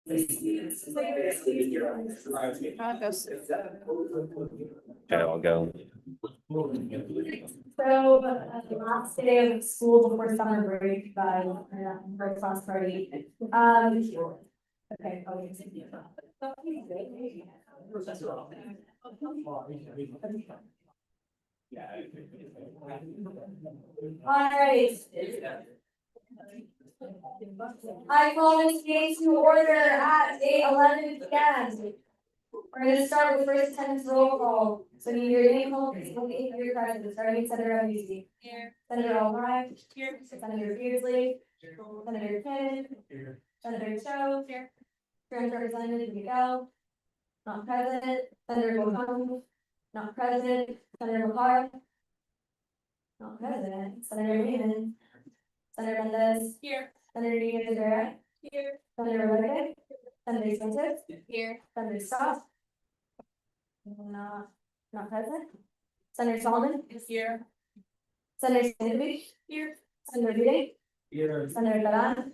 Okay, I'll go. So, the last day of school before summer break, by first class party. Okay. Alright. I call this meeting to order at 8:11 p.m. We're gonna start with first attendance roll call. So you your name call, please locate your presence, starting with Senator Abusey. Here. Senator Albright. Here. Senator Beardsley. Senator Cannon. Here. Senator Cho. Here. Current Representative Miguel. Not present. Senator O'Connell. Not present. Senator McCarr. Not present. Senator Raymond. Senator Mendez. Here. Senator Diaz-Rivera. Here. Senator Rodriguez. Senator Sanchez. Here. Senator Scott. Not present. Senator Solomon is here. Senator Stankovic here. Senator Bede here. Senator Taran.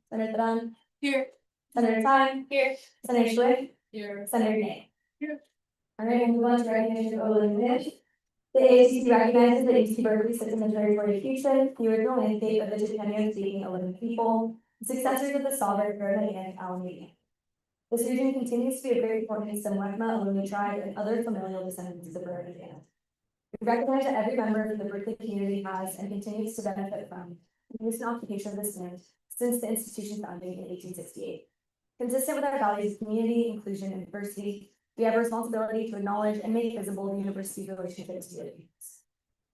Senator Taran here. Senator Time here. Senator Schlick here. Senator Day here. All right, move on to recognition of Olympic. The ASUC recognizes that UC Berkeley sits in the territory of Houston, the original landscape of the Tupinian-speaking Olympic people, the successors of the Salver, Berkeley, and Alameda. This region continues to be a very important Semwekma, Ohlone tribe, and other familial descendants of the Berkeley land. We recognize that every member of the Berkeley community has and continues to benefit from the use and occupation of this land since the institution's founding in 1868. Consistent with our values of community, inclusion, and diversity, we have a responsibility to acknowledge and make visible the university's relationships to it.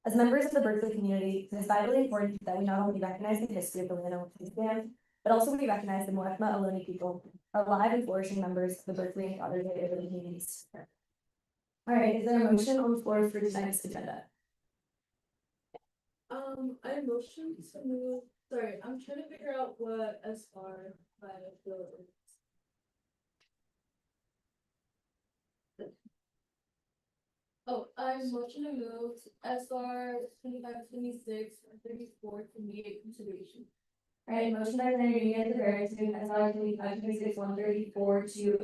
As members of the Berkeley community, it is vitally important that we not only recognize the history of the land on which we stand, but also we recognize the Mwekma Ohlone people are alive and flourishing members of the Berkeley and other Bay communities. All right, is there a motion on the floor for tonight's agenda? I motion to move. Sorry, I'm trying to figure out what SR by the is. Oh, I motion to move SR 2526 34 to immediate consideration. All right, motion by Senator Diaz-Rivera to SR 2526 134 to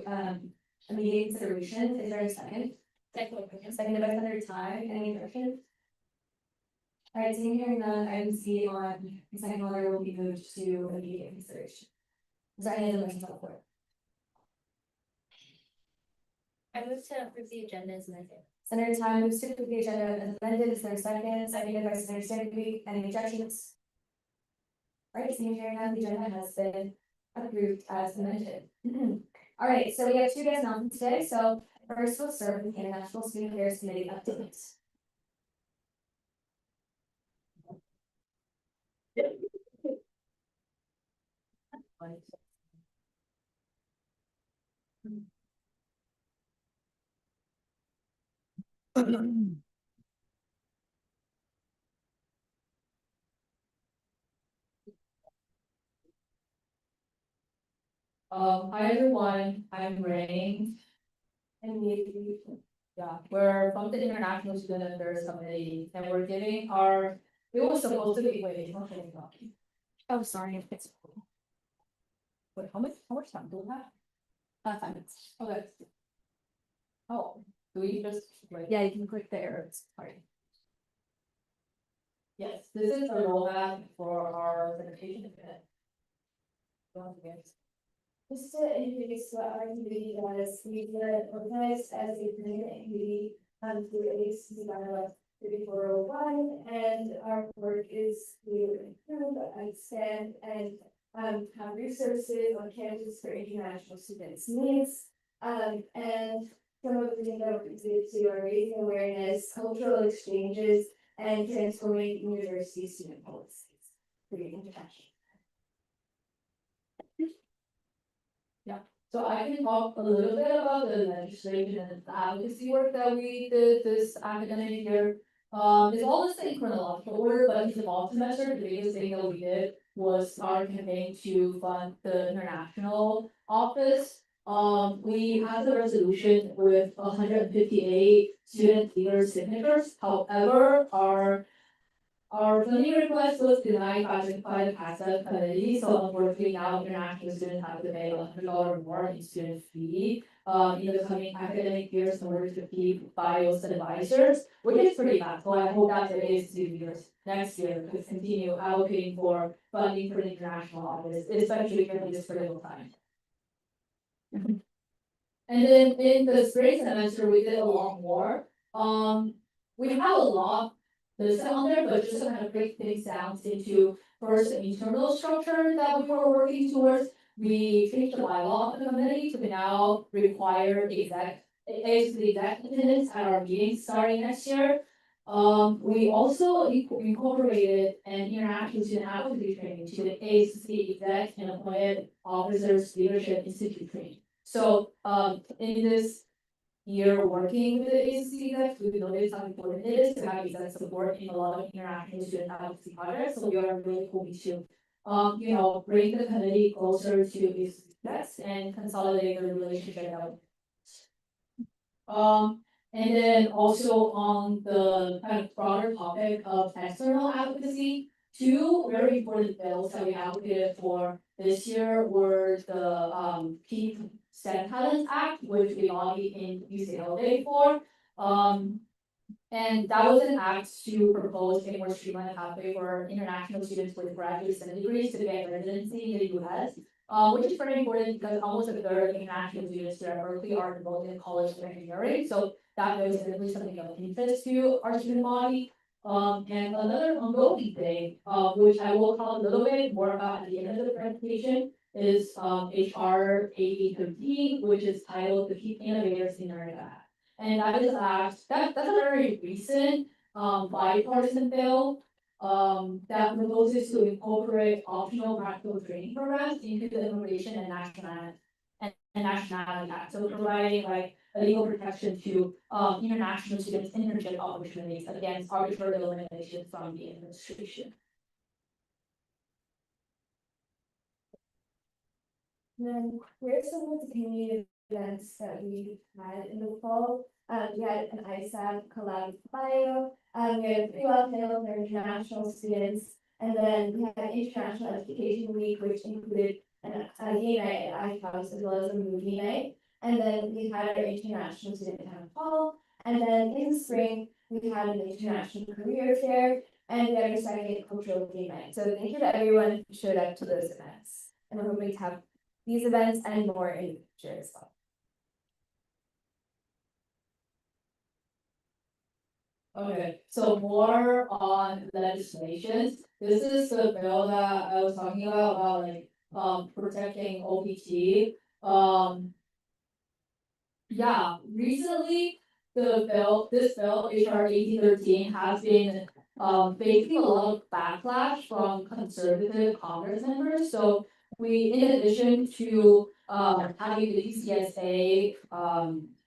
immediate consideration. Is there a second? Seconded by Senator Ty. Any objection? All right, seeing hearing none, item C on consent order will be moved to immediate consideration. Is there any other motions on the floor? I move to approve the agenda as amended. Senator Ty moves to approve the agenda as amended. Is there a second? Seconded by Senator Stankovic. Any objections? All right, seeing hearing none, the agenda has been approved as amended. All right, so we have two guest announcements today. So first, we'll start with the International Student Affairs Committee updates. Hi everyone, I'm Ray. And we We're from the International Student Affairs Committee and we're giving we were supposed to be waiting. oh, sorry, it's Wait, how much time do we have? 5 minutes. Okay. Oh, do we just wait? Yeah, you can click there. It's sorry. Yes, this is a rollback for our presentation event. This is to introduce what our community does. We were organized as a community committee through ASUC bylaw 3401, and our work is to improve, understand, and have resources on campus for international students' needs. And some of the things that we did to are raising awareness, cultural exchanges, and transforming university student policies for international. So I can talk a little bit about the legislation and the advocacy work that we did this academic year. It's all the same chronological order, but in the fall semester, the biggest thing that we did was our campaign to fund the international office. We had the resolution with 158 student leader signatures. However, Our funding request was denied by the CASA committee, so unfortunately now international students have to pay $100 more in student fee. In the coming academic years in order to keep BIOS advisors, which is pretty bad. So I hope that the ASUC years next year could continue allocating for funding for the international office, especially during this critical time. And then in the spring semester, we did a lot more. We have a lot listed on there, but just to kind of break things down into first the internal structure that we were working towards. We changed the bylaw of the committee to now require the exec attendance at our meetings starting next year. We also incorporated an international student advocacy training to the ASUC exec and appointed officers leadership institute training. So, in this year working with the ASUC exec, we noticed how important it is to have exec support in a lot of international student advocacy projects. So we are really hoping to, bring the committee closer to its execs and consolidate the relationship that and then also on the kind of broader topic of external advocacy, two very important bills that we advocated for this year were the Keep STEM Talents Act, which we lobbied in UCLA for. And that was an act to propose a more streamlined pathway for international students with graduate and degrees to get residency in the US. Which is very important because almost a third of international students here at Berkeley are involved in college of engineering. So that was definitely something of interest to our student body. And another ongoing thing, which I will talk a little bit more about at the end of the presentation, is HR 8013, which is titled "The Keep Innovators in America." And that is that's a very recent bipartisan bill that proposes to incorporate optional practical training programs into the Immigration and Nationality Act. So providing like a legal protection to international students' internship opportunities against arbitrary elimination from the administration. Then here's some of the community events that we had in the fall. We had an ISAC collab with Bio, we had pre-law panel for international students, and then we had International Education Week, which included a game night at Ice House as well as a movie night. And then we had our international student town hall, and then in the spring, we had an international career fair, and we had our second cultural game night. So thank you to everyone who showed up to those events. And we're hoping to have these events and more in the future as well. Okay, so more on legislations. This is the bill that I was talking about like protecting OPT. Yeah, recently this bill, HR 1813, has been facing a lot of backlash from conservative Congress members. So we, in addition to having the UCSA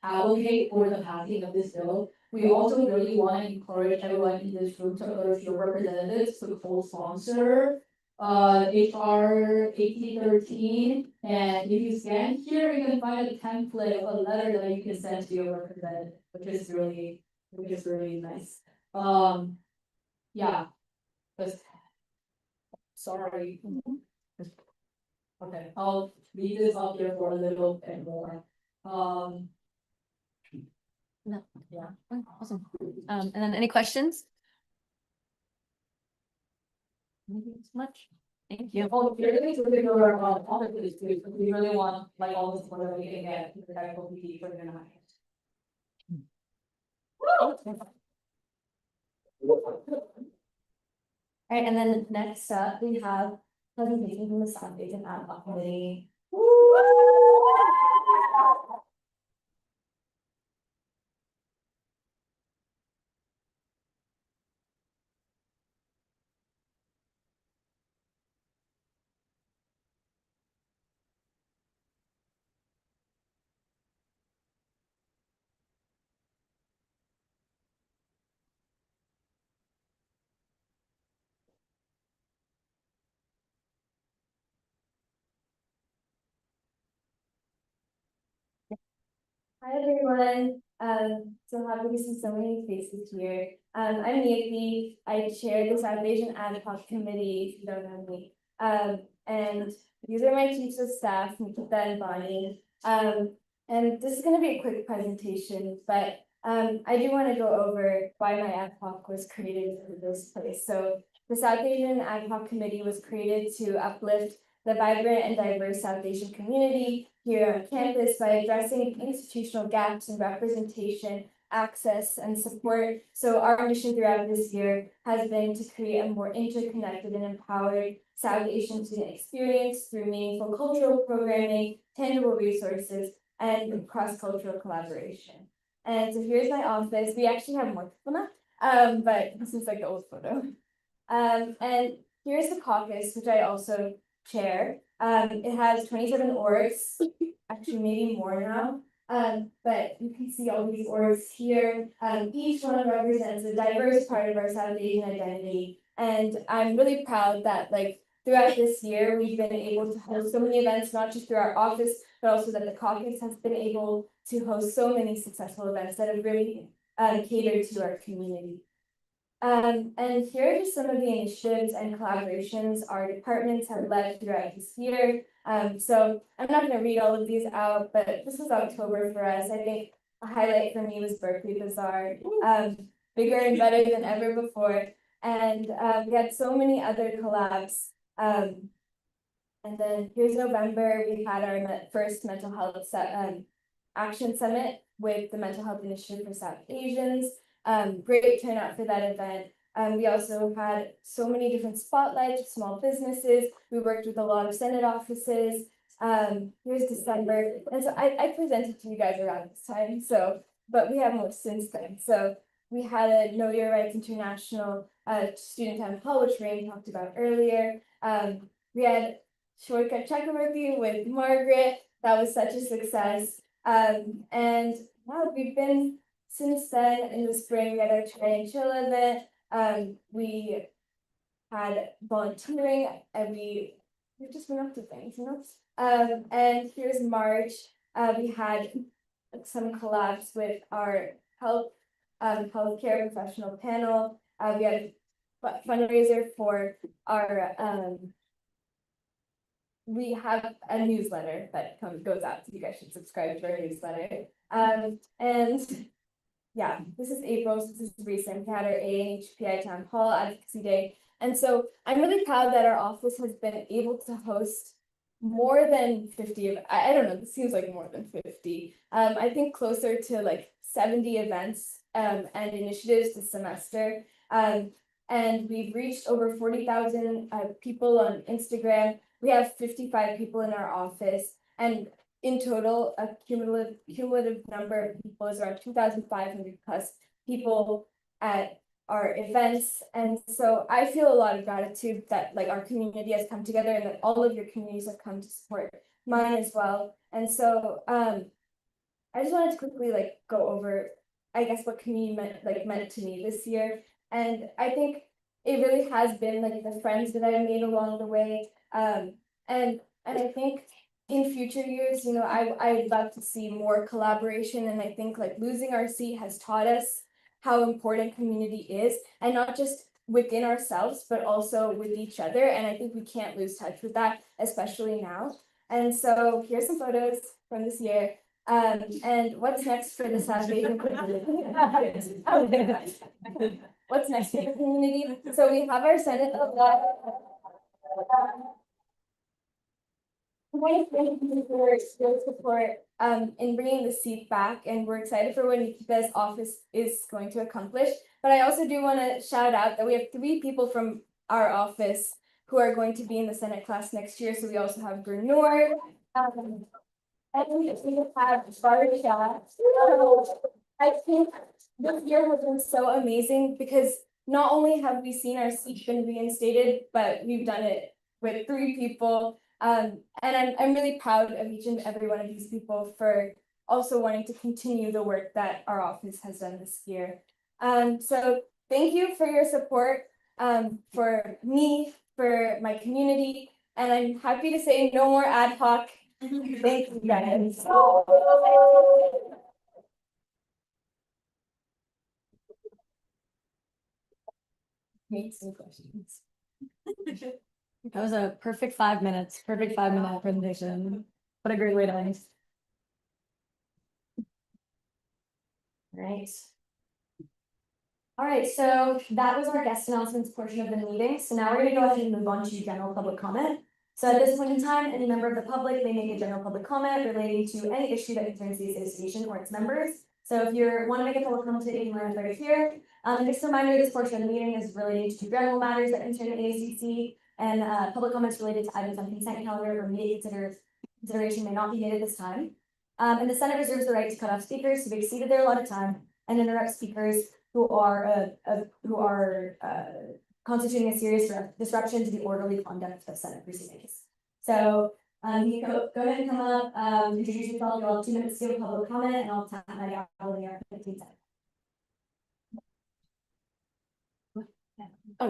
advocate for the passing of this bill, we also really want to encourage everyone in this room to urge your representatives to co-sponsor HR 1813. And if you scan here, you can find a template of a letter that you can send to your representative, which is really nice. Yeah. Sorry. Okay, I'll leave this up here for a little bit more. No. Yeah. Awesome. And then any questions? Thank you so much. Thank you. Oh, you're going to particular offices too, because we really want like all the support that we can get to protect what we need for your night. All right, and then next up, we have presentation from the Sundays and Ad hoc Committee. Hi, everyone. So happy to see so many faces here. I'm Niaki. I chair the South Asian Ad Hoc Committee, if you don't know me. And these are my chiefs of staff, Nikita and Bonnie. And this is gonna be a quick presentation, but I do want to go over why my ad hoc was created in this place. So the South Asian Ad Hoc Committee was created to uplift the vibrant and diverse South Asian community here on campus by addressing institutional gaps in representation, access, and support. So our mission throughout this year has been to create a more interconnected and empowered South Asian student experience through meaningful cultural programming, tangible resources, and cross-cultural collaboration. And so here's my office. We actually have more people now, but this is like the old photo. And here's the caucus, which I also chair. It has 27 orgs, actually maybe more now. But you can see all these orgs here. Each one represents a diverse part of our South Asian identity. And I'm really proud that throughout this year, we've been able to host so many events, not just through our office, but also that the caucus has been able to host so many successful events that have really catered to our community. And here are just some of the initiatives and collaborations our departments have led throughout this year. So I'm not going to read all of these out, but this was October for us. I think a highlight for me was Berkeley Bazaar, bigger and better than ever before. And we had so many other collabs. And then here's November, we had our first mental health action summit with the Mental Health Initiative for South Asians. Great turnout for that event. We also had so many different spotlights of small businesses. We worked with a lot of Senate offices. Here's December. And so I presented to you guys around this time. But we have more since then. So we had a Know Your Rights International student town hall, which Rain talked about earlier. We had Shortcut Chakraborty with Margaret. That was such a success. And wow, we've been since then in the spring, we had our Try and Chill event. We had volunteering and we just went up to things, and here's March. We had some collabs with our healthcare professional panel. We had a fundraiser for our we have a newsletter that goes out, so you guys should subscribe to our newsletter. And yeah, this is April, so this is recent. We had our ANHPI Town Hall Advocacy Day. And so I'm really proud that our office has been able to host more than 50, I don't know, this seems like more than 50. I think closer to 70 events and initiatives this semester. And we've reached over 40,000 people on Instagram. We have 55 people in our office, and in total, a cumulative number of people is around 2,500 plus people at our events. And so I feel a lot of gratitude that our community has come together and that all of your communities have come to support mine as well. And so I just wanted to quickly go over, I guess, what community meant to me this year. And I think it really has been the friends that I've made along the way. And I think in future years, I'd love to see more collaboration. And I think losing our seat has taught us how important community is, and not just within ourselves, but also with each other. And I think we can't lose touch with that, especially now. And so here's some photos from this year. And what's next for the South Asian community? What's next for the community? So we have our Senate. Thank you for your support in bringing the seat back, and we're excited for what Nikita's office is going to accomplish. But I also do want to shout out that we have 3 people from our office who are going to be in the Senate class next year. So we also have Gurnor, and we have Barsha. So I think this year has been so amazing because not only have we seen our seat been reinstated, but we've done it with 3 people. And I'm really proud of each and every one of these people for also wanting to continue the work that our office has done this year. So thank you for your support for me, for my community, and I'm happy to say no more ad hoc. Thank you guys. Make some questions. That was a perfect 5 minutes, perfect 5 minute presentation. What a great way to end. Right. All right, so that was our guest announcements portion of the meeting. So now we're gonna go ahead and move on to general public comment. So at this point in time, any member of the public may make a general public comment relating to any issue that concerns the association or its members. So if you want to make a public comment today, you can learn right here. Just a reminder, this portion of the meeting is related to general matters that concern the ASUC, and public comments related to items on consent calendar or immediate consideration may not be made at this time. And the Senate reserves the right to cut off speakers who've exceeded their allotted time and interrupt speakers who are constituting a serious disruption to the orderly conduct of Senate proceedings. So you can go ahead and come up, introduce yourself. You'll have 2 minutes to give a public comment, and I'll tap my gavel in your 15 seconds. Oh,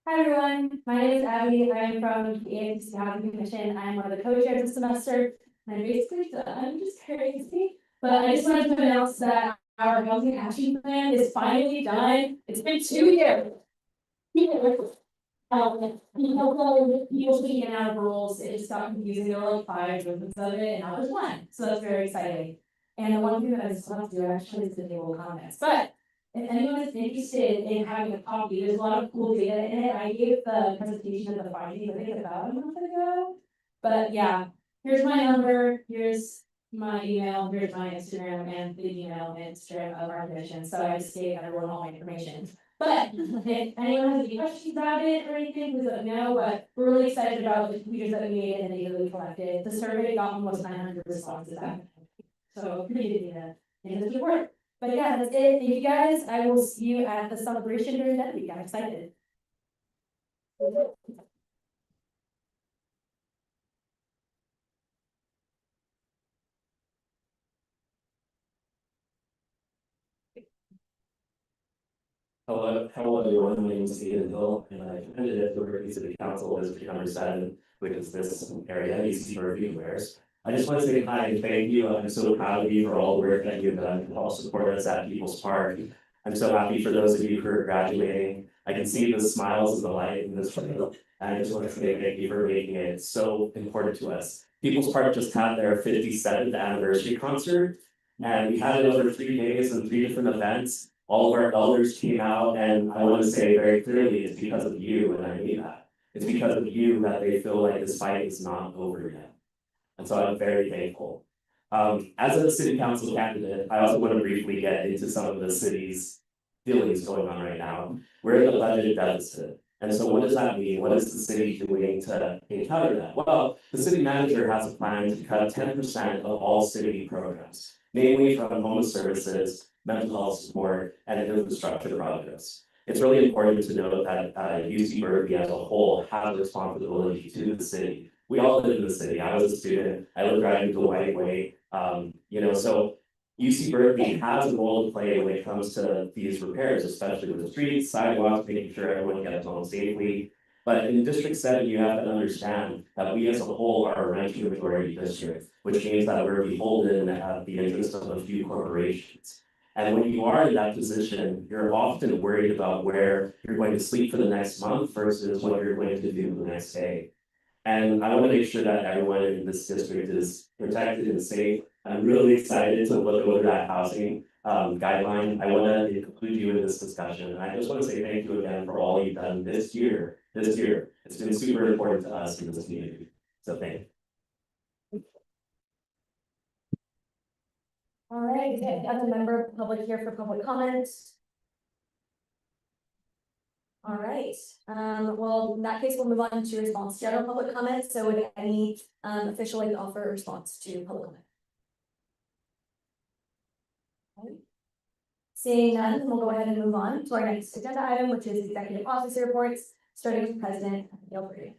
hi everyone, my name is Abby. I am from the ASUC Housing Commission. I am one of the co-chairs this semester. I'm basically, I'm just crazy, but I just wanted to announce that our housing action plan is finally done. It's been 2 years. People speaking out of rules, it just got confusing. There were like 5 versions of it, and now there's 1. So that's very exciting. And the one thing that I just want to do actually is the table of comments. But if anyone is interested in having a copy, there's a lot of cool data in it. I gave the presentation of the findings, I think about a month ago. But yeah, here's my number, here's my email, here's my Instagram, and the email and Instagram of our commission. So I just gave everyone all my information. But if anyone has any questions about it or anything, please let me know. But we're really excited about the features that we made and the data that we collected. The survey got almost 900 responses back. So pretty good data in this report. But yeah, that's it. Thank you guys. I will see you at the celebration during that week. I'm excited. Hello everyone, my name is Ian Hill, and I attended at the Berkeley City Council District number 7, which is this area, you see Berkeley wears. I just want to say hi and thank you. I'm so proud of you for all the work that you've done to help support us at People's Park. I'm so happy for those of you who are graduating. I can see the smiles and the light in this photo, and I just want to say thank you for making it so important to us. People's Park just had their 57th anniversary concert, and we had it over 3 days and 3 different events. All of our elders came out, and I want to say very clearly, it's because of you, and I mean that. It's because of you that they feel like this fight is not over yet. And so I'm very thankful. As a city council candidate, I also want to briefly get into some of the city's feelings going on right now. We're in a budget deficit. And so what does that mean? What is the city doing to counter that? Well, the city manager has a plan to cut 10% of all city programs, namely from homeless services, mental health support, and infrastructure projects. It's really important to note that UC Berkeley as a whole has a responsibility to the city. We all live in the city. I was a student. I live driving the White Way. So UC Berkeley has a role to play when it comes to these repairs, especially with the streets, sidewalks, making sure everyone gets home safely. But in District 7, you have to understand that we as a whole are a ranking majority district, which means that we're beholden at the interest of a few corporations. And when you are in that position, you're often worried about where you're going to sleep for the next month versus what you're going to do the next day. And I want to make sure that everyone in this district is protected and safe. I'm really excited to look over that housing guideline. I want to include you in this discussion. And I just want to say thank you again for all you've done this year. It's been super important to us in this community. So thank you. All right, as a member of the public here for public comments. All right, well, in that case, we'll move on to response to general public comments. So would any official like to offer a response to public comment? Okay. Seeing none, we'll go ahead and move on to our next agenda item, which is executive officer reports, starting with President Gilbert.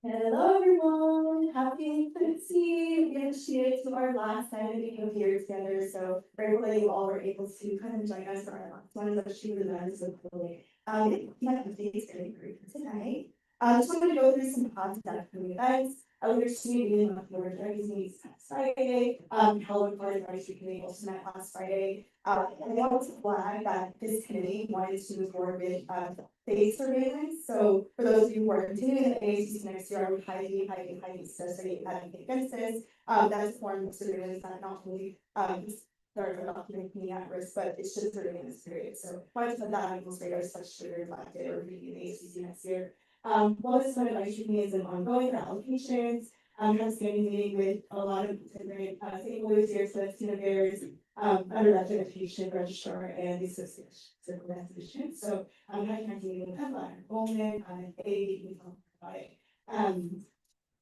Hello, everyone. Happy Infancy. We initiated to our last time of year together, so grateful that you all were able to kind of join us for our last one, especially the men so quickly. Yeah, the day is very great for tonight. Just wanted to go through some positive upcoming events. We're soon beginning with Lord Dragons meets next Friday. Halloween party advisory committee also met last Friday. And I want to flag that this committee wanted to move forward with face surveillance. So for those of you who are continuing the ASUC next year, I would highly suggest that you advocate against this. That is a form of surveillance that not only they're not putting me at risk, but it's just surveillance period. So wanted to put that on people's radar, especially reflected or reading the ASUC next year. Wellness Fund Advisory Committee is ongoing for allocations. Has standing meeting with a lot of different stakeholders here, so that's bears, undergraduate education registrar and the association organization. So had a meeting with them on enrollment, aid, about it.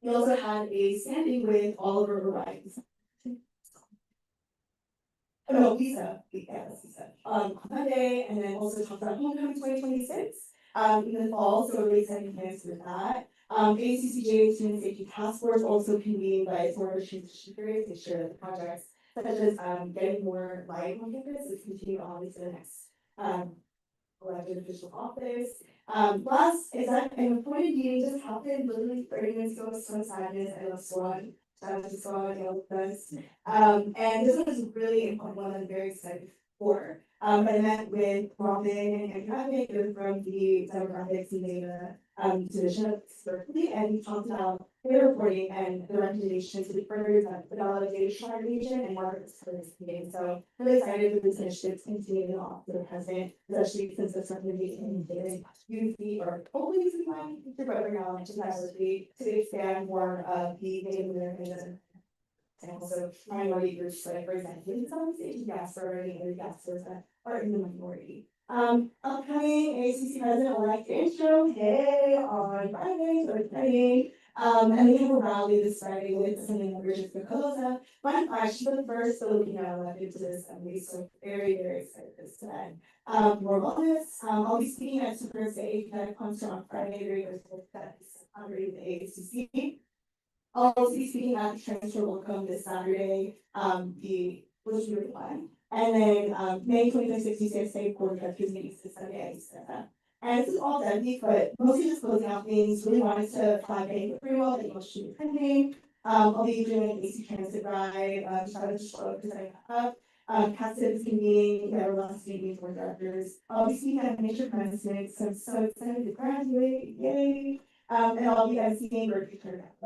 We also had a standing with Oliver Rice. Oh, no, Lisa, yeah, that's Lisa, on Monday, and then also talked about homecoming 2026, in the fall, so we're really excited plans for that. ACCJ Student Safety Task Force also convened by sort of transition periods to share the projects, such as, getting more light on campus, which continue on to the next, elected official office. Last is that an appointed meeting just happened literally 30 minutes ago, so sadness, I love Swan. Shout out to Swan, you know, us. And this was really important one I'm very excited for. I met with Robin and Traffic from the demographics and data division of Berkeley, and we talked about data reporting and the recommendations to be further develop a data sharing region and markets for this meeting. So really excited for this initiative continuing on to the present, especially since this recommendation is UC or hopefully UC line future, but right now just necessarily to expand more of the Native American and also minority groups that are represented in some states, diaspora and other diasporas that are in the minority. Upcoming ACC President-elect intro, hey, on Friday, so exciting. And we have a rally this Friday with Assembly Member Jessica Costa. Fun fact, she's the first Filipino elected to this assembly, so very excited this today. More wellness. I'll be speaking at Super State that comes on Friday, very grateful that is under the ACC. I'll also be speaking at the Transfer Welcome this Saturday, which is really fun. And then May 2066, State Board of Trustees meetings this Sunday. And this is all deadly, but mostly just closing out things. Really wanted to flag banquet free will that you all should be attending. I'll be doing an AC transit ride. Shout out to Charlotte for setting that up. Casted is convening their last meeting for directors. I'll be speaking at major commencement, so I'm so excited to graduate. Yay! And I'll be emceeing Berkeley Turnout.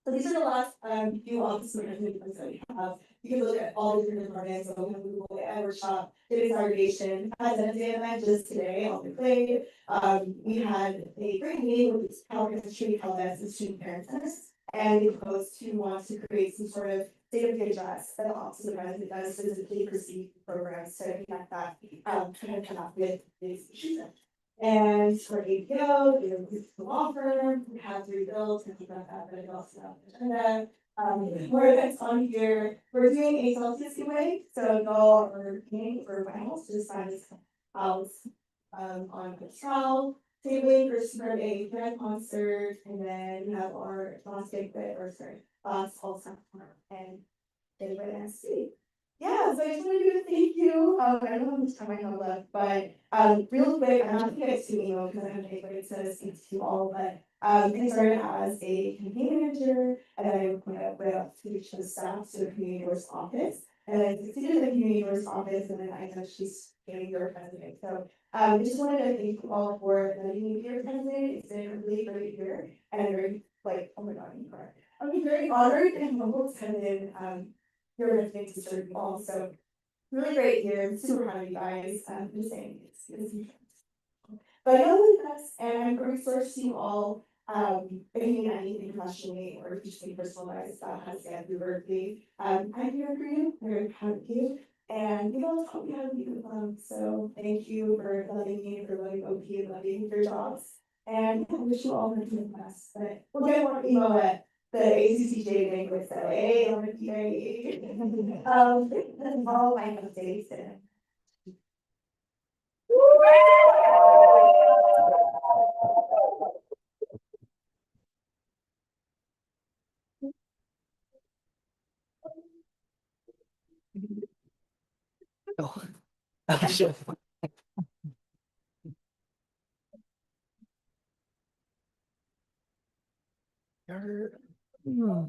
So these are the last few office management that we have. You can look at all the different departments, so we have Google and workshop, did aggregation, had a day event just today on the play. We had a great meeting with California Street Health as the student parent centers, and we proposed to want to create some sort of state of address that the office of the president does physically perceive programs to connect that kind of connect with these issues. And for APO, you know, the law firm, we have 3 bills, and keep that, but it also have the agenda. More events on here. We're doing a Celsius giveaway, so y'all are paying for finals, just find this house on Patrol, tabling for Super A grand concert, and then we have our last banquet, or sorry, last fall summer, and anybody else see. Yeah, so I just wanted to do a thank you. I don't know how much time I have left, but real quick, I'm not gonna get too email because I have a way to speak to you all, but I started as a campaign manager, and then I went up to the staff to the community resource office, and then I succeeded in the community resource office, and then I actually became your president. So I just wanted to thank you all for letting me be your president. It's been a really great year, and I'm very oh my god, I'm very honored and humbled to have been your resident to serve you all. So really great year. I'm super proud of you guys. Just saying it's but I know the best, and I'm a resource to you all. If you need anything professionally or if you just need personalized that has to through Berkeley, I'm here for you. I'm very proud of you. And you all hope you have a good one. So thank you for letting me, for letting OP and letting your jobs. And I wish you all the best. But we'll get more email at the ACCJ banquet, so hey, I'm gonna be very that's all my updates. Oh, sure. Hmm.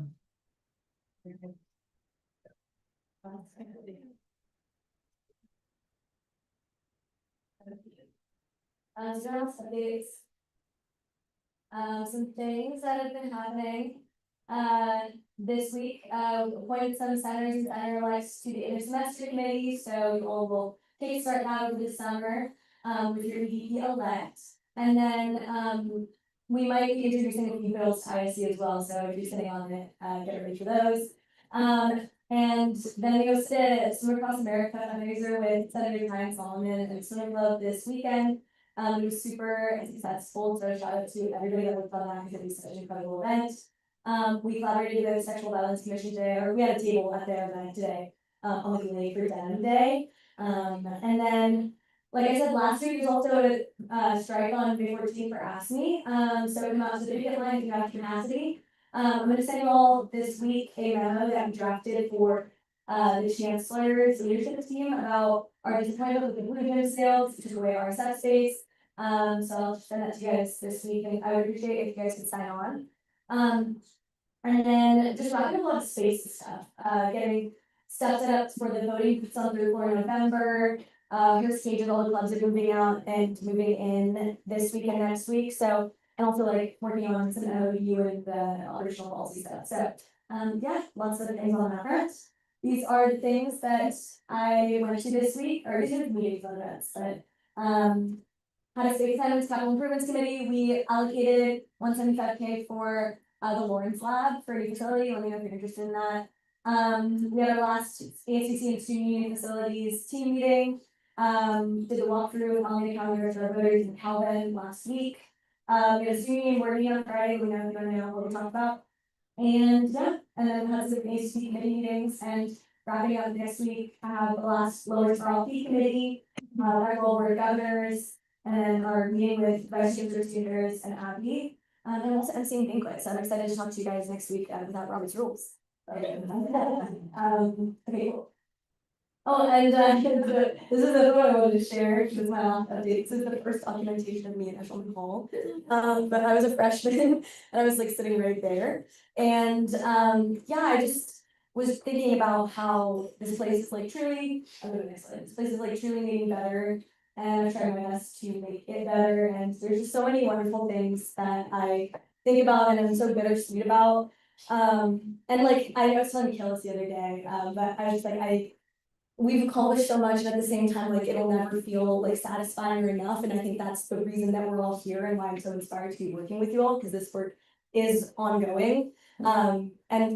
Journal updates. Some things that have been happening. This week, appointed some senators and senator-elects to the intersemester committee, so you all will take start that over this summer, with your VP elect. And then, we might be introducing a few bills to ISC as well, so if you're sitting on it, get ready for those. And then we hosted Swim Across America fundraiser with Senator Ryan Solomon and Swim Club this weekend. It was super successful, so shout out to everybody that worked on that because it was such an incredible event. We collaborated with Sexual Violence Commission today, or we had a table at their event today, on the lake for Denim Day. And then, like I said, last week was also a strike on May 14 for ASME. So come out to the picket line if you have capacity. I'm gonna send you all this week a memo that we drafted for the chancellor's leadership team about our disappointment with the blue gym sales, which took away our set space. So I'll send that to you guys this week, and I would appreciate it if you guys could sign on. And then just wrapping up a lot of space stuff, getting stuff set up for the voting booths on third floor in November. Here's stages, all the clubs are moving out and moving in this week and next week, so, and also like working on some MOU and the operational policy stuff, so, yeah, lots of things on that front. These are the things that I went to this week, or these are the meetings on events, but, had a space items capital improvements committee, we allocated 175K for the Lawrence Lab for a new facility, let me know if you're interested in that. We had our last ASUC and student union facilities team meeting, did the walkthrough with Almeda County voters in Calvin last week. We had a student union board meeting on Friday, we know what we're talking about. And yeah, and then had some ASUC committee meetings, and wrapping up next week, I have the last lower Charles P committee, our board of governors, and then our meeting with vice chancellor tutors and Abby. And also emceeing banquets, so I'm excited to talk to you guys next week without Robert's rules. Okay, cool. Oh, and this is a photo I wanted to share, which was my last update. This is the first documentation of me at Echelon Hall. But I was a freshman and I was like sitting right there. And yeah, I just was thinking about how this place is like truly, this place is like truly making better. And I'm trying my best to make it better. And there's just so many wonderful things that I think about and I'm so bittersweet about. And like I know it's gonna kill us the other day, but I just like we've accomplished so much, and at the same time, like it'll never feel like satisfying or enough. And I think that's the reason that we're all here and why I'm so inspired to be working with you all, because this work is ongoing. And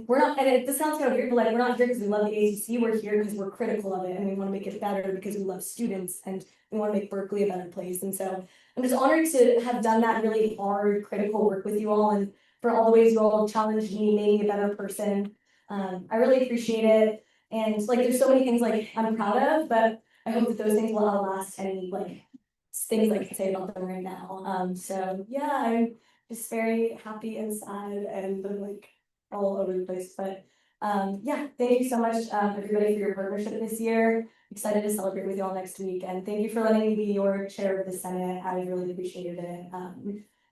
we're not, and this sounds kind of weird, but like we're not here because we love the ACC, we're here because we're critical of it and we want to make it better because we love students and we want to make Berkeley a better place. And so I'm just honored to have done that really hard, critical work with you all, and for all the ways you all challenged me, made me a better person. I really appreciate it. And like, there's so many things like I'm proud of, but I hope that those things will outlast any like things I can say about them right now. So yeah, I'm just very happy and sad and like all over the place. But yeah, thank you so much, everybody, for your partnership this year. Excited to celebrate with you all next week, and thank you for letting me be your chair of the Senate. I really appreciated it.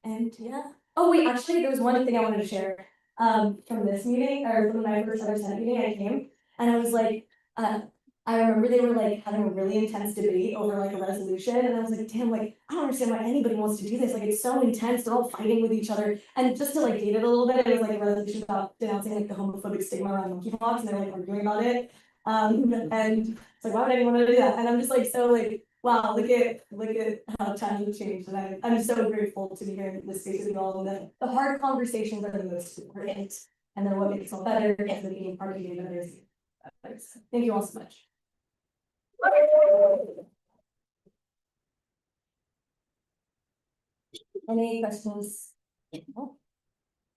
And yeah. Oh wait, actually, there was one thing I wanted to share from this meeting, or from my first ever Senate meeting. I came. And I was like, I remember they were like having a really intense debate over like a resolution, and I was like, damn, like I don't understand why anybody wants to do this. Like it's so intense, they're all fighting with each other. And just to like date it a little bit, it was like a resolution about denouncing like the homophobic stigma around monkeypox, and they're like arguing about it. And it's like, why would anyone want to do that? And I'm just like so like, wow, look at how times have changed. And I'm so grateful to be here in this space with you all. And the hard conversations are the most important, and they're what makes it all better, and the being part of the better. Thank you all so much. Any questions? All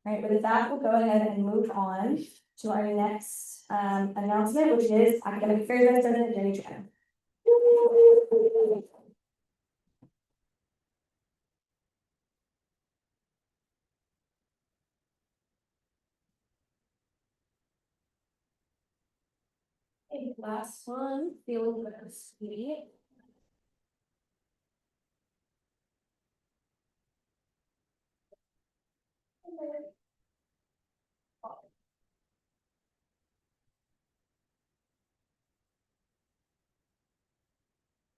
right, with that, we'll go ahead and move on to our next announcement, which is Academic Affairs Vice President Jenny Tran. last one, feeling good, sweet.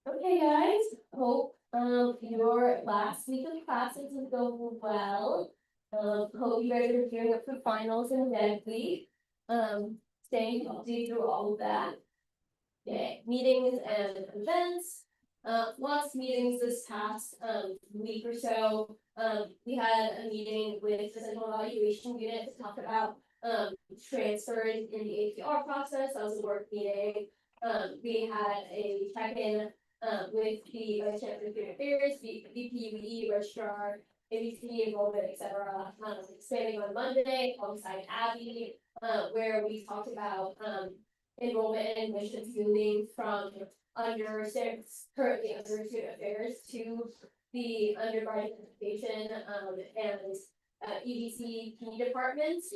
Okay, guys, hope your last week of classes is going well. Hope you guys are gearing up for finals in next week. Staying healthy through all of that. Yeah, meetings and events. Lots of meetings this past week or so. We had a meeting with the central evaluation unit to talk about transfers in the APR process. That was a work meeting. We had a check-in with the vice chancellor of student affairs, VPUE, registrar, ABC enrollment, etc. Expanding on Monday alongside Abby, where we talked about enrollment and admissions moving from currently under student affairs to the undergraduate education and EDC departments.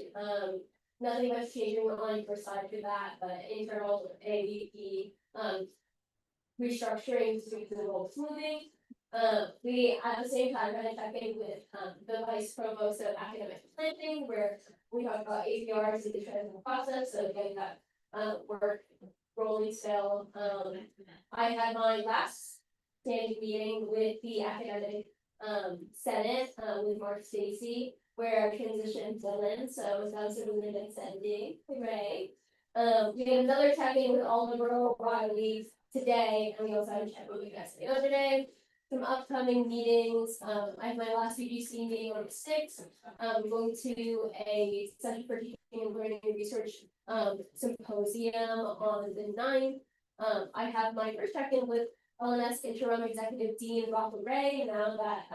Nothing much changing on your side for that, but internal AVP restructuring to make the role smoothing. We at the same time had a check-in with the vice provost of academic planning, where we talked about APRs and the transition process, so getting that work rolling still. I had my last standing meeting with the academic senate with Mark Stacy, where I transitioned Dylan, so that was a really nice ending. Hooray. We had another check-in with Oliver Riley today, and we also had a check with you guys the other day. Some upcoming meetings. I have my last UGC meeting on the 6th. I'm going to a Center for Teaching and Learning and Research symposium on the 9th. I have my first check-in with LNS Interim Executive Dean Rafa Ray, now that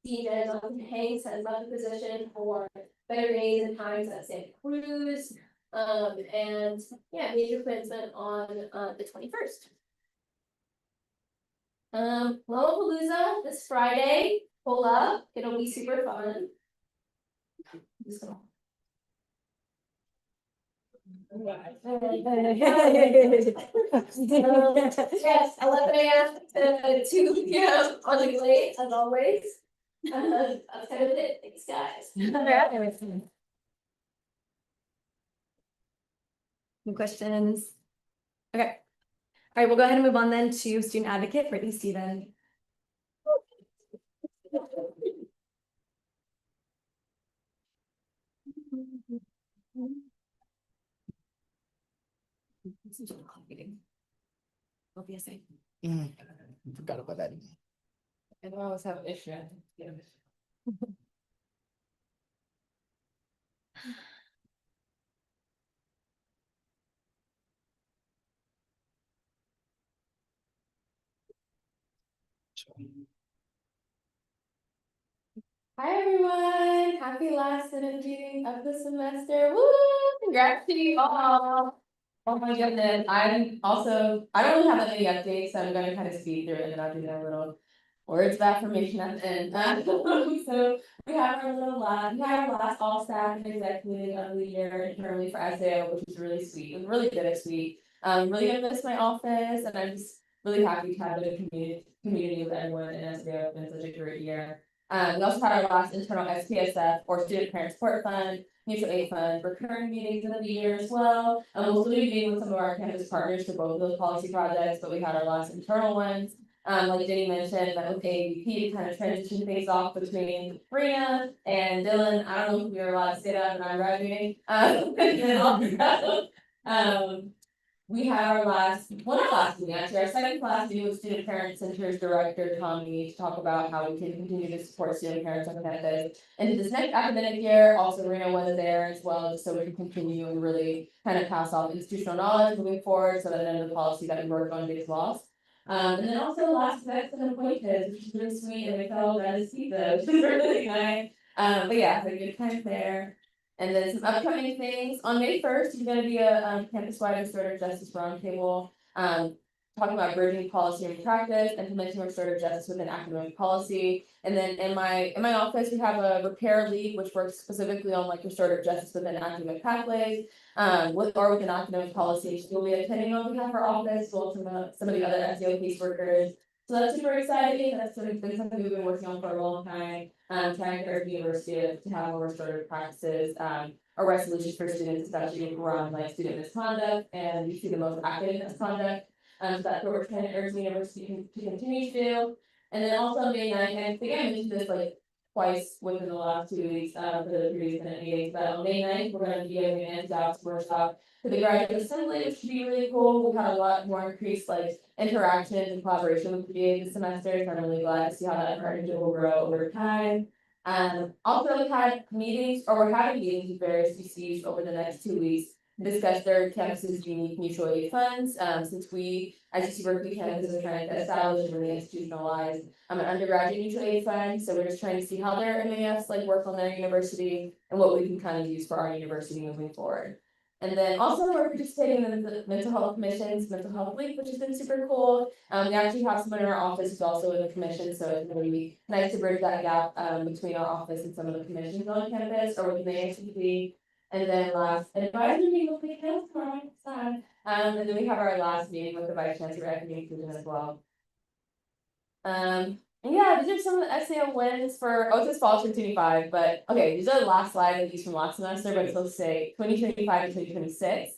Dean Jonathan Hanks has left the position for better days and times at Santa Cruz. And yeah, major commencement on the 21st. Lollapalooza this Friday, pull up, it'll be super fun. Yes, 11 a.m. to 2 p.m. on the Glade, as always. That's kind of it, thanks guys. Any questions? Okay. All right, we'll go ahead and move on then to student advocate, Brittany Stephen. Obviously. Forgot about that. I don't always have an issue. Hi everyone, happy last Senate meeting of the semester. Woo! Congrats to you all. Oh my goodness, I don't really have that many updates, so I'm gonna kind of speed through it and I'll do that little words of affirmation at the end. So we have our last all staff and executive of the year internally for SAO, which was really sweet. It was really bittersweet. Really gonna miss my office, and I'm just really happy to have a community with everyone in SAO. It's been such a great year. We also had our last internal SPSF or Student Parent Support Fund, Mutual Aid Fund, recurring meetings in the year as well. We'll still be meeting with some of our campus partners for both of those policy projects, but we had our last internal ones. Like Jenny mentioned, that with AVP to kind of transition things off between Rena and Dylan. I don't know if we were allowed to say that when I'm graduating. We had our last meeting, actually, our second class meeting with Student Parent Centers Director Tommy to talk about how we can continue to support student parents on campus. And this next academic year, also Rena was there as well, just so we can continue and really kind of pass off institutional knowledge moving forward, so that none of the policy that we worked on gets lost. And then also last next and appointed, which is really sweet, and we felt that is pizza, which is really nice. But yeah, had a good time there. And then some upcoming things, on May 1st, is gonna be a campus-wide restorative justice roundtable. talking about bridging policy and practice, implementing restorative justice within academic policy. And then in my office, we have a repair lead, which works specifically on like restorative justice within academic pathways, within academic policy. She will be attending on behalf of our office, as well as some of the other SEO caseworkers. So that's super exciting. That's sort of been something we've been working on for a long time. Trying to encourage the university to have more restorative practices, or resolutions for students, especially around like student misconduct, and we see the most active misconduct. So that's what we're trying to urge the university to continue to do. And then also May 9th, and I think I mentioned this like twice within the last 2 weeks, for the previous Senate meetings, but on May 9th, we're gonna be giving an anti-docs workshop for the graduate assembly, which should be really cool. We've had a lot more increased like interaction and collaboration with the VA this semester, so I'm really glad to see how that partnership will grow over time. Also we've had meetings, or we're having meetings with various VCs over the next 2 weeks to discuss their campus's unique mutual aid funds, since we, as UC Berkeley campus, are trying to establish and really institutionalize an undergraduate mutual aid fund, so we're just trying to see how their MAS like work on their university and what we can kind of use for our university moving forward. And then also we're participating in the mental health commission's mental health week, which has been super cool. We actually have someone in our office who's also in the commission, so it's really nice to bridge that gap between our office and some of the commissions on campus or within the ASUC. And then last advisory meeting will be held tomorrow, and then we have our last meeting with the vice chancellor at the inclusion as well. And yeah, these are some of the SAO wins for, oh, it says fall 2025, but okay, these are the last slides of these from last semester, but it's supposed to say 2025 to 2026.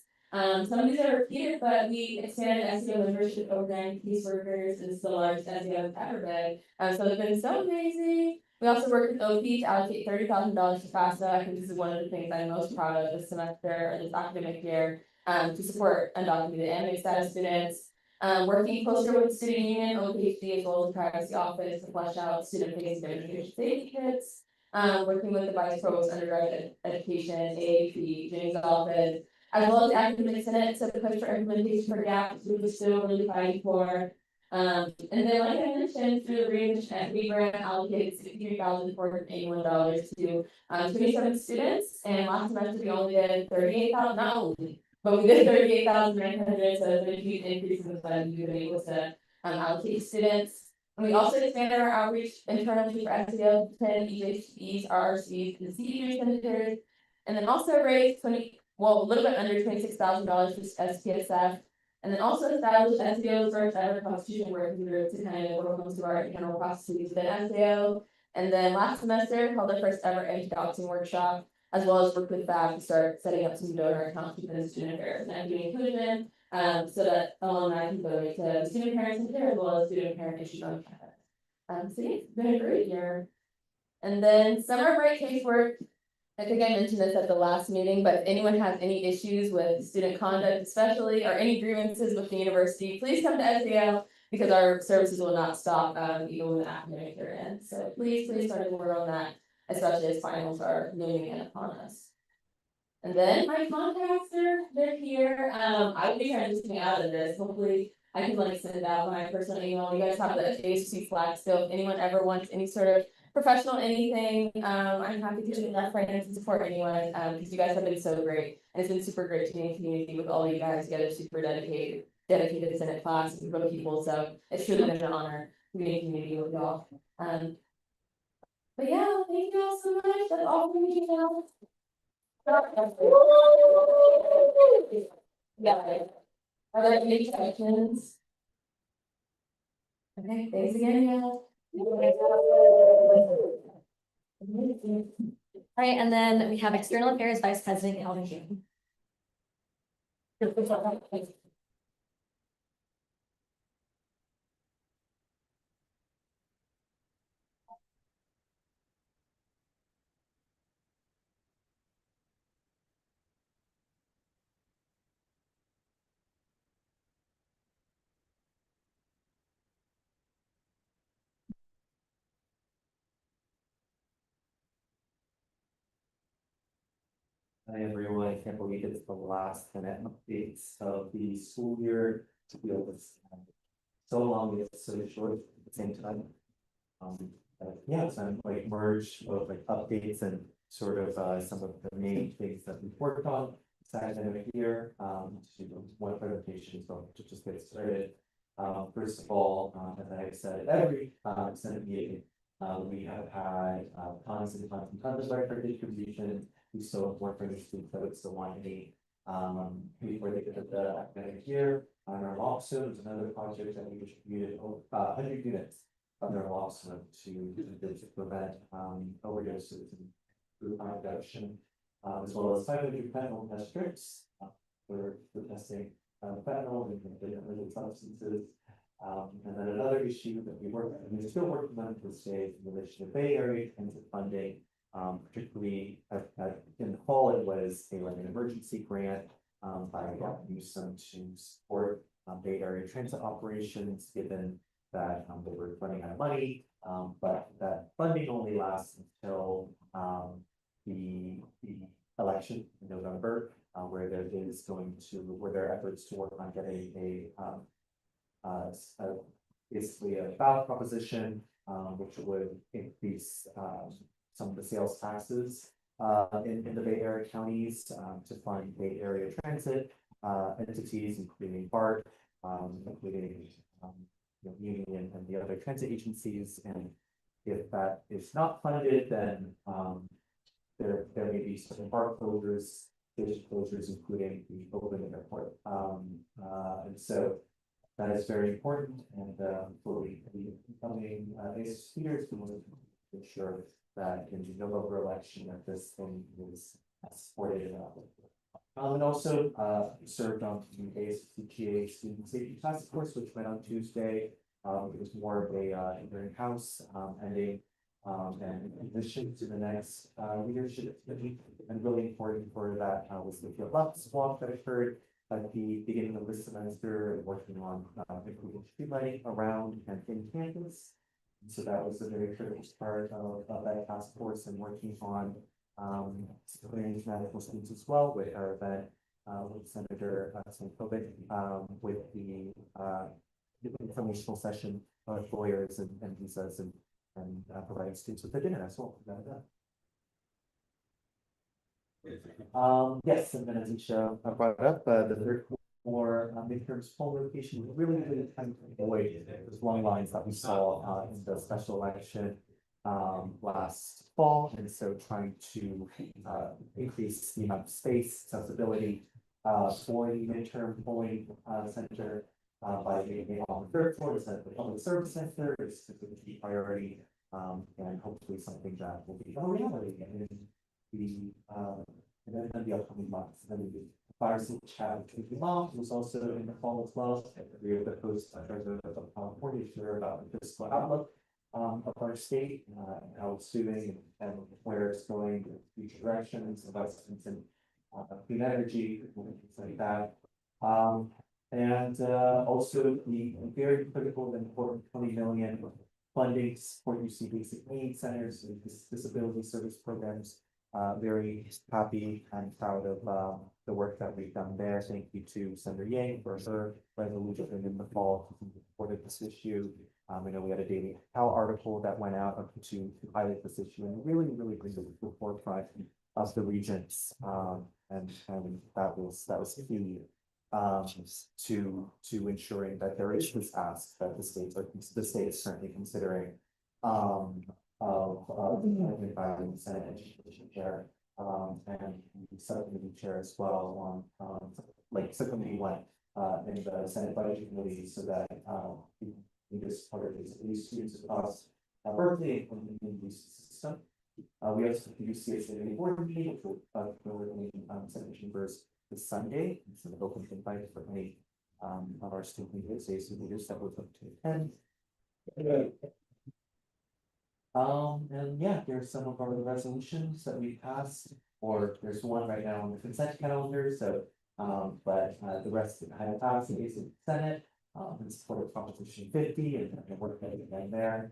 Some of these are repeated, but we expanded SEO membership program, caseworkers, and it's the largest SEO I've ever been. So it's been so amazing. We also worked with OP to allocate $30,000 to FAFSA. I think this is one of the things I'm most proud of this semester or this academic year, to support undocumented and mixed status students. Working closer with the student union, OPHD, as well as the privacy office to flesh out student-facing demonstration safety kits. Working with the vice provost undergraduate education, AAP, James office, as well as the academic senate to push for implementation for gaps we were still really fighting for. And then, like I mentioned, through the readmission equity grant, allocated $63,481 to 27 students. And last semester we only did 38,000, not only, but we did 38,900. So there's a huge increase in the fund we've been able to allocate students. And we also expanded our outreach internally for SEO, 10 EHCs, RRCs, and CEU centers. And then also raised a little bit under $26,000 for SPSF. And then also established SEO's first ever constitution working group to kind of work on our internal processes within SEO. And then last semester held our first ever anti-doxing workshop, as well as worked with FAB to start setting up some donor accounts within student affairs and equity inclusion, so that alumni can donate to student parents and care, as well as student parent issues on campus. So yeah, it's been a great year. And then summer break casework. I think I mentioned this at the last meeting, but if anyone has any issues with student conduct especially, or any grievances with the university, please come to SEO, because our services will not stop, even when the academic year ends. So please start to work on that, especially as finals are looming in upon us. And then my contacts they're here. I will be transitioning out of this. Hopefully I can like send out my personal email. You guys have the ASUC flag still. If anyone ever wants any sort of professional anything, I'm happy to do that finance and support anyone, because you guys have been so great, and it's been super great to be in community with all of you guys. You guys are super dedicated Senate class and group of people, so it's truly been an honor to be in community with y'all. But yeah, thank you all so much. That's all for me now. Yeah. Are there any questions? Okay, thanks again, y'all. All right, and then we have External Affairs Vice President Calvin King. Hi everyone, I can't believe it's the last minute updates of the school year to be able to so long, it's so short at the same time. Yeah, so I'm like merged of like updates and sort of some of the main things that we've worked on this academic year. To one presentation, so to just get started. First of all, as I have said, at every Senate meeting, we have had tons and tons and tons of record distribution. We still have more for the students that would still want any before they get the academic year. On our lawsuit, another project that we distributed 100 units of their lawsuit to prevent overdoses and group reduction, as well as 500 fentanyl test strips for testing fentanyl and different related substances. And then another issue that we're still working on to this day in relation to Bay Area transit funding. Particularly in the fall, it was an emergency grant by Newsom to support Bay Area transit operations, given that they were running out of money. But that funding only lasts until the election in November, where there is where there are efforts to work on getting basically a ballot proposition, which would increase some of the sales taxes in the Bay Area counties to fund Bay Area transit entities, including BART, including Union and the other transit agencies. And if that is not funded, then there may be some BART closures, station closures, including the Oakland Airport. And so that is very important, and for the incoming ASUC leaders, we want to ensure that in the November election that this thing is supported. And also served on the ASUCGA Student Safety Task Force, which went on Tuesday. It was more of a in-house ending and position to the next leadership committee. And really important for that was the field left walk that occurred at the beginning of this semester, working on improving streetlighting around and in campus. And so that was a very critical part of that task force, and working on civilian international students as well with our event with Senator Sankovic with the informational session of lawyers and visas and providing students with the dinner as well. Yes, and then as Isha brought up, the third for midterms poll location really kind of avoid those long lines that we saw in the special election last fall, and so trying to increase the amount of space, accessibility for the midterm polling center by being it on the third floor. Is that the public service center is a key priority, and hopefully something that will be a reality in the and then the upcoming months. And then the Fireside Chat with the mom was also in the fall as well. We have the post President of California share about the fiscal outlook of our state, how it's doing and where it's going, future directions, investments in clean energy, things like that. And also the very critical and important 20 million funding to support UC basic needs centers and disability service programs. Very happy and proud of the work that we've done there. Thank you to Senator Yang for her resolution in the fall to support this issue. I know we had a Daily How article that went out to highlight this issue and really bring it to the forefront of the regions. And that was key to ensuring that there is this ask that the state is currently considering of violence and education chair and the subcommittee chair as well on like subcommittee one in the Senate Budget Committee, so that we just support these students across Berkeley and the university system. We also do see a city board meeting which will Senate chambers this Sunday. It's an open invite for any of our student leaders, ASU leaders that would look to attend. And yeah, there's some of our resolutions that we passed, or there's one right now on the consent calendar. So, but the rest had passed in the Senate in support of Proposition 50 and work that again there.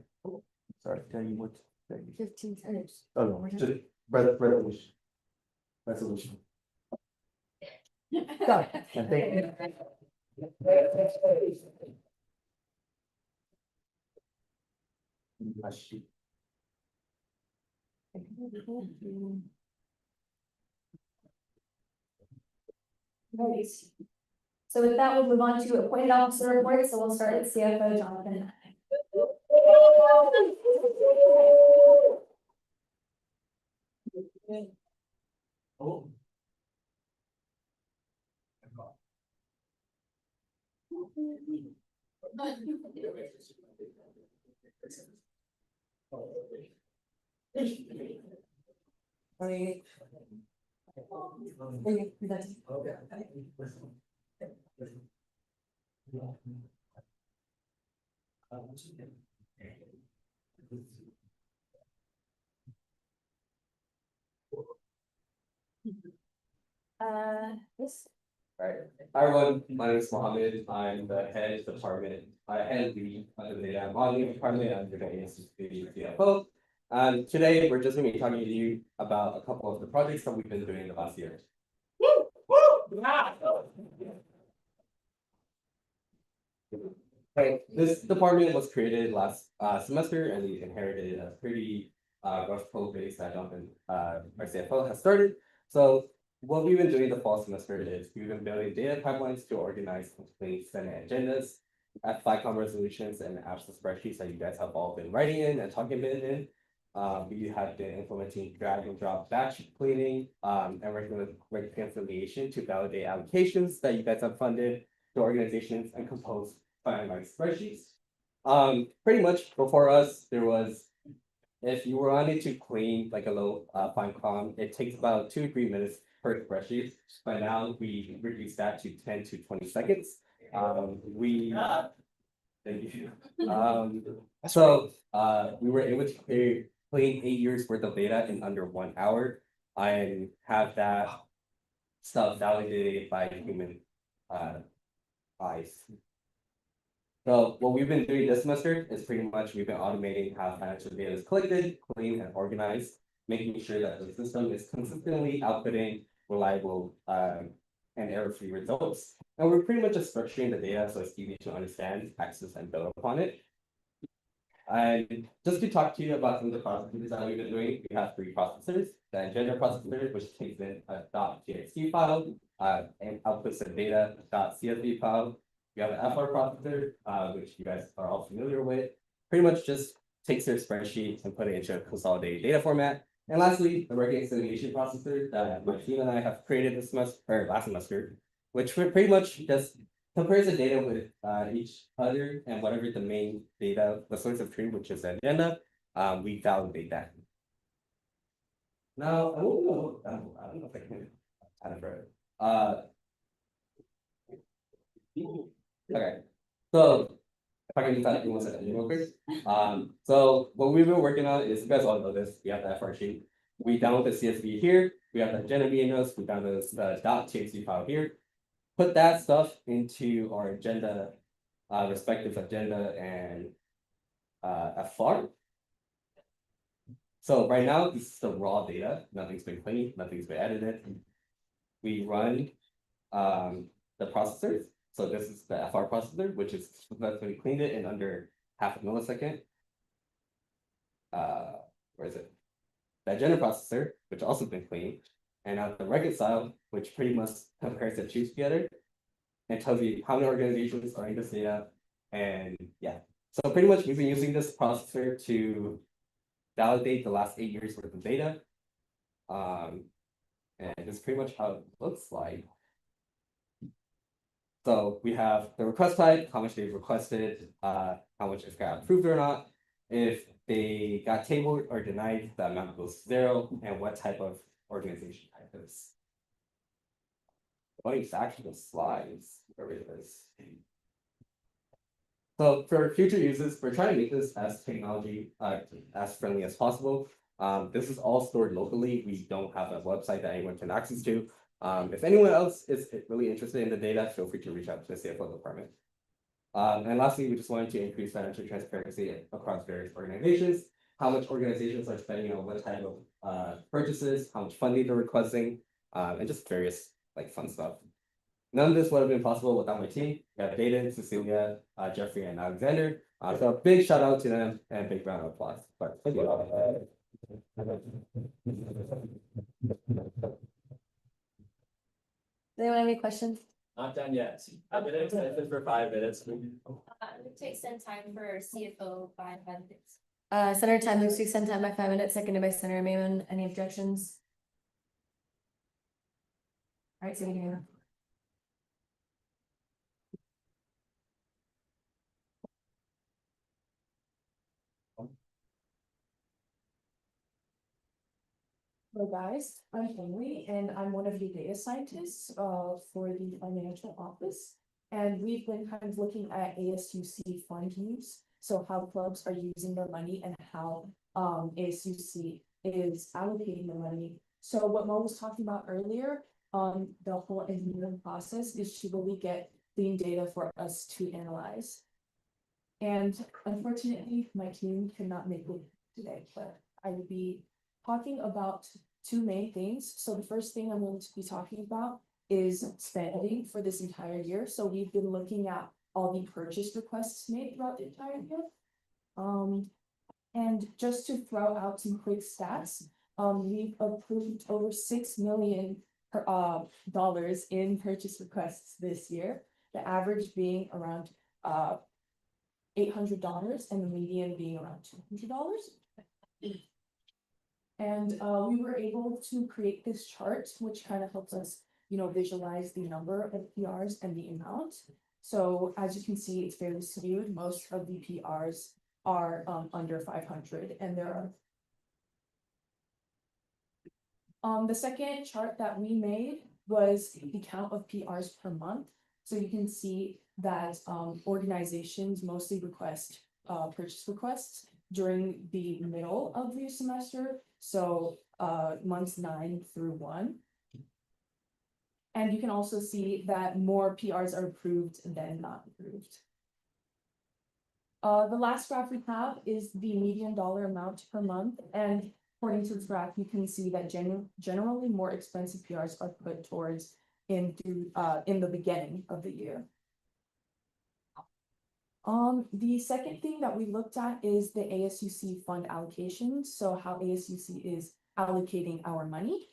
Sorry, tell you what. 15 minutes. Oh, no, just resolution. Got it. And thank you. So with that, we'll move on to appointed officer reports, so we'll start with CFO Jonathan. Oh. Yes. Right. Hi everyone, my name is Mohammed. I'm the head department, head lead under the data modeling department under the ASUC CFO. And today we're just going to be talking to you about a couple of the projects that we've been doing the last year. Okay, this department was created last semester and we inherited a pretty rough code base that Jonathan, our CFO has started. So what we've been doing the fall semester is we've been building data pipelines to organize complete Senate agendas, FICOM resolutions, and absence spreadsheets that you guys have all been writing in and talking about in. We have been implementing drag and drop batch cleaning and working with reconciliation to validate allocations that you guys have funded to organizations and compose finalized spreadsheets. Pretty much before us, there was, if you wanted to clean like a low FICOM, it takes about 2 to 3 minutes per spreadsheet. But now we reduced that to 10 to 20 seconds. Thank you. We were able to clean 8 years worth of data in under 1 hour and have that stuff validated by human eyes. So what we've been doing this semester is pretty much we've been automating how financial data is collected, cleaned, and organized, making sure that the system is consistently outputting reliable and error-free results. And we're pretty much just structuring the data so it's easy to understand, access, and build upon it. And just to talk to you about some of the processes that we've been doing, we have 3 processors. The agenda processor, which takes in a .txt file and outputs a data .csv file. We have an FR processor, which you guys are all familiar with. Pretty much just takes their spreadsheet and put it into a consolidated data format. And lastly, the reconciliation processor that my team and I have created this semester or last semester, which pretty much just compares the data with each other and whatever the main data, the source of truth, which is the agenda, we validate that. Now, I don't know if I can kind of okay, so if I can just add 1 second real quick. So what we've been working on is, you guys all know this, we have the FR sheet. We download the CSV here, we have the agenda meeting notes, we download the .txt file here. Put that stuff into our agenda, respective agenda and FR. So right now, this is the raw data, nothing's been cleaned, nothing's been edited. We run the processors. So this is the FR processor, which is successfully cleaned it in under half a millisecond. Where is it? The agenda processor, which also been cleaned, and now the reconcile, which pretty much compares the two together and tells you how many organizations are in this data. And yeah, so pretty much we've been using this processor to validate the last 8 years worth of data. And it's pretty much how it looks like. So we have the request type, how much they've requested, how much it got approved or not. If they got tabled or denied, the amount goes to 0, and what type of organization type it is. What is actually the slides? Where it is. So for future uses, we're trying to make this as technology as friendly as possible. This is all stored locally. We don't have a website that anyone can access to. If anyone else is really interested in the data, feel free to reach out to the CFO department. And lastly, we just wanted to increase financial transparency across various organizations, how much organizations are spending on what type of purchases, how much funding they're requesting, and just various like fun stuff. None of this would have been possible without my team. We have Dayton, Cecilia, Jeffrey, and Alexander. So a big shout out to them and a big round of applause. Thank you. Does anyone have any questions? Not done yet. I've been extended for 5 minutes. To extend time for CFO by 5 minutes. Senator Tan moves to extend time by 5 minutes, seconded by Senator Mayman. Any objections? All right, Senator Mayman. Hello guys, I'm Henry and I'm one of the data scientists for the financial office. And we've been kind of looking at ASUC fund use, so how clubs are using their money and how ASUC is allocating the money. So what Mo was talking about earlier, the whole engineering process is to really get clean data for us to analyze. And unfortunately, my team cannot make it today, but I will be talking about two main things. So the first thing I'm going to be talking about is spending for this entire year. So we've been looking at all the purchase requests made throughout the entire year. And just to throw out some quick stats, we've approved over $6 million dollars in purchase requests this year. The average being around $800 and the median being around $200. And we were able to create this chart, which kind of helps us, visualize the number of PRs and the amount. So as you can see, it's fairly skewed. Most of the PRs are under 500, and there are. The second chart that we made was the count of PRs per month. So you can see that organizations mostly request purchase requests during the middle of the semester, so months 9 through 1. And you can also see that more PRs are approved than not approved. The last graph we have is the median dollar amount per month, and according to this graph, you can see that generally more expensive PRs are put towards in the beginning of the year. The second thing that we looked at is the ASUC fund allocation, so how ASUC is allocating our money.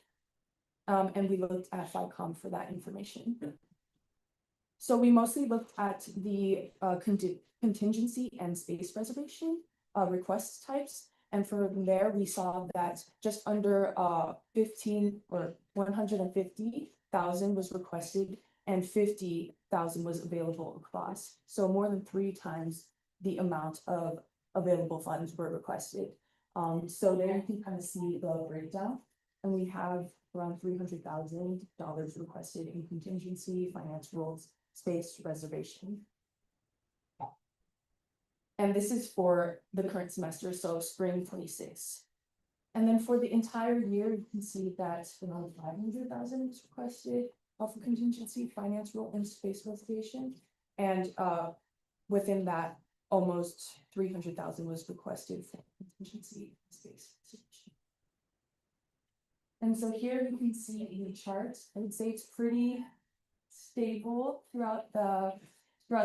And we looked at FICOM for that information. So we mostly looked at the contingency and space reservation request types. And from there, we saw that just under 150,000 was requested and 50,000 was available across. So more than 3 times the amount of available funds were requested. So there you can kind of see the breakdown. And we have around $300,000 requested in contingency, finance rules, space reservation. And this is for the current semester, so spring 26. And then for the entire year, you can see that around 500,000 was requested for contingency, finance rule, and space reservation. And within that, almost 300,000 was requested for contingency and space reservation. And so here you can see the chart. I would say it's pretty stable throughout the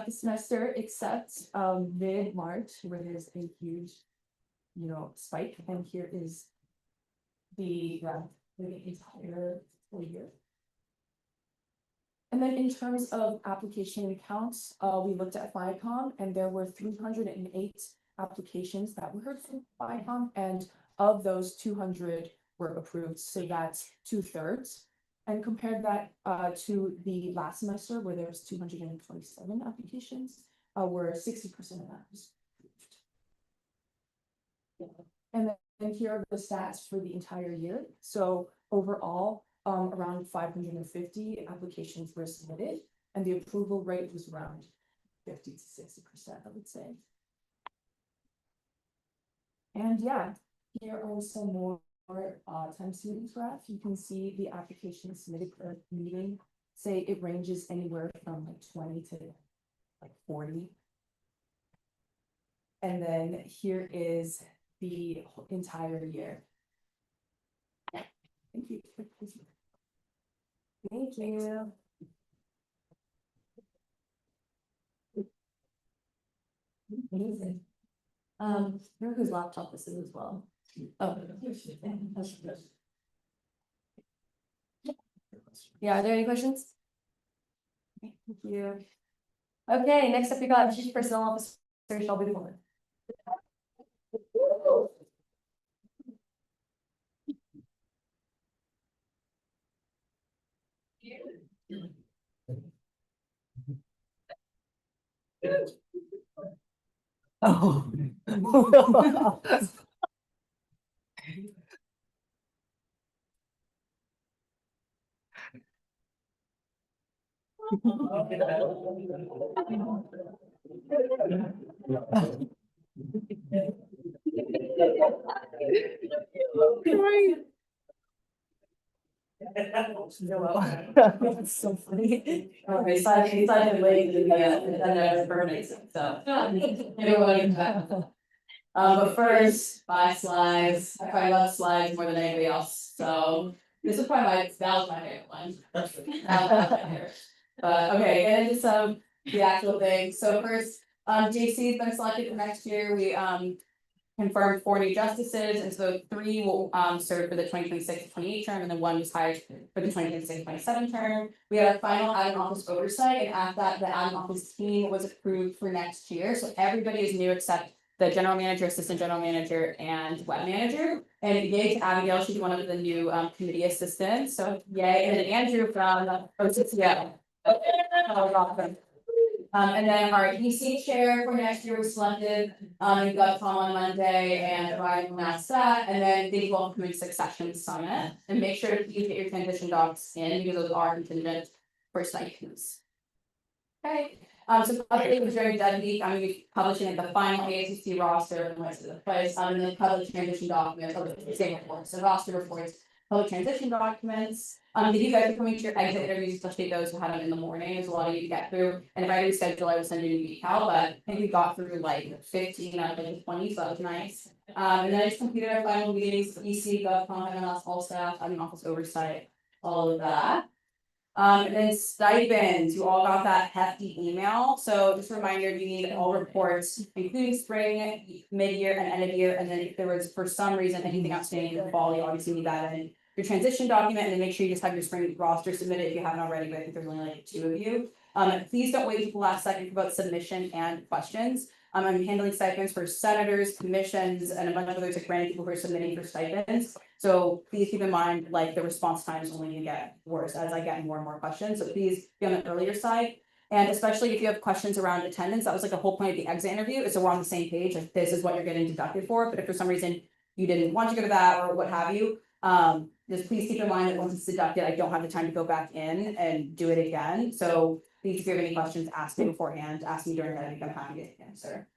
semester, except mid-March, where there's a huge, spike. And here is the graph for the entire full year. And then in terms of application counts, we looked at FICOM, and there were 308 applications that were heard from FICOM, and of those 200 were approved, so that's 2/3. And compared that to the last semester, where there was 227 applications, where 60% of that was approved. And then here are the stats for the entire year. So overall, around 550 applications were submitted, and the approval rate was around 50 to 60%, I would say. And yeah, here are some more time series graph. You can see the application submitted per meeting. Say it ranges anywhere from like 20 to like 40. And then here is the entire year. Thank you. Thank you. Amazing. Remember whose laptop this is as well? Oh. Yeah, are there any questions? Thank you. Okay, next up, we got Chief Personnel Officer Shelby Fuller. Oh. That's so funny. Okay, side way to the permanent, so. Everyone back. But first, my slides, I probably love slides more than anybody else, so this is probably that was my favorite one. That was my favorite. But okay, get into some, the actual things, so first, JC's been selected for next year, we confirmed 4 new justices, and so 3 will serve for the 2026-28 term, and then 1 was hired for the 2026-27 term. We had our final admin office oversight, and after that, the admin office team was approved for next year, so everybody is new except the general manager, assistant general manager, and web manager. And yay to Abigail, she's one of the new committee assistants, so yay, and then Andrew from OCCO. Awesome. And then our EC chair for next year was selected, we got Tom on Monday and Ryan announced that, and then they will come in succession summit. And make sure to please get your transition docs in, because those are contingent for stipends. Okay, so update was during Dead Week, I'm gonna be publishing the final ASUC roster and what's the place, and then public transition documents, or the same reports, so roster reports, public transition documents. If you guys are coming to your exit interviews, especially those who had them in the morning, there's a lot of you to get through. And if I reschedule, I will send you a decal, but I think we got through like 15 out of like 20, so that was nice. And then I just completed our final meetings, EC, GovCon, MLS, all staff, admin office oversight, all of that. And then stipends, you all got that hefty email, so just a reminder, you need all reports, including spring, mid-year and end of year, and then if there was for some reason anything outstanding in the fall, you obviously need that in your transition document, and then make sure you just have your spring roster submitted if you haven't already, but I think there's only like 2 of you. Please don't wait until the last second for both submission and questions. I'm handling stipends for senators, commissions, and a bunch of others like random people who are submitting for stipends. So please keep in mind, like the response time is only gonna get worse as I get more and more questions, so please be on the earlier side. And especially if you have questions around attendance, that was like the whole point of the exit interview, so we're on the same page, like this is what you're getting deducted for, but if for some reason you didn't want to go to that or what have you, just please keep in mind that once it's deducted, I don't have the time to go back in and do it again, so please, if you have any questions, ask me beforehand, ask me during that week, I'm happy to answer.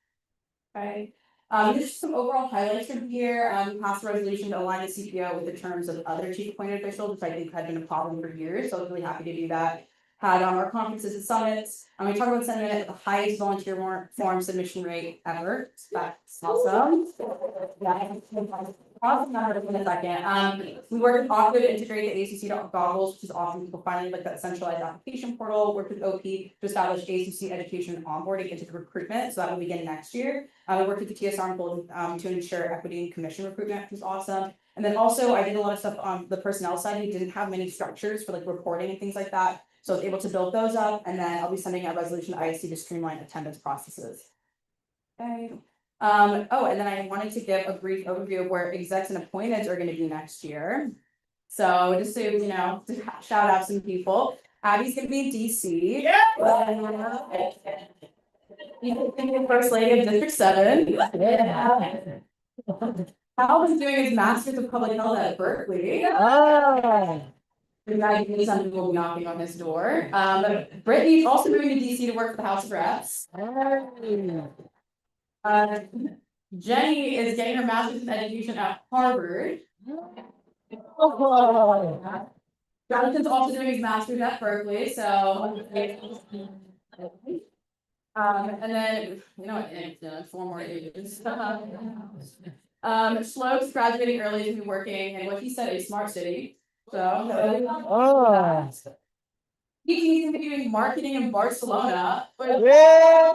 Okay. Just some overall highlights from here, passed a resolution to align the CPO with the terms of other chief appointed officials, which I think had been a problem for years, so I was really happy to do that. Had our conferences and summits, we talked about sending it at the highest volunteer form submission rate ever, that's awesome. Awesome number in a second, we worked with Okta to integrate the ASUC goggles, which is awesome, people finally like that centralized application portal, worked with OP to establish ASUC education and onboarding into the recruitment, so that will begin next year. We worked with the TSR and to ensure equity and commission recruitment, which was awesome. And then also I did a lot of stuff on the personnel side, we didn't have many structures for like reporting and things like that. So I was able to build those up, and then I'll be sending out a resolution to ISC to streamline attendance processes. Okay. Oh, and then I wanted to give a brief overview of where execs and appointments are gonna be next year. So just so you know, to shout out some people, Abby's gonna be in DC. Yeah. You First Lady of District 7. Yeah. Al was doing his Masters of Public Health at Berkeley. Oh. Some people will be knocking on his door. Brittany's also moving to DC to work for the House of Reps. Jenny is getting her master's in education at Harvard. Jonathan's also doing his master's at Berkeley, so. And then, you know what, 4 more ages. Schloke's graduating early to be working in what he said a smart city. So. He's gonna be doing marketing in Barcelona. Yeah,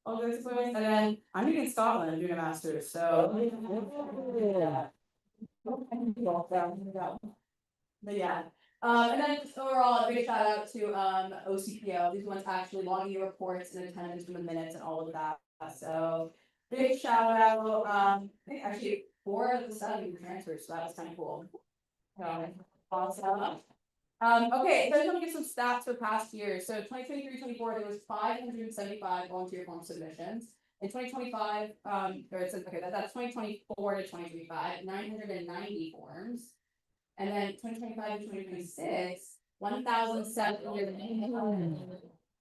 all those and then I'm doing Scotland, doing a master's, so. But yeah, And then just overall, a big shout out to OCPO, these ones actually logging your reports and attendance from the minutes and all of that, so. Big shout out, I think actually 4 of the 7 transfers, so that was kind of cool. Awesome. Okay, so I just want to give some stats for past years. So 2023-24, there was 575 volunteer form submissions. In 2025, or it says, okay, that's 2024 to 2025, 990 forms. And then 2025 to 2026, 1,700.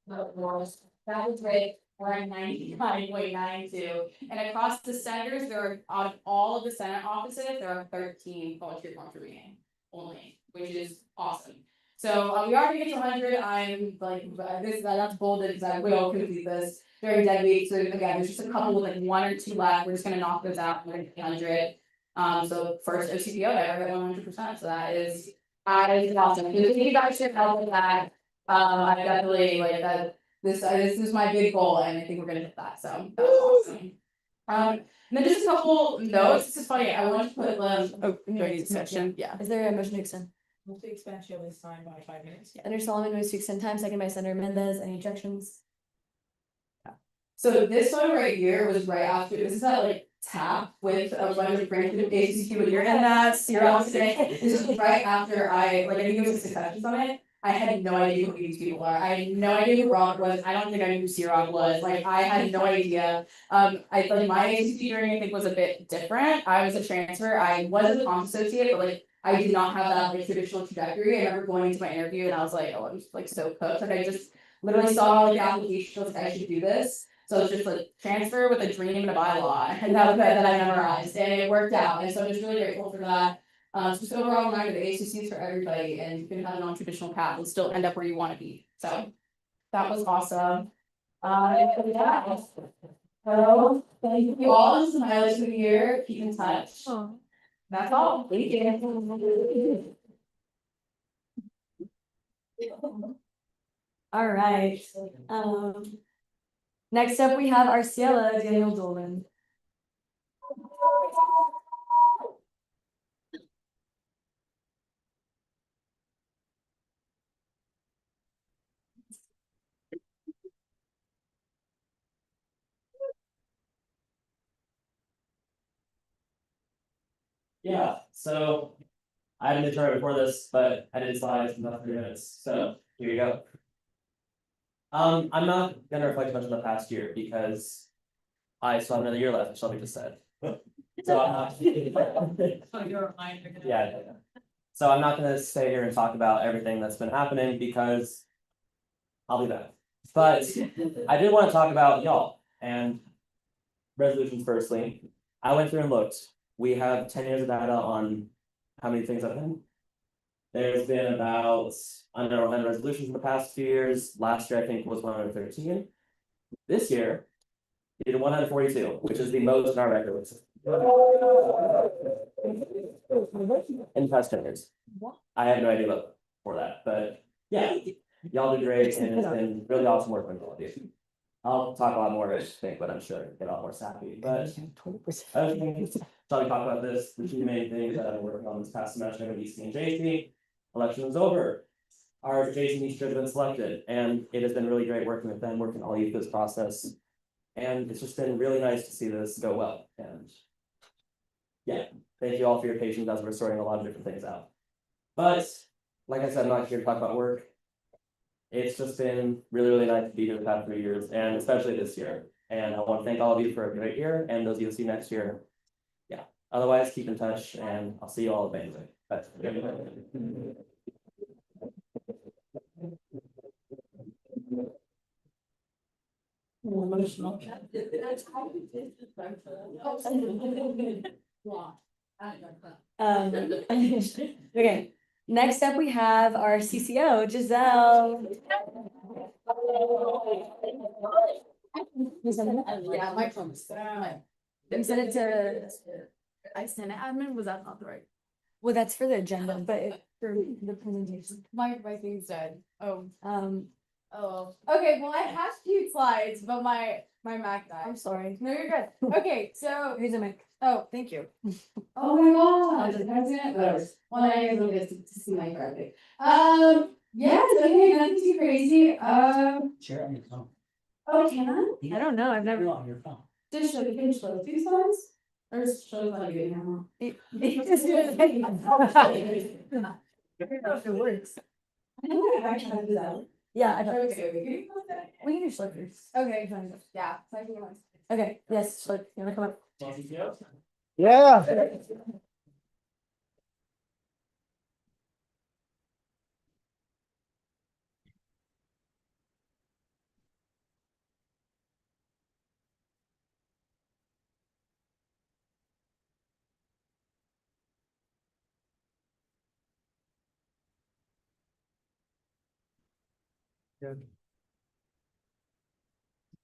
That was great. We're at 99.92. And across the senators, there are, out of all of the Senate offices, there are 13 volunteer forms remaining only, which is awesome. So we are gonna get to 100. I'm like, that's bolded because I will complete this during dead week. So again, there's just a couple with like 1 or 2 left. We're just gonna knock those out. We're gonna get 100. So first OCPO ever at 100%. So that is awesome. If you guys should help with that, I definitely like that. This is my big goal, and I think we're gonna hit that. So that was awesome. And then just a couple notes. This is funny. I want to put during the section. Yeah. Is there a motion to extend? Move to expand shall be signed by 5 minutes. Senator Solomon moves to extend time, second by Senator Mendez. Any objections? So this one right here was right after, this is that like tap with a bunch of branches of ASUC with your and that's you're all saying. This is right after I think it was a succession summit. I had no idea who these people are. I had no idea who Rock was. I don't think I knew who C-Rock was. Like I had no idea. I like my ASUC journey I think was a bit different. I was a transfer. I was a comp associate, but like I did not have that like traditional trajectory. I remember going into my interview and I was like, oh, I'm just like so cooked. Like I just literally saw like the application, I was like, I should do this. So it's just like transfer with a dream and a bylaw, and that was that I memorized, and it worked out. And so I'm just really grateful for that. Just overall reminder, the ACC is for everybody, and you can have a non-traditional path and still end up where you want to be. So that was awesome. Yeah. So thank you all. Some highlights of the year. Keep in touch. That's all. Thank you. All right. Next up, we have our Ciela, Daniel Dolan. Yeah, so I had an intro before this, but I did slides in about 3 minutes, so here you go. I'm not gonna reflect much on the past year because I still have another year left, which Shelby just said. So I'm not. Yeah. So I'm not gonna stay here and talk about everything that's been happening because I'll be back. But I did want to talk about y'all and resolutions firstly. I went through and looked. We have 10 years of data on how many things have been. There's been about under 100 resolutions in the past few years. Last year, I think, was 113. This year, we did 142, which is the most in our record. In the past 10 years. I have no idea about for that, but yeah, y'all did great, and it's been really awesome working with all of you. I'll talk a lot more, I think, but I'm sure get a lot more sappy. But I was thinking, so we talk about this. The 2 main things that I've been working on this past semester at EC and JC. Election is over. Our JC teacher has been selected, and it has been really great working with them, working all you through this process. And it's just been really nice to see this go well. And yeah, thank you all for your patience as we're sorting a lot of different things out. But like I said, I'm not here to talk about work. It's just been really, really nice to be here the past 3 years, and especially this year. And I want to thank all of you for a great year, and those of you who see next year. Yeah. Otherwise, keep in touch, and I'll see you all at Banquet. Okay, next up, we have our CCO, Giselle. Yeah, my phone. You sent it to, I sent it, admin, was that not the right? well, that's for the agenda, but for the presentation. My thing's dead. Oh, Oh, okay, well, I have 2 slides, but my Mac died. I'm sorry. No, you're good. Okay, so Here's a mic. Oh, thank you. Oh my god, the president, whatever. Well, I guess we'll get to see my graphic. Yes, okay, nothing too crazy. Share on your phone. Oh, can I don't know, I've never. On your phone. Just show, can you show two slides? Or just show like you have. It works. I think I actually have this out. Yeah, I don't. Okay, can you put that? We can do slippers. Okay, fine, yeah, so I can go on. Okay, yes, like, you wanna come up? Yeah.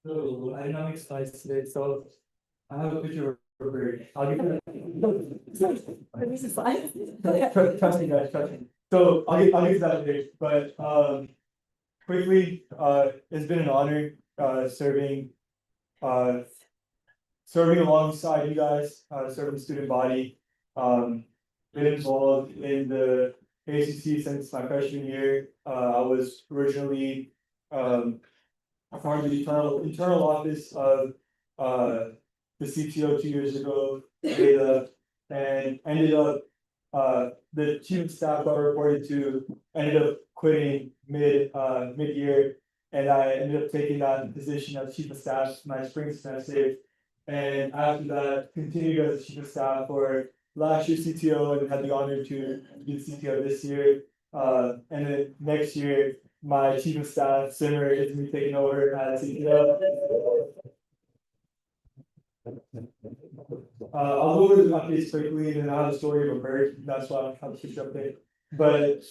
So I know it's nice today, so I have a picture of a bird. I'll give you. This is fine. Trust me, guys, trust me. So I'll get to that later, but quickly, it's been an honor serving serving alongside you guys, serving the student body. Been involved in the ACC since my freshman year. I was originally a part of the internal office of the CTO 2 years ago, and ended up the chief of staff that I reported to ended up quitting mid-year, and I ended up taking that position as chief of staff my spring semester. And after that, continued as chief of staff for last year's CTO and had the honor to be the CTO this year. And then next year, my chief of staff, Simmer, is me taking over as CTO. I'll go over the updates quickly, and then I'll have a story of a bird. That's why I'll have a picture update. But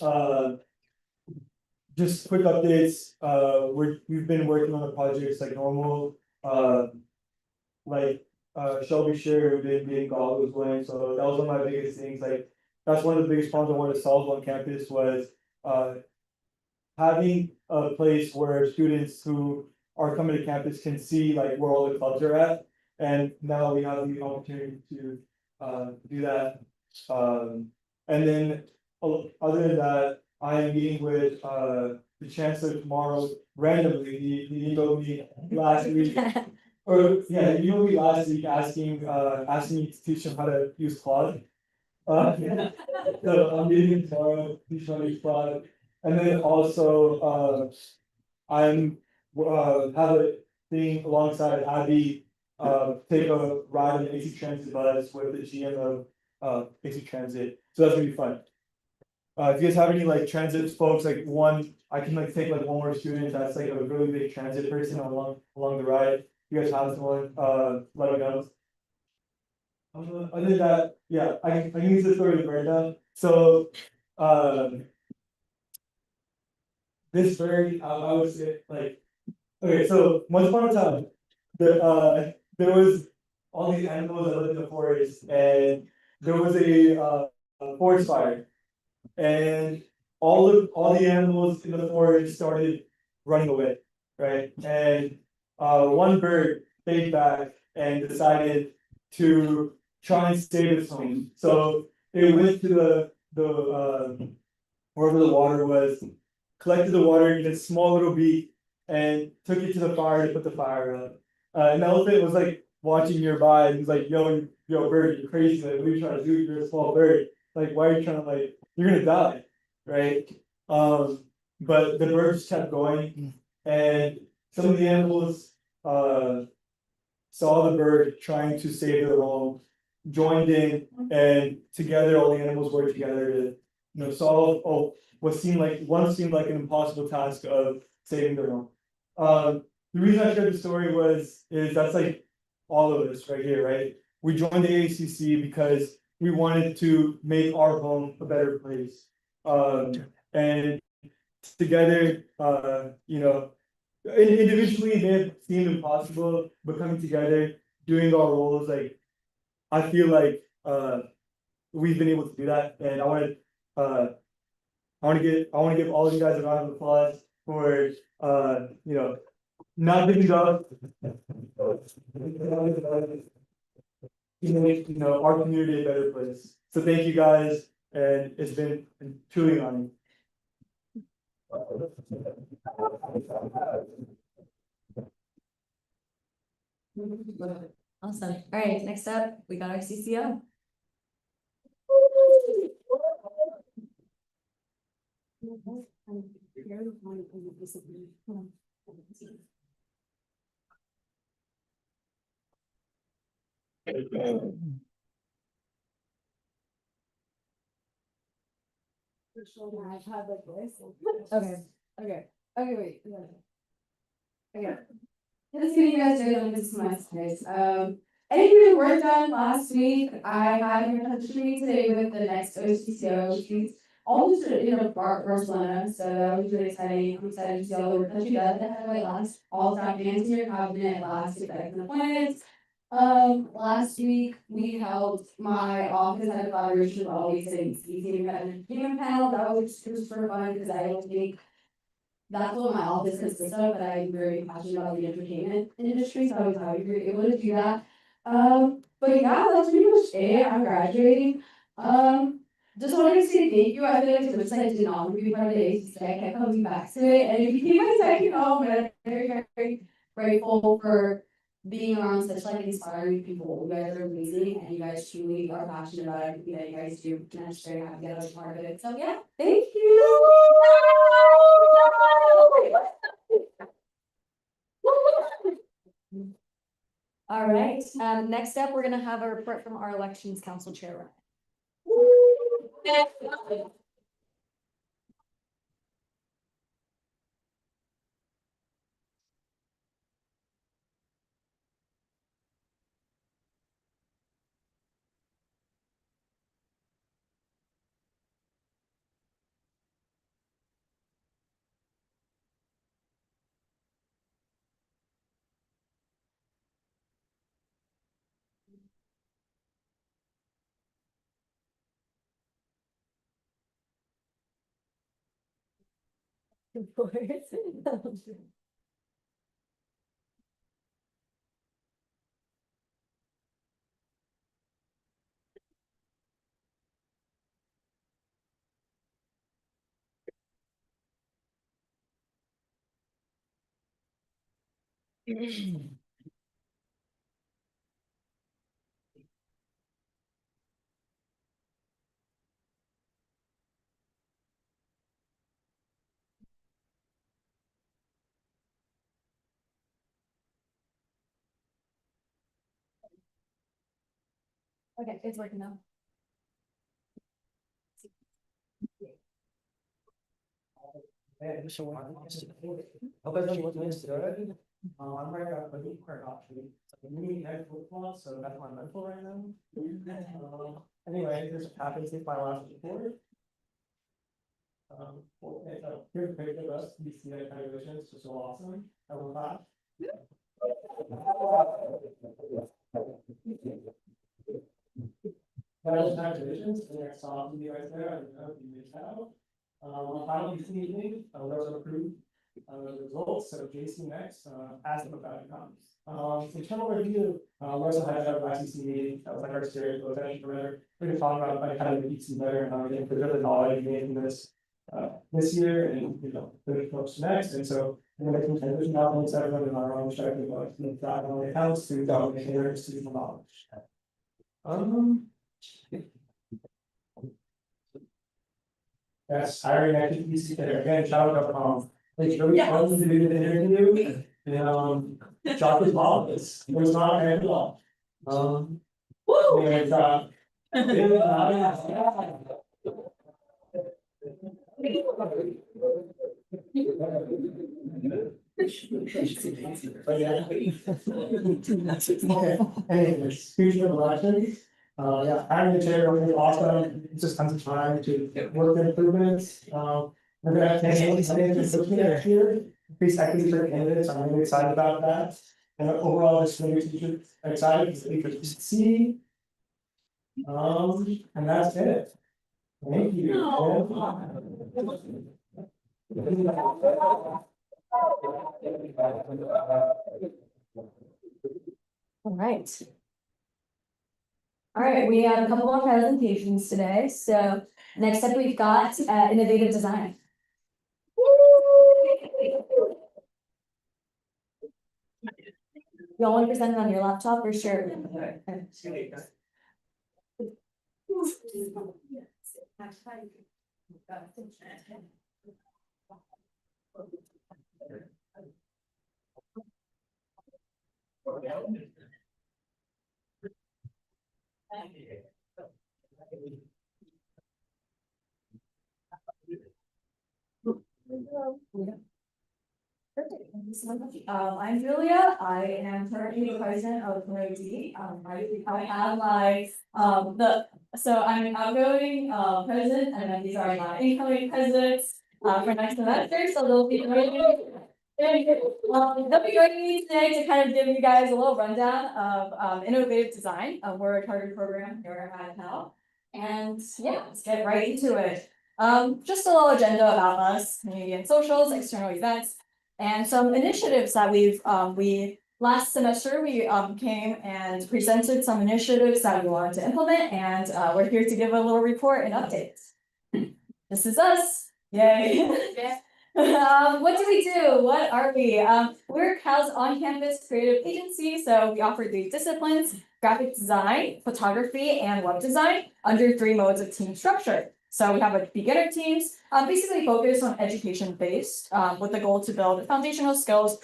just quick updates. We've been working on the projects like normal. Like Shelby shared, we've been goggles going. So that was one of my biggest things. Like that's one of the biggest problems I wanted to solve on campus was having a place where students who are coming to campus can see like where all the clubs are at. And now we have the opportunity to do that. And then other than that, I am meeting with the chancellor tomorrow randomly. He emailed me last week. Or yeah, he emailed me last week asking me to teach him how to use Claude. So I'm meeting him tomorrow to teach him how to use Claude. And then also I'm have a thing alongside Abby, take a ride in the ASUC Transit bus with the GM of ASUC Transit. So that's gonna be fun. If you guys have any like transit folks, like one, I can like take like one more student that's like a really big transit person along the ride. If you guys have someone, let me know. Other than that, yeah, I can use this story right now. So this bird, I would say like, okay, so once upon a time, there was all these animals that lived in the forest, and there was a forest fire, and all the animals in the forest started running away, right? And one bird stayed back and decided to try and save its home. So it went to the wherever the water was, collected the water in a small little beak, and took it to the fire to put the fire out. And the elephant was like watching nearby, and he's like, yo, bird, you're crazy, like, what are you trying to do? You're a small bird. Like, why are you trying to like, you're gonna die, right? But the bird just kept going, and some of the animals saw the bird trying to save their home, joined in, and together all the animals worked together to solve what seemed like an impossible task of saving their home. The reason I shared the story is that's like all of us right here, right? We joined the ACC because we wanted to make our home a better place. And together, individually it may have seemed impossible, but coming together, doing our roles, like I feel like we've been able to do that, and I want to give all of you guys a round of applause for not giving up. make, our community a better place. So thank you guys, and it's been truly an honor. Awesome. All right, next up, we got our CCO. Okay, wait. Okay. Just giving you guys this is my space. Any of the work done last week, I had her touch me today with the next OCCO. She's almost Barcelona, so that was really exciting. I'm excited to see all the work that she does. That had my last all staff fans here cabinet last expected appointments. Last week we held my office had a collaboration with all these things. We had an entertainment panel that was super fun because I don't think that's what my office consists of, but I'm very passionate about the entertainment industry, so I was happy we were able to do that. But yeah, that's pretty much it. I'm graduating. Just wanted to say thank you. I feel like the website did not want to be part of the ASUC. I kept coming back to it, and it became my second home. And I'm very grateful for being around such inspiring people. You guys are amazing, and you guys truly are passionate about everything that you guys do. And I'm just very happy that I was part of it. So yeah, thank you. All right, next up, we're gonna have a report from our elections council chair. Okay, it's working now. Hey, so hope everyone's doing good. I'm right about the part option. Me head football, so that's my mental right now. Anyway, this happens to my last report. Okay, so here's a picture of us. You see that kind of vision. It's just so awesome. I will clap. That is kind of visions. The next song to be right there. I don't know if you missed out. Finally, this evening, those are approved, the results, so Jason next, ask them about it comes. Internal review, we also had our ICC meeting, that was our stereotype session, we're gonna talk about how to make it better and how we can preserve the knowledge we gained from this year and, the folks next, and so we're making transition documents, everyone in our own perspective, like, not only accounts to document their institutional knowledge. Yes, hiring activities there again, shout out like really fun to do the interview. And Josh was marvelous. It was not a at all. And anyways, future elections. Yeah, having the chair was awesome. It's just tons of time to work the improvements. We're gonna have 10 candidates next year. Increase equity for candidates. I'm really excited about that. And overall, it's really excited to see. And that's it. Thank you. All right. All right, we have a couple more presentations today, so next up we've got innovative design. Y'all want to present it on your laptop or share it? I'm Julia. I am currently the president of Community. I have my I'm outgoing president, and then these are my incoming presidents for next semester. So they'll be joining me today to kind of give you guys a little rundown of innovative design. We're a target program here at Cal. And yeah, let's get right into it. Just a little agenda about us, community and socials, external events, and some initiatives that we last semester we came and presented some initiatives that we wanted to implement, and we're here to give a little report and updates. This is us. Yay. What do we do? What are we? We're Cal's on-campus creative agency, so we offer 3 disciplines: graphic design, photography, and web design under 3 modes of team structure. So we have a beginner teams, basically focused on education based, with the goal to build foundational skills.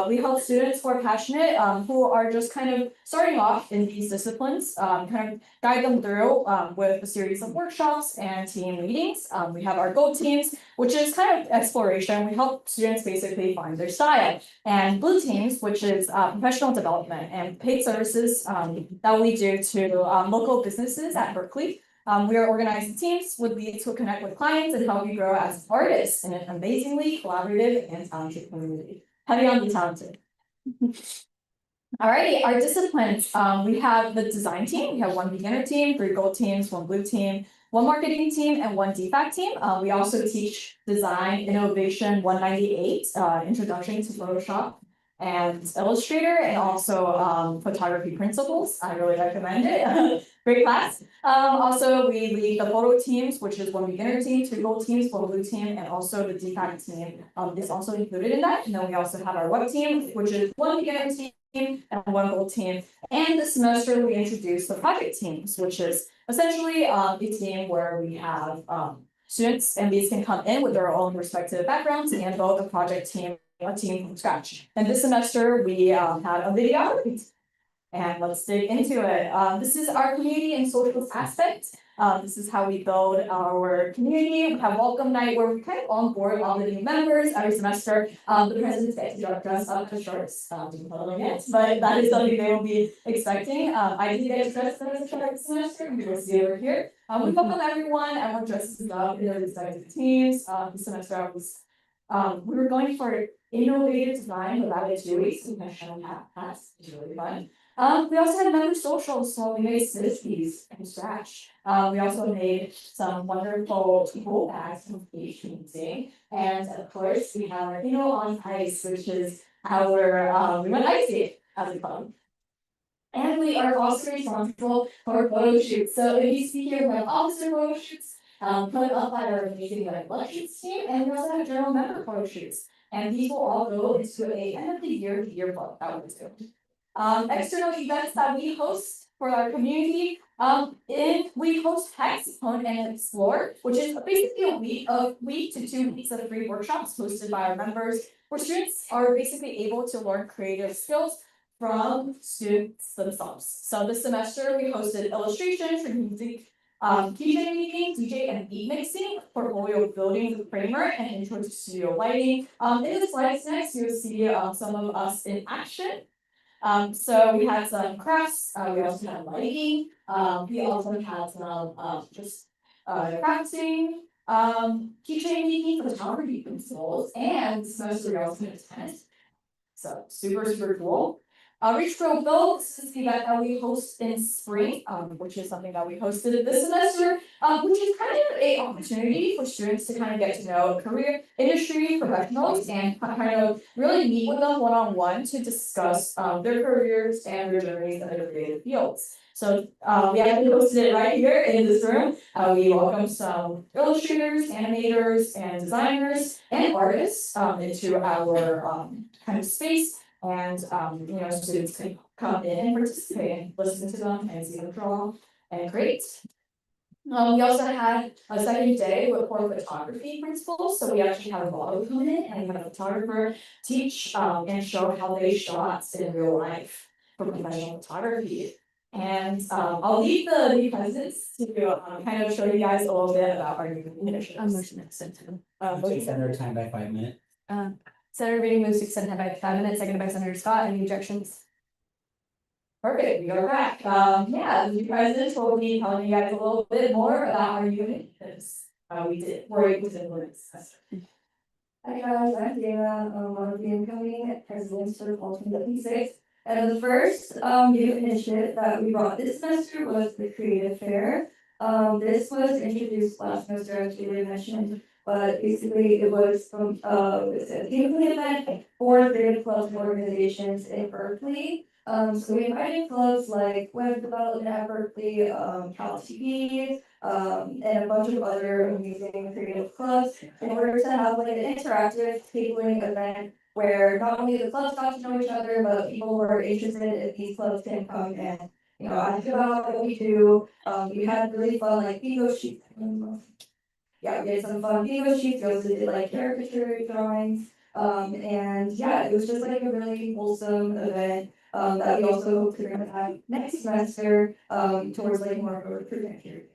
We help students who are passionate, who are just kind of starting off in these disciplines, kind of guide them through with a series of workshops and team meetings. We have our gold teams, which is kind of exploration. We help students basically find their style. And blue teams, which is professional development and paid services that we do to local businesses at Berkeley. We are organized teams would be to connect with clients and help you grow as artists in an amazingly collaborative and talented community. Heavy on the talented. Alrighty, our disciplines. We have the design team. We have 1 beginner team, 3 gold teams, 1 blue team, 1 marketing team, and 1 DFAC team. We also teach design innovation 198, introduction to Photoshop and Illustrator, and also photography principles. I really recommend it. Great class. Also, we lead the photo teams, which is 1 beginner team, 2 gold teams, 1 blue team, and also the DFAC team is also included in that. And then we also have our web team, which is 1 beginner team and 1 gold team. And this semester we introduced the project teams, which is essentially a team where we have students, and these can come in with their own respective backgrounds and build a project team, a team from scratch. And this semester we had a video. And let's dig into it. This is our community and social aspect. This is how we build our community. We have welcome night where we kind of onboard all the new members every semester. The presidents get to dress up as shorts, but that is something they will be expecting. I did get dressed as a short this semester. You will see over here. We welcome everyone. Everyone dresses up in their respective teams. This semester I was we were going for innovative design without it 2 weeks. We kind of shown hats. It's really fun. We also had member socials, so we made Siskies from scratch. We also made some wonderful tote bags from painting. And of course, we have our on ice, which is our we went ice skate as a club. And we are also responsible for photo shoots. So if you see here, we have officer photo shoots, put up by our amazing elections team, and we also have general member photo shoots. And these will all go into a end of the year yearbook that we do. External events that we host for our community. We host Hex, Hone, and Explore, which is basically a week to 2 weeks of free workshops hosted by our members, where students are basically able to learn creative skills from students themselves. So this semester we hosted illustration for music, DJ making, DJ and beat mixing, portfolio building the framework, and intro to studio lighting. In the slides next, you'll see some of us in action. So we had some crafts, we also had lighting, we also had some just crafting, keychain making, photography principles, and semester we also had tennis. So super cool. Outreach Pro Build, this is the event that we host in spring, which is something that we hosted this semester, which is kind of a opportunity for students to kind of get to know career industry professionals and kind of really meet with them one-on-one to discuss their careers and their journeys in their creative fields. So we actually hosted it right here in this room. We welcomed some illustrators, animators, and designers and artists into our kind of space. And students can come in and participate and listen to them and see them draw and create. We also had a second day with core photography principles, so we actually had a model come in and we had a photographer teach and show how they shot in real life for professional photography. And I'll leave the presents to kind of show you guys a little bit about our new initiatives. motion to extend time. Extend our time by 5 minutes. Senator Reading moves to extend time by 5 minutes, seconded by Senator Scott. Any objections? Perfect, we are back. Yeah, the new president will be telling you guys a little bit more about our unit, because we're able to implement this. Hi guys, I'm Dana, one of the incoming presidents for the fall 2026. And the first new initiative that we brought this semester was the Creative Fair. This was introduced last semester, as Julie mentioned, but basically it was it's a community event for creative clubs and organizations in Berkeley. So we invited clubs like Web Development at Berkeley, Cal TV, and a bunch of other amazing creative clubs in order to have like an interactive tabling event where not only the clubs got to know each other, but people who are interested in these clubs can come and, ask about what we do. We had really fun like bingo sheets. Yeah, we had some fun bingo sheets. We also did like caricature drawings. And yeah, it was just like a really wholesome event. That we also hope to bring back next semester, towards like more of a recruitment period.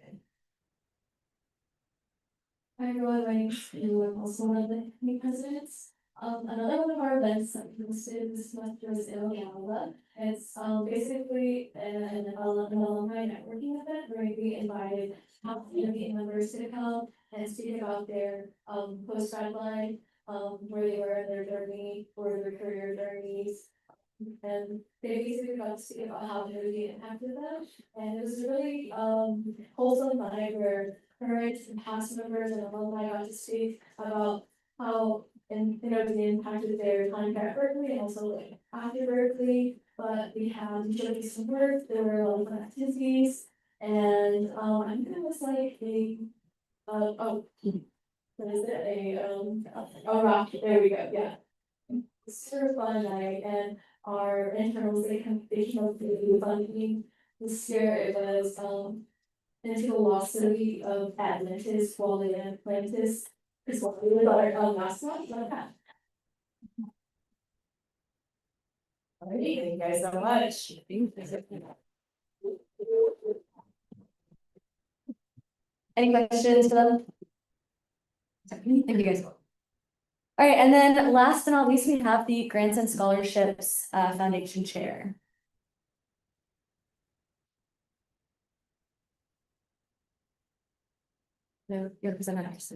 Hi everyone, my name is Amy, I'm also one of the new presidents. Another one of our events that we hosted this semester was Gala. It's basically an alumni networking event where we invited top community members to come and speak about their post-grad life, where they were in their journey, or their career journeys. And they basically got to speak about how they really impacted them. And it was a really wholesome night where current and past members and alumni got to speak about how they impacted their time at Berkeley and also like after Berkeley. But we had showcased some work, there were a lot of fun activities, and I think it was like what is it? A rock, there we go, yeah. Super fun night, and our internals, they came up with funding. This year it was into the lost city of Atlantis, while the Atlantis is what we were our mascot, like that. Alrighty, thank you guys so much. Any questions for them? Thank you guys. All right, and then last but not least, we have the Grants and Scholarships Foundation Chair. No, you're the presenter next.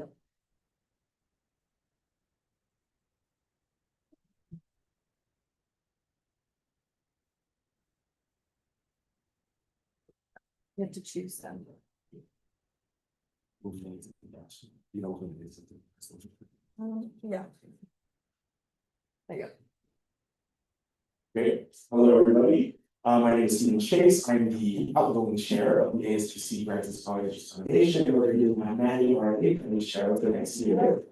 You have to choose them. Yeah. There you go. Great. Hello, everybody. My name is Stephen Chase. I'm the outgoing chair of the ASUC Grants and Scholarships Foundation. We're going to do my manual already and share with the next year.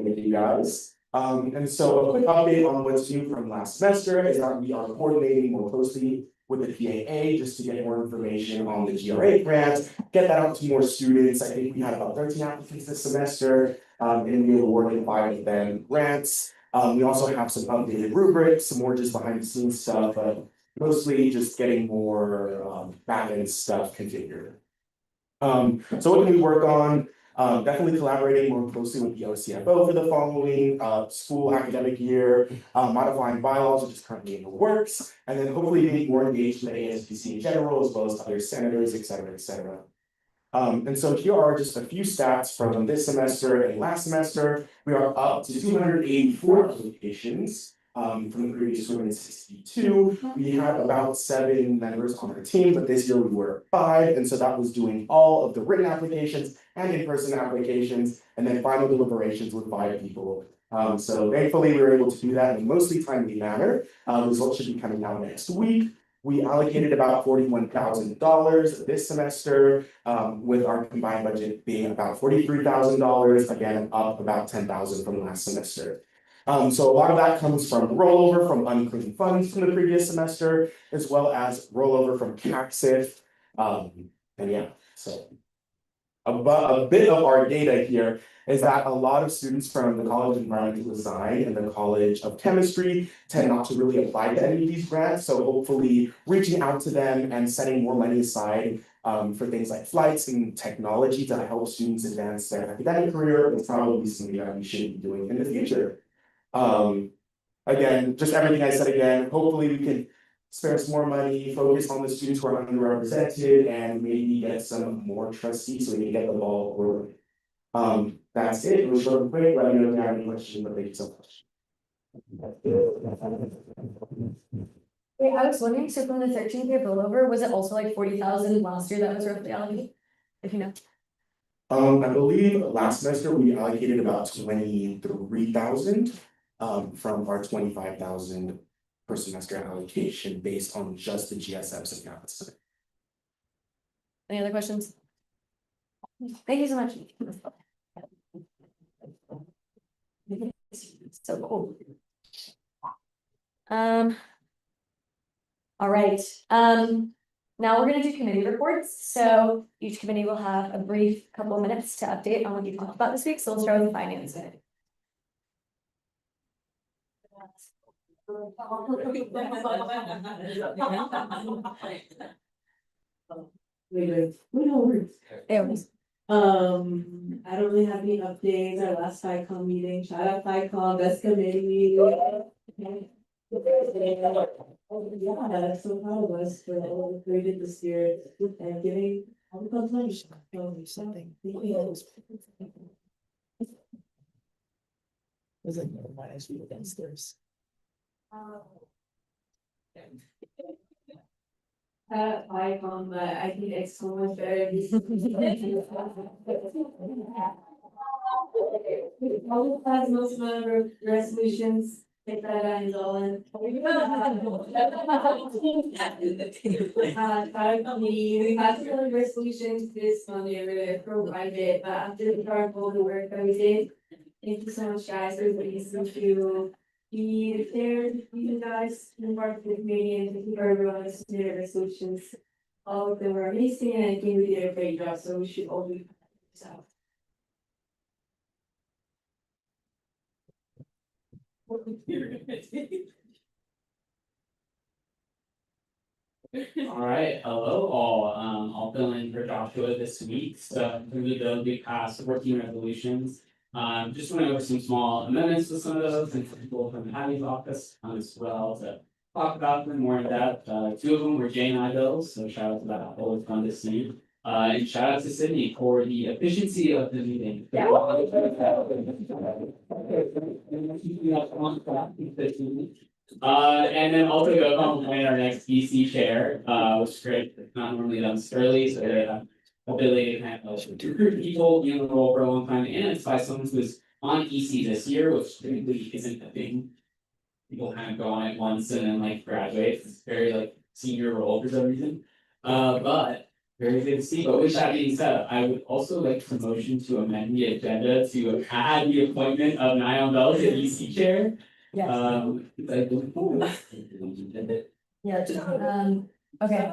Thank you guys. And so a quick update on what's new from last semester is that we are coordinating more closely with the PAA just to get more information on the GRA grant, get that out to more students. I think we had about 13 applicants this semester, and we awarded 5 of them grants. We also have some updated rubrics, some more just behind the scenes stuff, but mostly just getting more back-end stuff configured. So what can we work on? Definitely collaborating more closely with the OCFO for the following school academic year, modifying bylaws, which is currently in the works, and then hopefully being more engaged in the ASPC in general, as well as other senators, et cetera, et cetera. And so here are just a few stats from this semester and last semester. We are up to 284 applications. From the previous 262, we had about 7 members on our team, but this year we were 5, and so that was doing all of the written applications and in-person applications, and then final deliberations with 5 people. So thankfully, we were able to do that in a mostly timely manner. Results should be coming out next week. We allocated about $41,000 this semester, with our combined budget being about $43,000, again, up about $10,000 from last semester. So a lot of that comes from rollover from unclaimed funds from the previous semester, as well as rollover from CACSIF. And yeah, so a bit of our data here is that a lot of students from the College of Environmental Design and the College of Chemistry tend not to really apply to any of these grants. So hopefully reaching out to them and setting more money aside for things like flights and technology to help students advance their academic career is probably something that we should be doing in the future. Again, just everything I said again, hopefully we can spare some more money, focus on the students who are underrepresented, and maybe get some more trustees so we can get the ball rolling. That's it. It was short and quick. Let me know if you have any questions, but thank you so much. Wait, I was wondering, so from the 13K rollover, was it also like 40,000 last year that was roughly allocated? If you know. I believe last semester we allocated about 23,000 from our 25,000 per semester allocation based on just the GSFs and campus. Any other questions? Thank you so much. So cool. All right, now we're gonna do committee reports. So each committee will have a brief couple of minutes to update on what you talked about this week. So we'll start with the finance committee. I don't really have any updates. Our last FICOM meeting, shout out FICOM, best committee. Yeah, so proud of us for all the created this year and giving all the compliments. Something. Was it my issue downstairs? FICOM, but I think it's so much better. All has most of our resolutions. Take that and all in. We had some resolutions this Monday, we're gonna provide it, but after the part of the work that we did. Thank you so much, guys, everybody seems to be there, you guys, in part of the committee, and thank you for everyone who submitted resolutions. All of them were amazing, and I think we did a great job, so we should all be proud. All right, hello all. I'll fill in for Joshua this week. So through the big past working resolutions. Just went over some small amendments to some of those and people from Abby's office as well to talk about them more in depth. 2 of them were Jay and I bills, so shout out to that. Always fun to see. And shout out to Sydney for the efficiency of the meeting. And then also go compliment our next BC chair, which is great. It's not normally done this early, so they have ability to kind of recruit people in the role for a long time, and it's by someone who's on EC this year, which typically isn't a thing. People kind of go on it once and then like graduate. It's very like senior role for some reason. But very good to see. But with that being said, I would also like to motion to amend the agenda to add the appointment of Niall Bell to EC chair. Yes. Yeah, okay. Okay.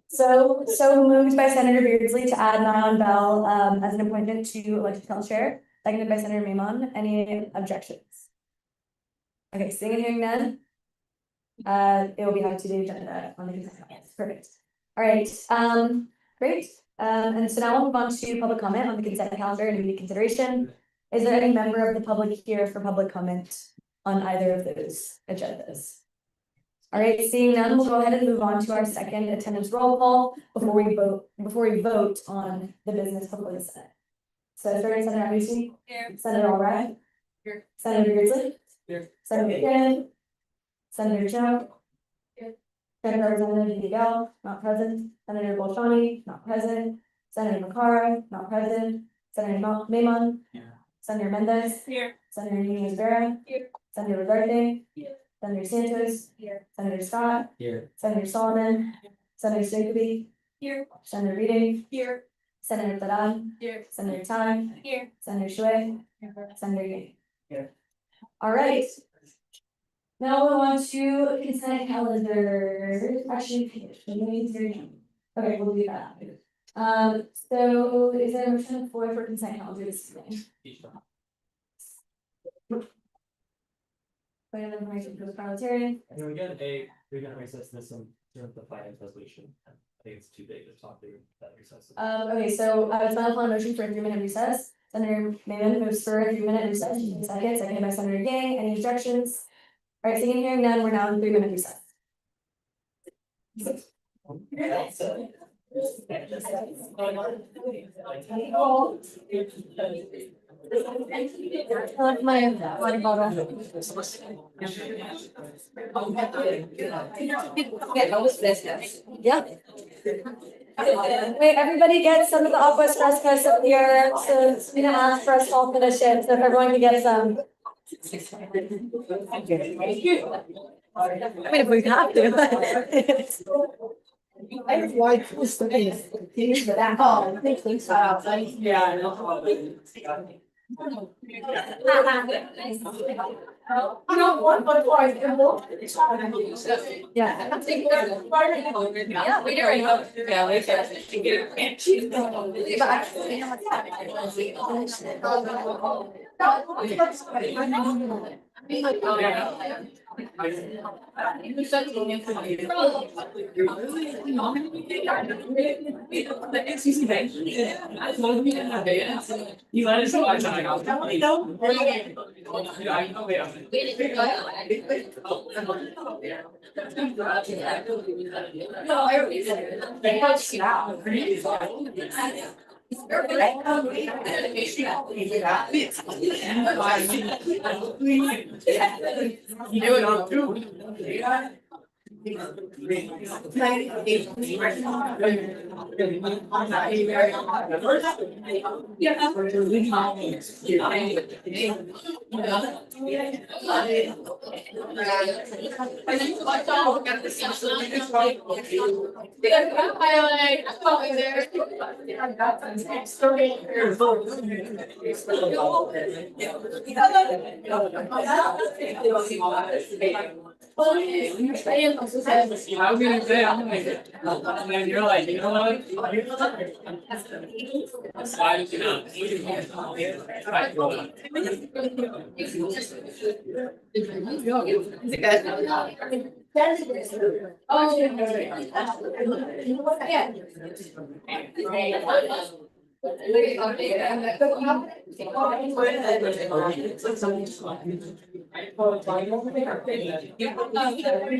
So moved by Senator Beardsley to add Niall Bell as an appointment to elected council chair, seconded by Senator Maimon. Any objections? Okay, seeing and hearing none. It will be added to the agenda on the consent calendar. Perfect. All right, great. And so now we'll move on to public comment on the consent calendar and immediate consideration. Is there any member of the public here for public comment on either of those agendas? All right, seeing none, we'll go ahead and move on to our second attendance roll call before we vote on the business before the Senate. So starting Senator ASUC. Here. Senator Albright. Here. Senator Beardsley. Here. Senator McKinnon. Senator Cho. Here. Senator Representative Miguel, not present. Senator Bolshani, not present. Senator McCara, not present. Senator Maymon. Senator Mendez. Here. Senator Nunez Vera. Here. Senator Rodarte. Here. Senator Santos. Here. Senator Scott. Here. Senator Solomon. Senator Stankey. Here. Senator Reading. Here. Senator Tadan. Here. Senator Ty. Here. Senator Shui. Senator Yang. Here. All right. Now we want to consent calendar. Actually, okay, we'll do that. So is there a motion for consent calendar this evening? Point of information for the parliamentarian. And we got recess this one during the finance resolution. I think it's too big to talk through that recess. Okay, so I was final motion for a 3-minute recess. Senator Mayman moves for a 3-minute recess. Seconded by Senator Yang. Any objections? All right, seeing and hearing none, we're now in 3-minute recess. I left my water bottle. Yeah. Wait, everybody get some of the aqua frescas up here, so it's gonna ask for us all finish it, so if everyone can get some. I mean, if we have to. I just like this thing. Here's the back. Oh, I think so. Yeah, I know. You know what, but why? Yeah. I think yeah, we already know. Yeah, we can get You let us know. You do it on two. I was gonna say, I'm like, and then you're like, you know what? Why did you not? Is it good? Oh, yeah.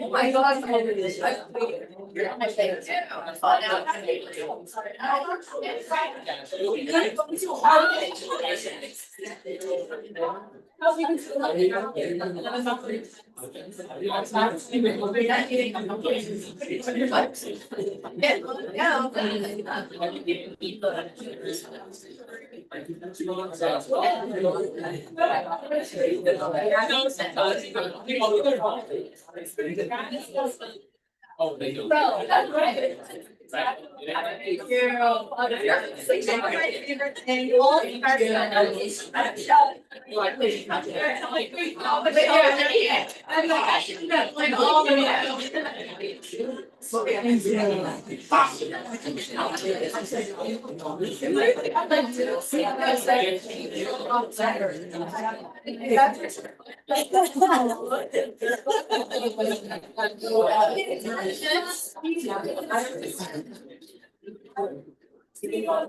My God, Oh, they do. Yeah.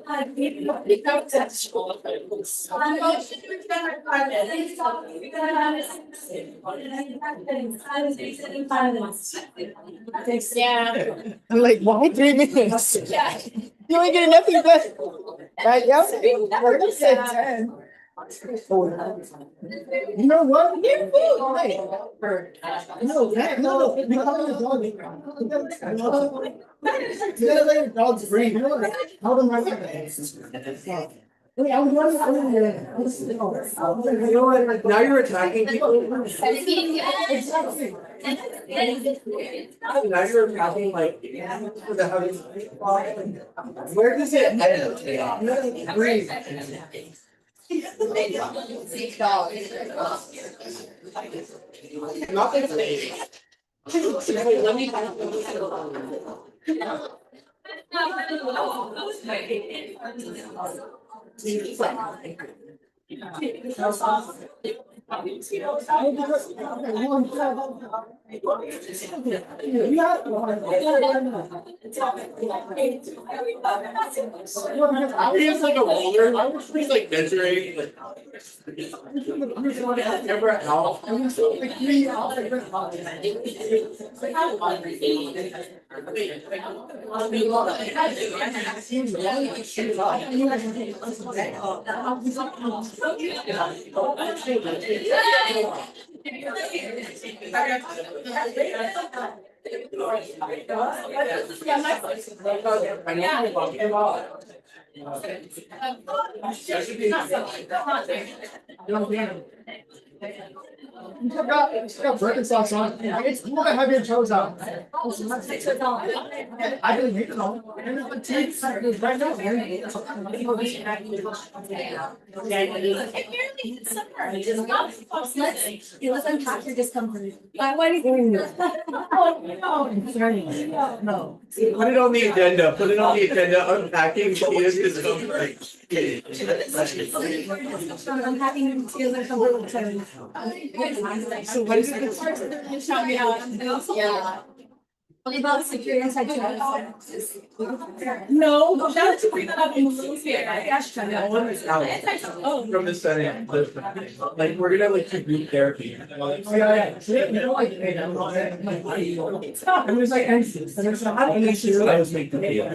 I'm like, why 3 minutes? Yeah. You ain't getting nothing but. Right, yeah. We're just at 10. You know what? Hey. No, no, we call it a dog. You gotta let your dogs breathe. You know what? Hold them right there. Wait, I was wondering earlier. You know what? Like, now you're attacking people. Exactly. Now you're attacking like. Where does it end? Breathe. Nothing. Let me. It's like a roller. I was just like measuring like. Never out. You got birthday socks on. It's cool to have your toes out. I didn't hate it all. Right now. Let's unpack your discomfort. Why do you think? No. Put it on the agenda, put it on the agenda, unpacking Tia's discomfort. Unpacking skills are something. So what is it? Shout me out. Yeah. What about security and sexual? No, that's to bring that up in the sphere. I asked you. Out from the setting, like, we're gonna like do group therapy. Oh, yeah. You know, like, hey, I'm and there's like, and there's not. I was making the deal.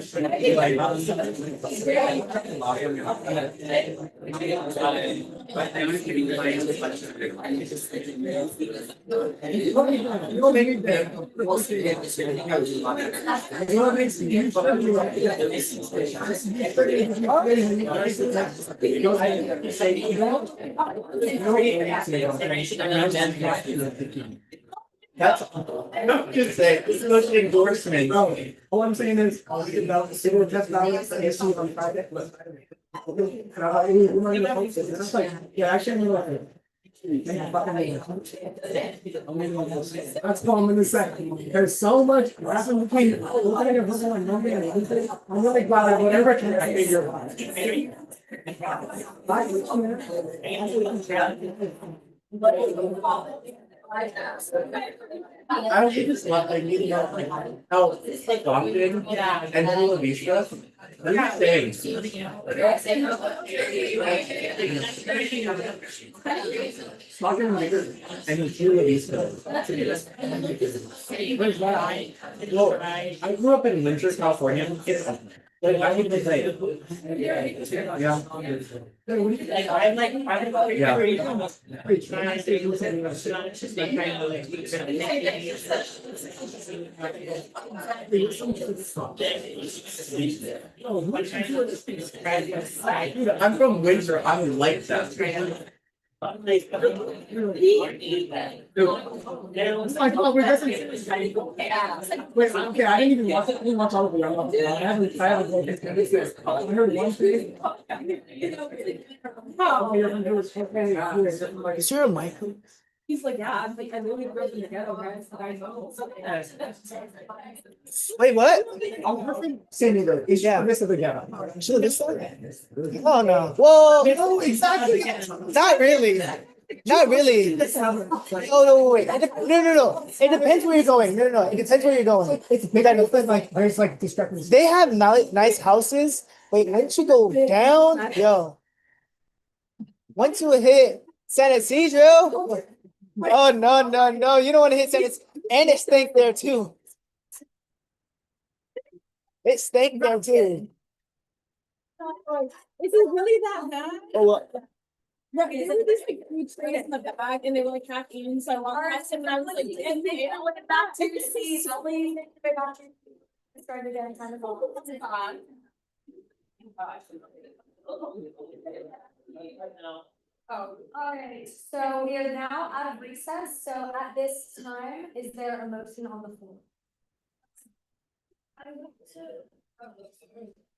That's, I'm just saying, this is not an endorsement. No, all I'm saying is, it will just balance the issue on Friday. It's like, yeah, actually, I'm gonna. That's calm in a second. There's so much grappling between. I'm really glad I whatever can I figure out. I don't think it's not like you know like how Stockton and Chula Vista. They're the same. Stockton and Chula Vista. Where's that? Well, I grew up in Winter, California. It's like I would say, yeah. I'm like, I'm from Windsor. I'm like that. It's my fault. Wait, okay, I didn't even watch it. I didn't watch all of it. I haven't. I heard one thing. Is there a mic? He's like, yeah, I'm like, I literally grew up in the ghetto, guys. Wait, what? I'm from San Diego. Is this of the ghetto? Actually, this one? Oh no. Well, no, exactly. Not really. Not really. No, wait. No. It depends where you're going. No. It depends where you're going. It's big. Like there's like discrepancies. They have nice houses, Wait, once you go down, yo. Once you hit San Isidro, oh no, you don't want to hit San Isidro, and it stank there too. It stank there too. Is it really that bad? Oh, what? Right, isn't it just like food trays in the bag and they were like caffeine, so I walked and I was like, and they went back to see something. I started getting kind of old. Alright, so we are now out of recess, so at this time, is there a motion on the floor?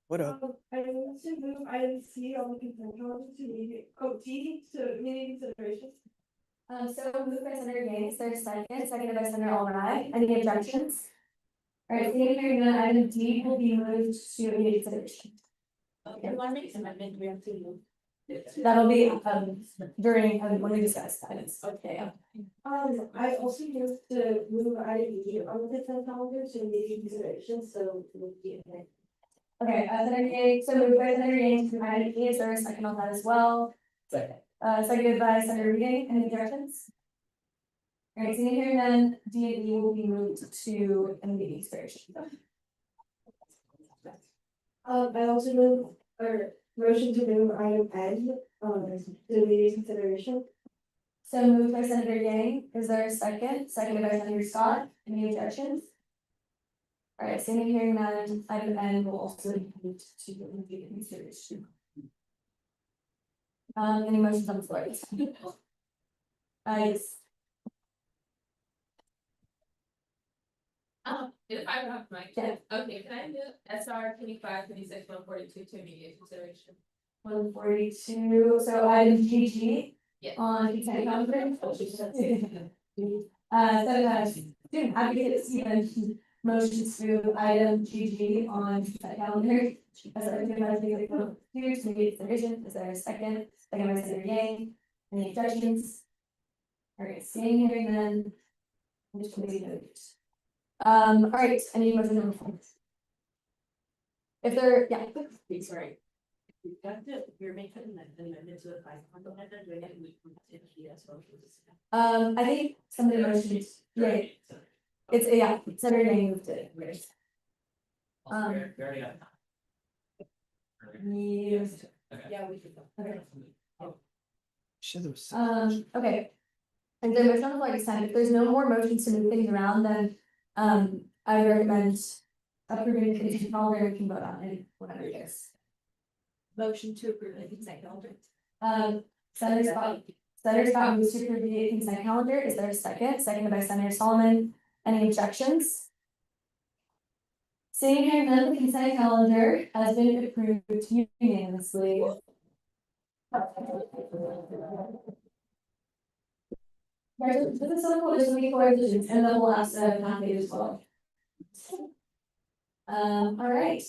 What up? I want to move item C on the consent calendar to meeting, D to meeting consideration. So moved by Senator Gaines, there's a second, seconded by Senator Albright, any objections? Alright, seeing hearing none, item D will be moved to immediate consideration. Okay, I want to make some amendment, we have to move. That'll be, during, when we discuss items. Okay. I also move to move item E on the consent calendar to meeting consideration, so it would be in. Okay, Senator Gaines, so moved by Senator Gaines, to item E, is there a second on that as well? Second. Seconded by Senator Reading, any objections? Alright, seeing hearing none, D and E will be moved to immediate consideration. I also move, or motion to move item N, to meeting consideration. So moved by Senator Yang, is there a second? Seconded by Senator Scott, any objections? Alright, seeing and hearing none, item N will also be moved to immediate consideration. Any motions on the floor? Yes. If I have my, Yeah. okay, can I do SR 25, 26, 142 to immediate consideration? 142, so item GG. Yeah. On consent calendar. So student advocates even motions to item GG on consent calendar. As I think about it, to immediate consideration, is there a second? Second by Senator Yang, any objections? Alright, seeing hearing none. I'm just gonna leave it. Alright, any motion on the floor? If there, yeah. Sorry. You're making an amendment to the five hundred, doing it week from yes. I think somebody motioned, yeah, it's, yeah, Senator Yang moved it. Yes. Yeah, we could. Okay. Shit, Okay. And the motion on the floor is signed. If there's no more motions to move things around, then, I would recommend approving the consent calendar, we can vote on it, whatever it is. Motion to approve the consent calendar. Senator Scott moves to approve the consent calendar, is there a second? Seconded by Senator Solomon, any objections? Seeing here none, the consent calendar has been approved unanimously. There's a simple, there's gonna be four additions, and then we'll ask half page as well. Alright.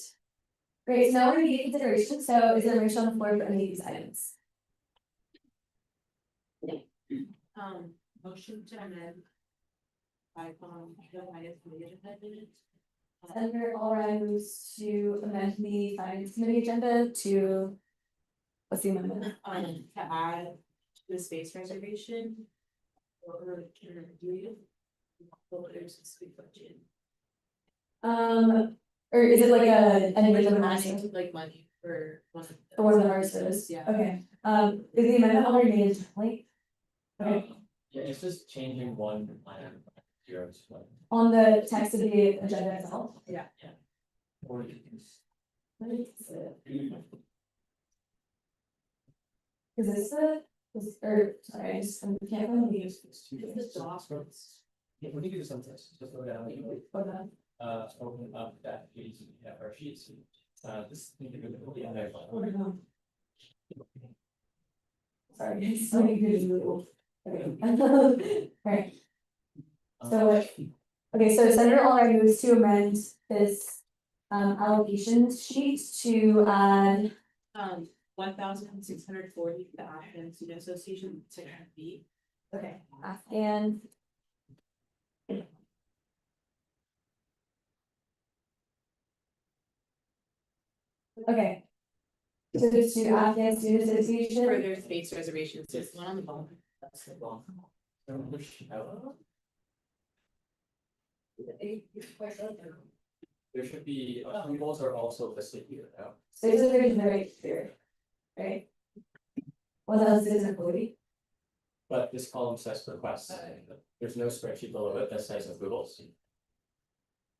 Great, so now we're gonna get consideration, so is there a motion on the floor for any of these items? Motion to amend. Senator Albright moves to amend the finance committee agenda to. What's the amendment? To add the space reservation. Or can do it. There's a speak budget. Or is it like an amendment Like money for one of the. for one of our services? Yeah. Okay, is the amendment already made internally? Okay, Yeah, it's just changing one line, zero to one. on the text of the agenda itself. Yeah. Or you can. Is this or, sorry, I just, I can't remember the use. Yeah, we can do something, just go down. Okay. Open up that page, we have our sheets. This. Sorry, it's so good. Okay. Right. So, okay, so Senator Albright moves to amend this allocation sheet to add. 1,640 the Afghan Student Association to B. Okay, Afghan. Okay, to Afghan Student Association. Further space reservations, there's one on the bottom. That's the one. There should be, approvals are also listed here now. Space reservation right here, right? What else is employee? But this column says requests. There's no spreadsheet below it that says approvals.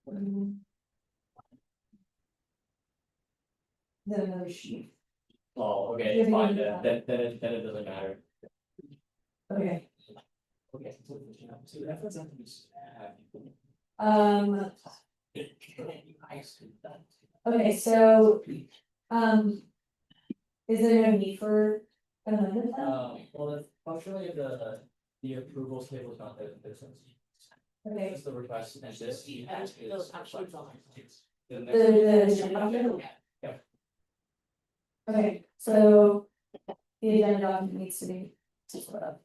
Then another sheet. Oh, okay, fine, then it doesn't matter. Okay. Okay. Um. Okay, so, is there no need for an amendment then? Well, functionally, the approvals table is not there, there's. Okay. This is the request, and this is. Those actually drawings. The The- Yeah. Okay, so the agenda document needs to be split up.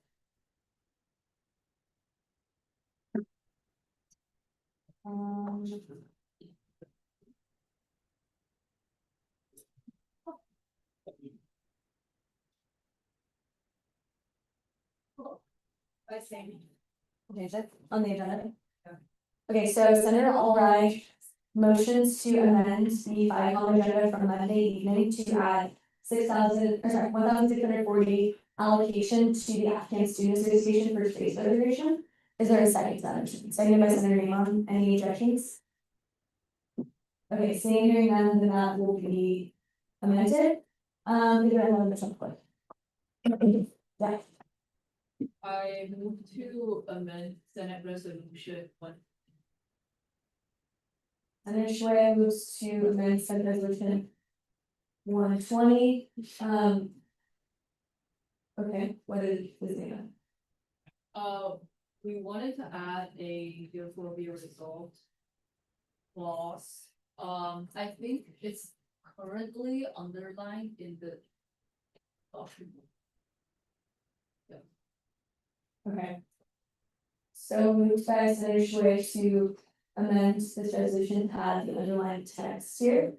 Okay, is that on the agenda? Okay, so Senator Albright motions to amend the FICOM agenda from Monday evening to add 1,640 allocation to the Afghan Student Association for space reservation. Is there a second to that motion? Seconded by Senator Imam. Any objections? Okay, seeing hearing none, then that will be amended. Is there another motion, please? Yeah. I move to amend Senate Resolution 1. Senator Shway moves to amend Senate Resolution 120. Okay, what is the name? We wanted to add a therefore be resolved clause. I think it's currently underlined in the document. Okay. So moved by Senator Shway to amend this resolution to add the underlined text here.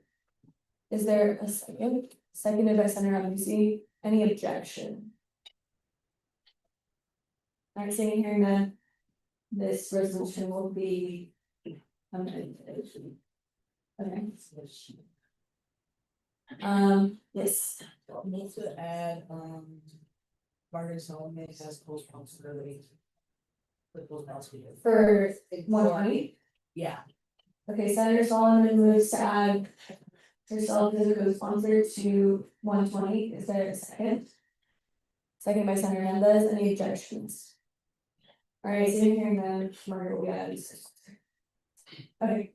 Is there a second? Seconded by Senator Abusi. Any objection? I'm saying here that this resolution will be amended. Okay. Yes. Need to add, Margaret Solomon has co-responsibility. For 120? Yeah. Okay, Senator Solomon moves to add herself as a co-sponsor to 120. Is there a second? Second by Senator Mendez. Any objections? All right, so hearing none, Margaret will be added. Okay.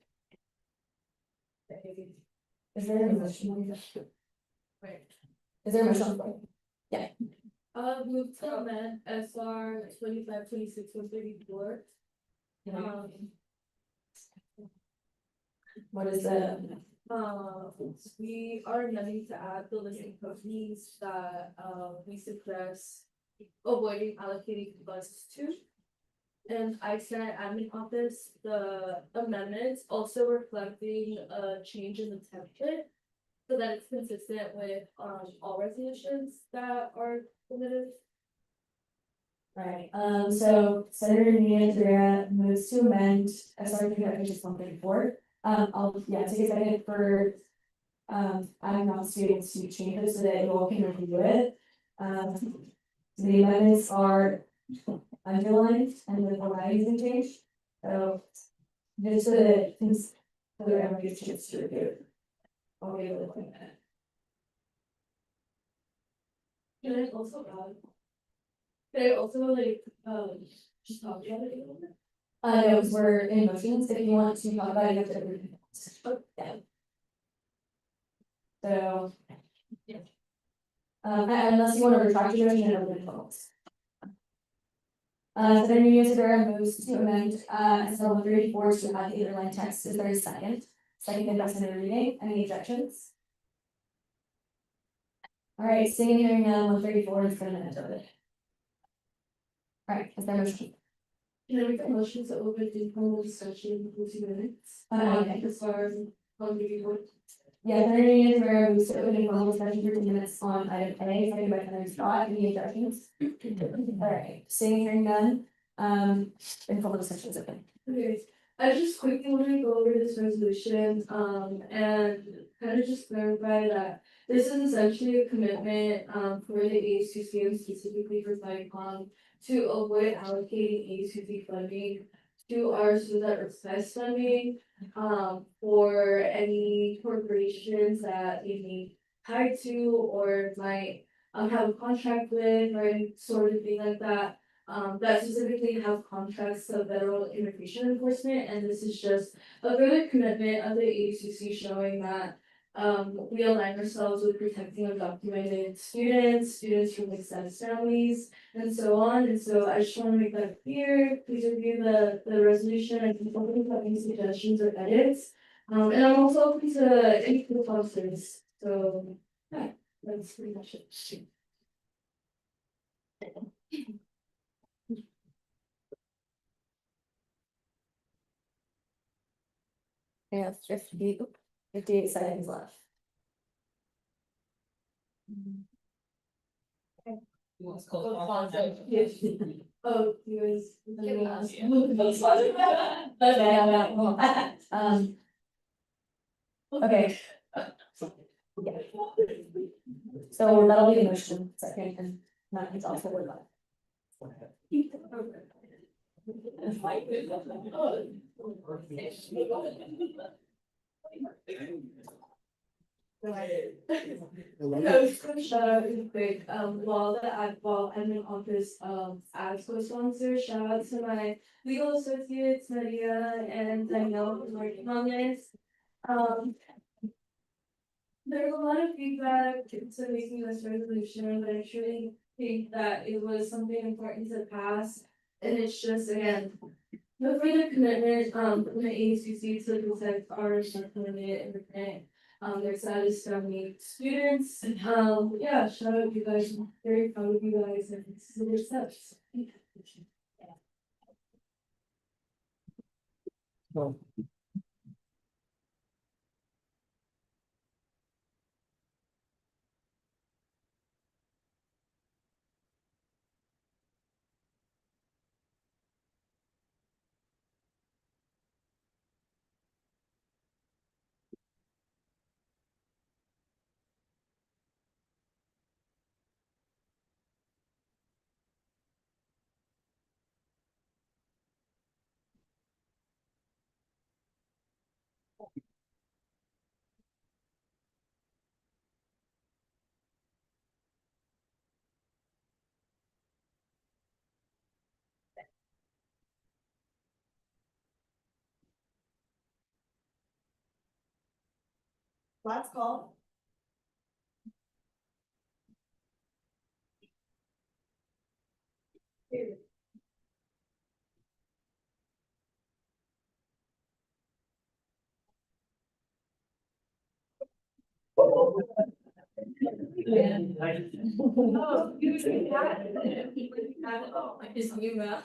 Is there a motion? Wait. Is there a motion? Yeah. Move to amend SR 2526-134. What is that? We are amending to add the listing companies that we suggest avoiding allocating funds to. And I sent admin office the amendments also reflecting a change in the template. So that it's consistent with all resolutions that are submitted. Right, so Senator Nunez moves to amend SR 134. I'll, take a second for I'm not students to change it so that you all can review it. The amendments are underlined and the values have changed. So just so that since everyone gets a chance to review it. I'll give it a quick minute. Can I also just talk about it a little bit? No, because we're in motions. If you want to talk about it, you have to. Yeah. So. Yeah. Unless you want to retract your motion and open it votes. Senator Nunez moves to amend SL 134 to add the underlined text. Is there a second? Seconded by Senator Reading. Any objections? All right, seeing hearing none, 134 is for a minute of it. All right, is there a motion? Can I make a motion to open the formal discussion for 2 minutes? Okay. As far as 134. Yeah, the is where we sit with informal discussion for 2 minutes on item A, seconded by Senator Scott, any objections? Alright, seeing hearing none, informal discussion is open. Okay, I just quickly want to go over this resolution, and kind of just clarify that this is essentially a commitment, for the ASUC and specifically for FICOM to avoid allocating ASUC funding to our student that request funding, for any corporations that they may tie to or might, have a contract with or any sort of thing like that, that specifically have contracts of federal immigration enforcement, and this is just a further commitment of the AUCC showing that we align ourselves with protecting undocumented students from extended families, and so on. And so I just want to make that clear. Please review the resolution and if you have any suggestions or edits. And I'm also open to any proposals. So yeah, that's pretty much it. Yeah, 58 seconds left. Oh, you guys. Okay. Yeah. So that'll be the motion, second, and that is also word left. Shout out real quick, while I'm in office, as co-sponsor, shout out to my legal associates, Maria and Danielle, for working on this. There's a lot of feedback to making this resolution, but I truly think that it was something important to pass. And it's just, again, the further commitment, from the ACC to protect our undocumented immigrant, their status family students. Yeah, shout out you guys, I'm very proud of you guys and it's a good steps. Last call. Is you now.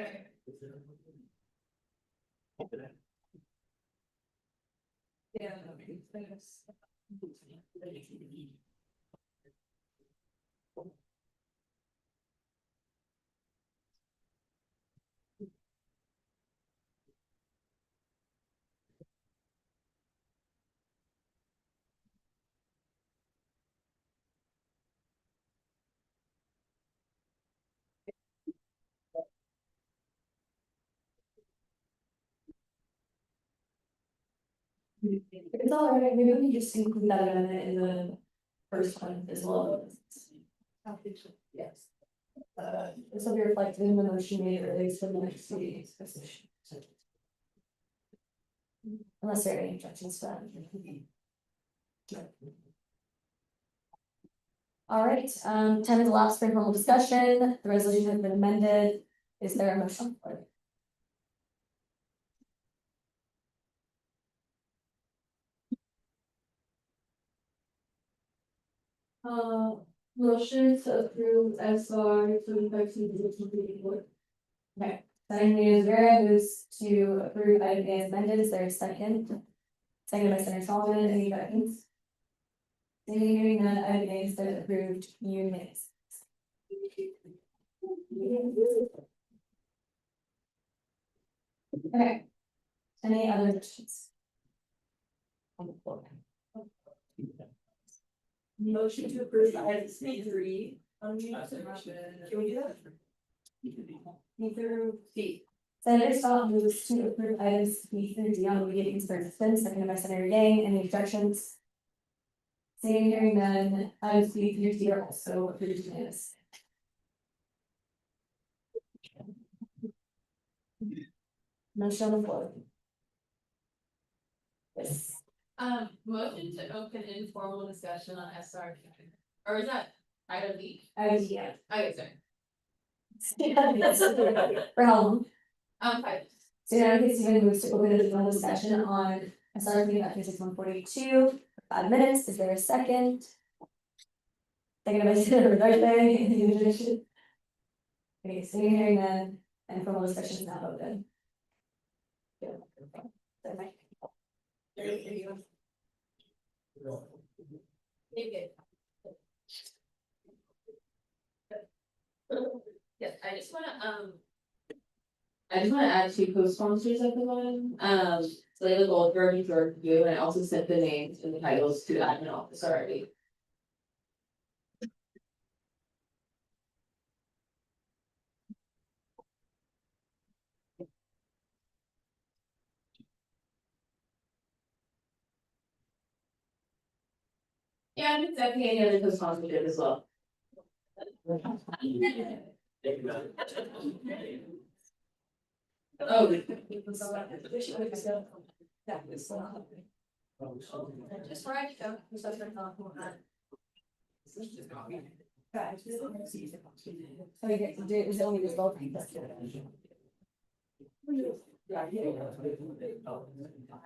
Yeah. It's all right, maybe we just include that amendment in the first one as well. Yes. This will be reflected in the motion made earlier for the next meeting. Unless there are any objections to that. All right, time is elapsed for informal discussion, the resolution has been amended, is there a motion? Motion to approve SR 25 to the Okay, Senator Rivera moves to approve item A as amended, is there a second? Seconded by Senator Solomon, any questions? Seeing hearing none, item A is then approved unanimously. Okay. Any other questions? On the floor. Motion to approve item C3. Can we do that? B through D. Senator Scott moves to approve items B through D on immediate concern, seconded by Senator Yang, any objections? Seeing hearing none, items B through D are also approved unanimously. Motion on the floor. Yes. Motion to open informal discussion on SR. Or is that item B? Yeah. Okay, sorry. For how long? 5 minutes. So now we Stephen moves to open a formal discussion on SRP Act 6142, 5 minutes, is there a second? Second by Senator Rodarte, any objection? Okay, so you're hearing none, and formal discussion is now open. Yes, I just wanna add 2 co-sponsors of the one, Layla Goldberg and Jordan Yu, and I also sent the names and the titles to the admin office already. Yeah, I'm accepting any other co-sponsorship as well. Oh. Just right, go. Is only this both?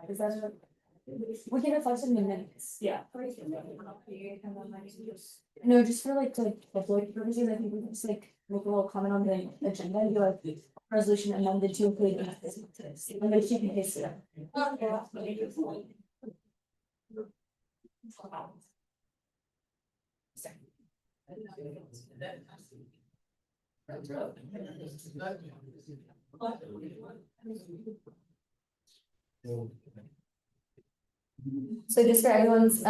Is that? We can reflect in minutes. Yeah. No, just for like the public purposes, I think we can just like make a little comment on the agenda, and be like resolution amended to include. And then she can paste it. So just for everyone's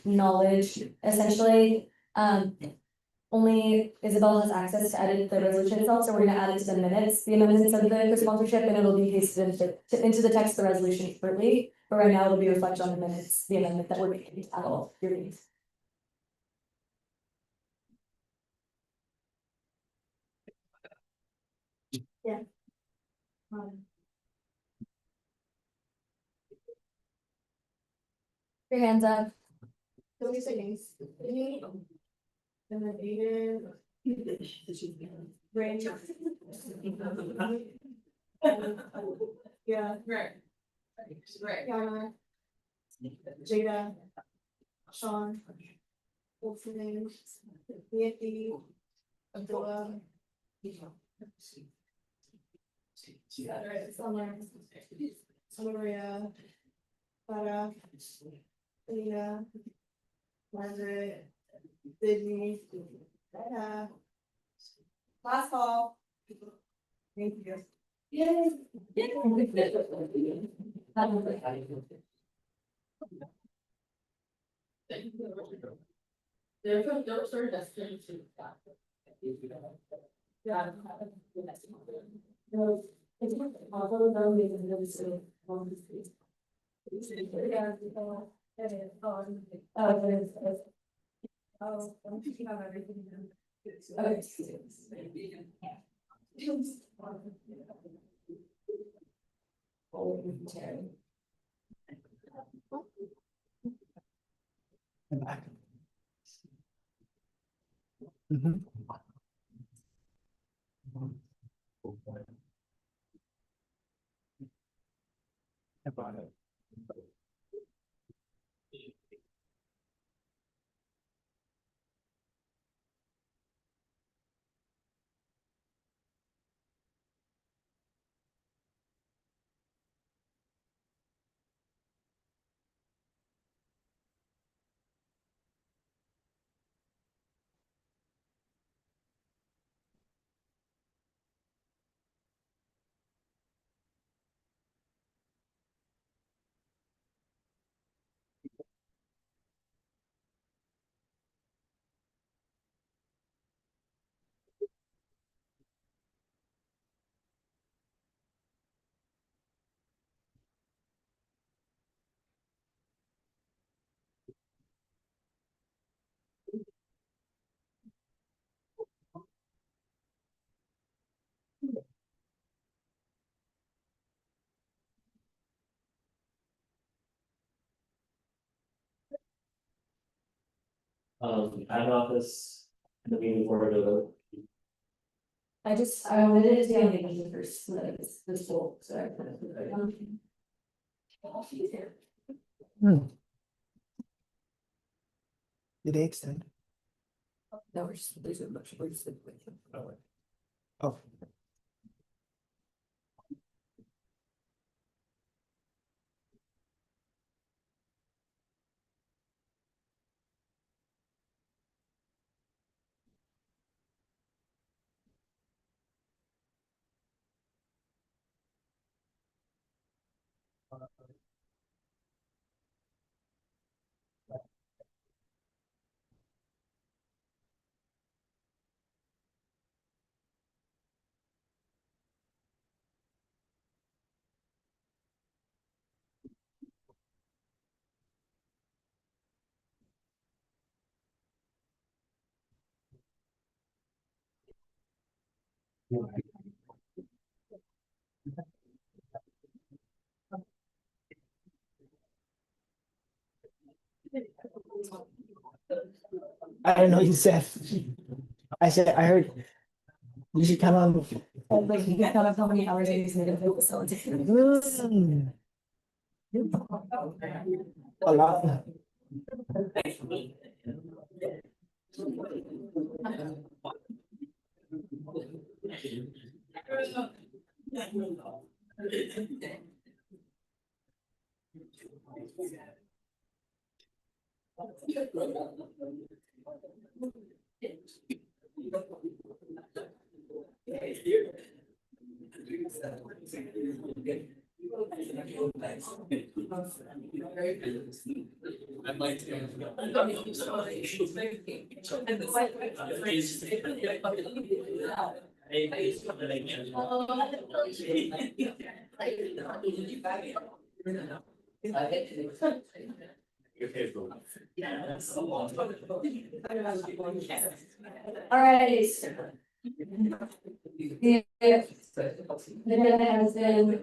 knowledge, essentially, only Isabel has access to edit the resolution itself, so we're gonna add it to the minutes, the amendments of the sponsorship, and it'll be pasted into the text of the resolution shortly. But right now it'll be reflected on the minutes, the amendment that we're making to all your meetings. Yeah. Your hands up. So we say and then Aiden. Range. Yeah. Right. Right. Yana. Jada. Sean. Wolfman. Anthony. Abdullah. Summer. Maria. Farah. Alina. Margaret. Sydney. Last call. Thank you. Yay. They're sort of destined to. Yeah. admin office, the meeting board of the. I wanted it to be on the agenda first, so that it's visible, so I kind of. Did they extend? No, there's a much, we're just. Oh. I don't know, you said. I said, I heard. You should come on. Like, you can count up how many hours I use in the facility. A lot. I'd like to. Alright. The agenda has been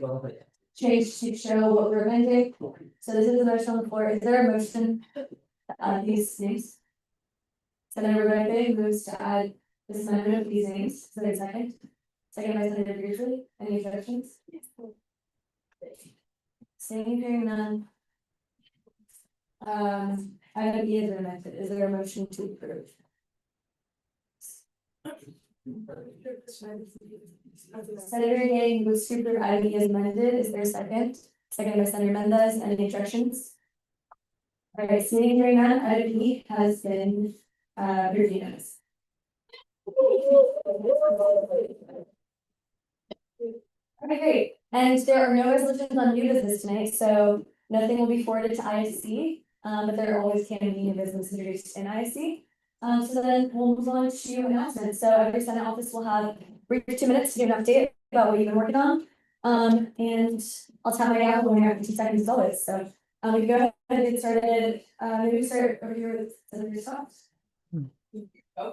changed to show what we're amending. So this is the motion on the floor. Is there a motion to add these names? Senator Rebecca moves to add this amendment of these names. Is there a second? Second by Senator Beardsley. Any objections? Seeing hearing none. Item E is amended. Is there a motion to approve? Senator Yang moves to approve item E as amended. Is there a second? Second by Senator Mendez. Any objections? All right, seeing hearing none, item E has been approved unanimously. Okay, great. And there are no resolutions on new business tonight, so nothing will be forwarded to ISC, but there always can be new business introduced in ISC. So then we'll move on to announcements. So every Senate office will have brief 2 minutes to give an update about what you've been working on. And I'll tap my gavel when we have 50 seconds as always. So we can go ahead and get started. Maybe we start over here with Senator Scott. I'm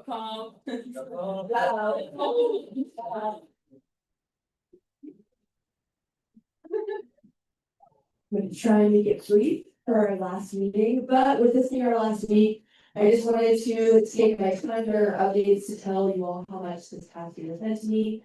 gonna try and make it brief for our last meeting, but with this being our last week, I just wanted to take my time for updates to tell you all how much this past year has meant to me.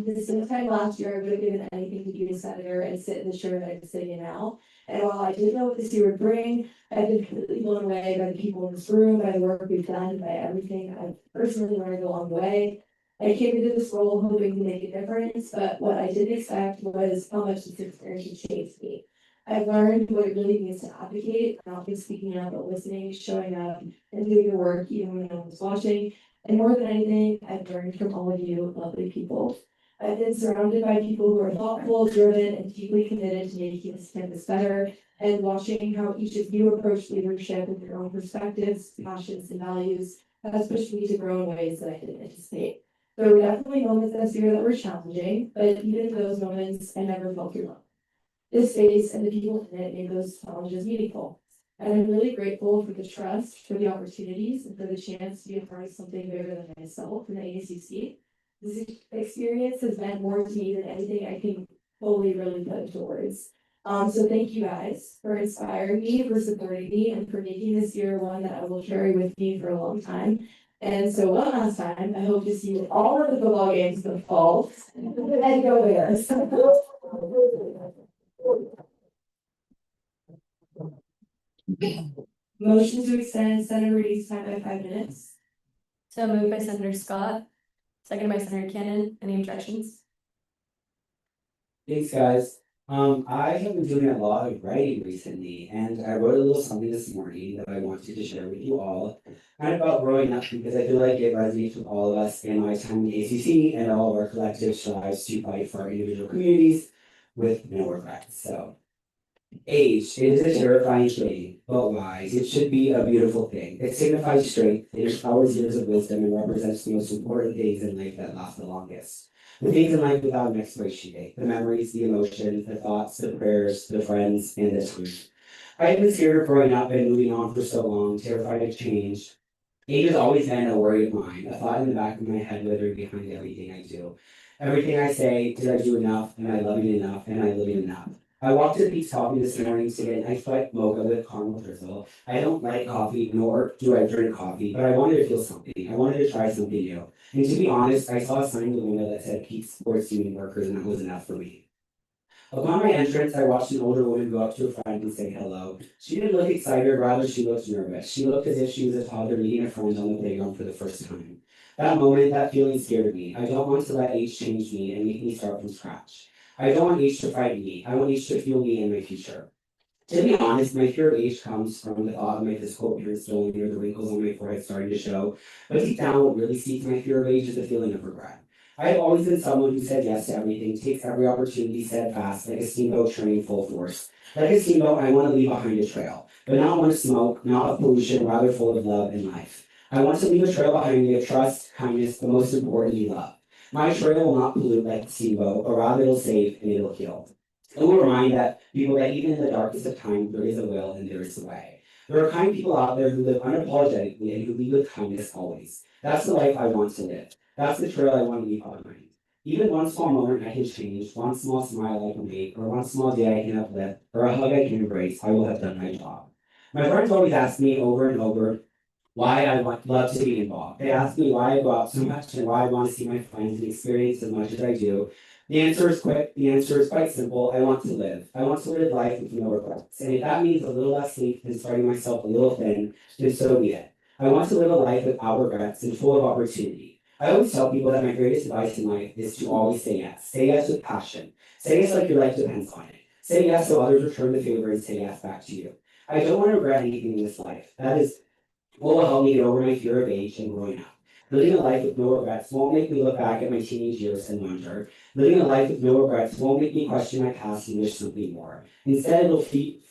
This time last year, I would have given anything to be a senator and sit in the chair that I'm sitting in now. And while I didn't know what this year would bring, I've been completely blown away by the people in this room, by the work we've done, by everything I've personally learned along the way. I came into this role hoping to make a difference, but what I didn't expect was how much this experience has changed me. I've learned what it really means to advocate, not just speaking up, but listening, showing up, and doing the work even when no one's watching. And more than anything, I've learned from all of you lovely people. I've been surrounded by people who are thoughtful, driven, and deeply committed to making this campus better, and watching how each of you approach leadership with your own perspectives, passions, and values has pushed me to grow in ways that I didn't anticipate. There were definitely moments this year that were challenging, but even in those moments, I never felt alone. This space and the people in it made those challenges meaningful. And I'm really grateful for the trust, for the opportunities, and for the chance to be a part of something bigger than myself in the ASUC. This experience has meant more to me than anything I can fully really put into words. So thank you guys for inspiring me, for supporting me, and for making this year one that I will carry with me for a long time. And so one last time, I hope to see you at all of the football games in the fall. And go Bears. Motion to extend Senator Reedy's time by 5 minutes. So moved by Senator Scott, seconded by Senator Cannon. Any objections? Thanks, guys. I have been doing a lot of writing recently, and I wrote a little something this morning that I wanted to share with you all. Kind of about growing up, because I feel like it resonates with all of us in my time in ACC and all of our collective strives to fight for our individual communities with no regrets. So, age, it is a terrifying thing, but wise. It should be a beautiful thing. It signifies strength, it empowers years of wisdom, and represents the most important things in life that last the longest. The things in life without an expiration date, the memories, the emotions, the thoughts, the prayers, the friends, and the time. I have been scared of growing up and moving on for so long, terrified of change. Age has always been a worry of mine, a thought in the back of my head withering behind everything I do. Everything I say, did I do enough? Am I loving enough? Am I living enough? I walked to the Pete's Coffee this morning to get an iced white mocha with caramel drizzle. I don't like coffee, nor do I drink coffee, but I wanted to feel something. I wanted to try something new. And to be honest, I saw a sign in the window that said Pete's Sports Union Workers, and that was enough for me. Upon my entrance, I watched an older woman go up to a friend and say hello. She didn't look excited, rather she looked nervous. She looked as if she was a toddler meeting a friend on the playground for the first time. That moment, that feeling scared me. I don't want to let age change me and make me start from scratch. I don't want age to frighten me. I want age to fuel me in my future. To be honest, my fear of age comes from the thought of my physical appearance slowing or the wrinkles on my forehead starting to show. But deep down, what really seeks my fear of age is the feeling of regret. I have always been someone who said yes to everything, takes every opportunity steadfast, like a steamboat turning full force. Like a steamboat, I want to leave behind a trail, but not one of smoke, not of pollution, rather full of love and life. I want to leave a trail behind me of trust, kindness, but most importantly, love. My trail will not pollute like the steamboat, but rather it'll save and it'll heal. It will remind that people that even in the darkest of time, there is a will and there is a way. There are kind people out there who live unapologetically and who lead with kindness always. That's the life I want to live. That's the trail I want to leave behind. Even one small moment I can change, one small smile I can make, or one small day I can uplift, or a hug I can embrace, I will have done my job. My friends always ask me over and over why I love to be involved. They ask me why I go out so much and why I want to see my friends and experience as much as I do. The answer is quick. The answer is quite simple. I want to live. I want to live life with no regrets. And if that means a little less sleep and spreading myself a little thin, then so be it. I want to live a life without regrets and full of opportunity. I always tell people that my greatest advice in life is to always say yes. Say yes with passion. Say yes like your life depends on it. Say yes so others return the favor and say yes back to you. I don't want to regret anything in this life. That is what will help me get over my fear of age and growing up. Living a life with no regrets won't make me look back at my teenage years and wonder. Living a life with no regrets won't make me question my past and wish something more. Instead, it'll feed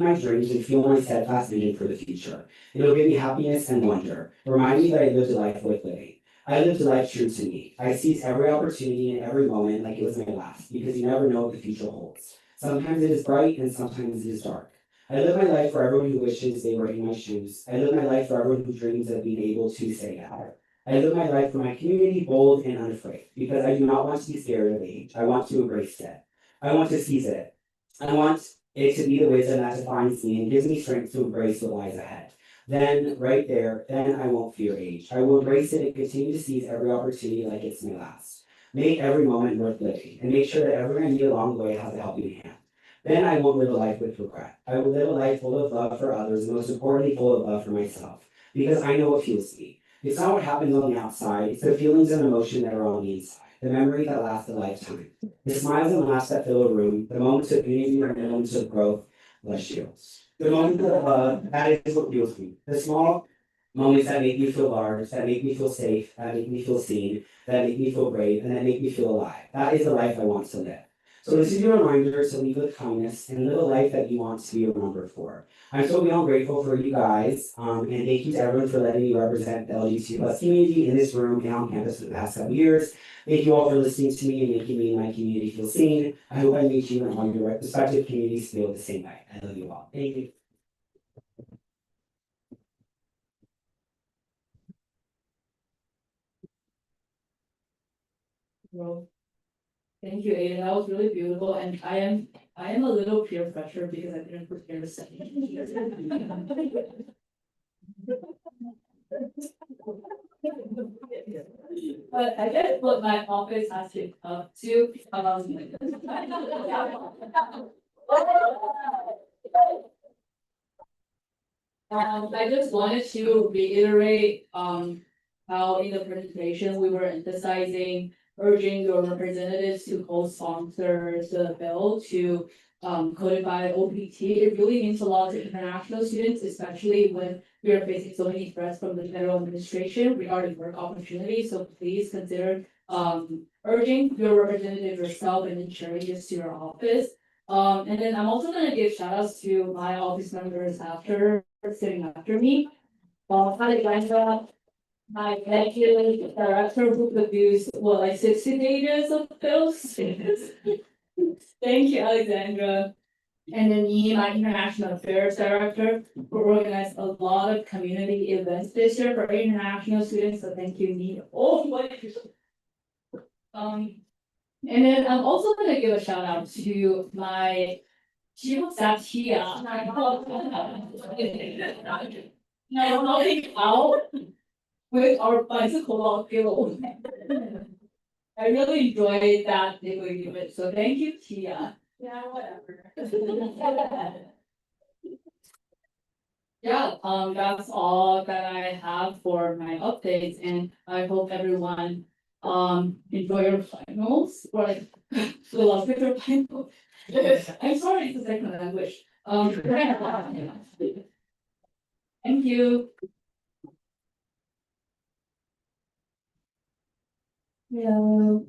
my dreams and fuel my steadfast vision for the future. It'll give me happiness and wonder. Remind me that I lived a life worth living. I lived a life true to me. I seized every opportunity and every moment like it was my last, because you never know what the future holds. Sometimes it is bright and sometimes it is dark. I live my life for everyone who wishes they were in my shoes. I live my life for everyone who dreams of being able to say that. I live my life for my community, bold and unafraid, because I do not want to be scared of age. I want to embrace it. I want to seize it. I want it to be the wisdom that defines me and gives me strength to embrace what lies ahead. Then, right there, then I won't fear age. I will embrace it and continue to seize every opportunity like it's my last. Make every moment worth living, and make sure that everyone I meet along the way has a helping hand. Then I won't live a life with regret. I will live a life full of love for others, and most importantly, full of love for myself. Because I know what fuels me. It's not what happens on the outside, it's the feelings and emotion that are on the inside. The memory that lasts a lifetime. The smiles and laughs that fill a room, the moments of unity and the moments of growth, bless you. The moments of love, that is what fuels me. The small moments that make me feel large, that make me feel safe, that make me feel seen, that make me feel brave, and that make me feel alive. That is the life I want to live. So this is your reminder to lead with kindness and live a life that you want to be remembered for. I'm so beyond grateful for you guys, and thank you to everyone for letting me represent the LGBT plus community in this room and on campus for the past couple years. Thank you all for listening to me and making me and my community feel seen. I hope I meet you and all your respective communities feel the same way. I love you all. Thank you. Well, thank you, Ada. That was really beautiful, and I am I am a little peer pressure because I didn't prepare the second. But I guess what my office has been up to, I just wanted to reiterate, how in the presentation, we were emphasizing urging your representatives to co-sponsor the bill to codify OPT. It really means a lot to international students, especially when we are facing so many threats from the federal administration regarding work opportunities. So please consider urging your representative yourself and then sharing this to your office. And then I'm also gonna give shout outs to my office members after sitting after me. Alexandra, my executive director who produced like 60 pages of bills. Thank you, Alexandra. And then me, my international affairs director, who organized a lot of community events this year for international students. So thank you, me. Oh my. And then I'm also gonna give a shout out to my chief of staff Tia. Now helping out with our bicycle guild. I really enjoyed that they were given, so thank you, Tia. Yeah, whatever. Yeah, that's all that I have for my updates, and I hope everyone enjoy your finals, or like the love with your finals. I'm sorry, it's a second language. Thank you. Hello,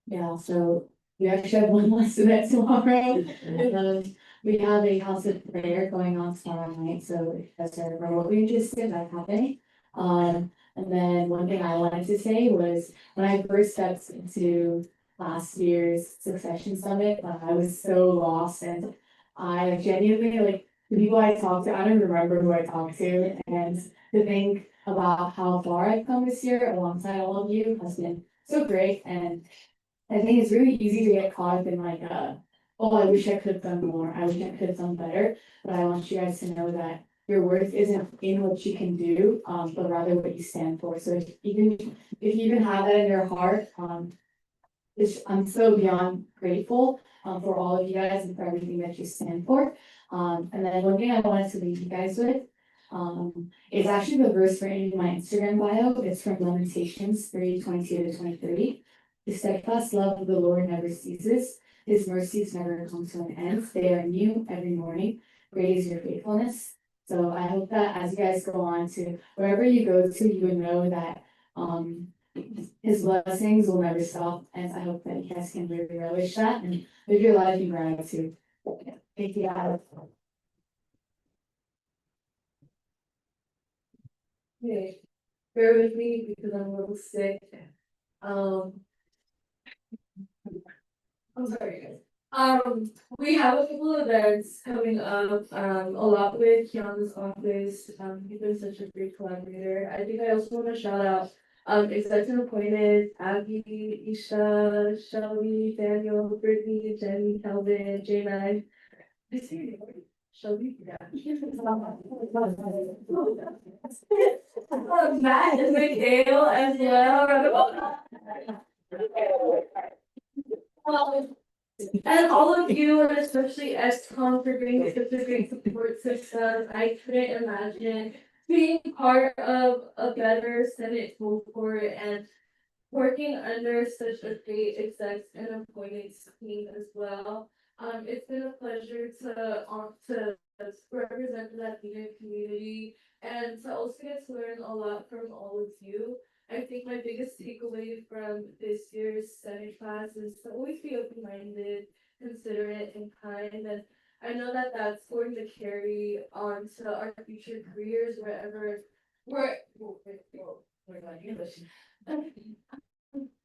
yeah, so we actually have one last event tomorrow. We have a house of prayer going on tomorrow night, so if that's remotely interested, that's happening. And then one thing I wanted to say was, when I first stepped into last year's succession summit, I was so lost, and I genuinely, like, the people I talked to, I don't remember who I talked to, and to think about how far I've come this year alongside all of you has been so great. And I think it's really easy to get caught up in like, oh, I wish I could have done more. I wish I could have done better. But I want you guys to know that your worth isn't in what you can do, but rather what you stand for. So if you even have that in your heart, I'm so beyond grateful for all of you guys and for everything that you stand for. And then one thing I wanted to leave you guys with is actually the verse for in my Instagram bio. It's from Lamentations 3:22-23. The steadfast love of the Lord never ceases. His mercies never come to an end. They are new every morning. Great is your faithfulness. So I hope that as you guys go on to wherever you go to, you would know that his blessings will never stop. And I hope that you guys can really relish that and live your life in gratitude. Thank you, guys. Okay, bear with me because I'm a little sick. I'm sorry, guys. We have a couple of events coming up, a lot with Kiana's office, he's been such a great collaborator. I think I also want to shout out, executive appointed, Abby, Isha, Shelby, Daniel, Brittany, Jenny, Calvin, J9. I see you, Shelby, yeah. Matt and Mikhail as well. And all of you, and especially SCOM for being such a great support system. I couldn't imagine being part of a better Senate full court and working under such a great execs and appointing team as well. It's been a pleasure to represent the Latino community and to also get to learn a lot from all of you. I think my biggest takeaway from this year's Senate class is to always be open-minded, considerate, and kind. And I know that that's going to carry on to our future careers wherever we're not English.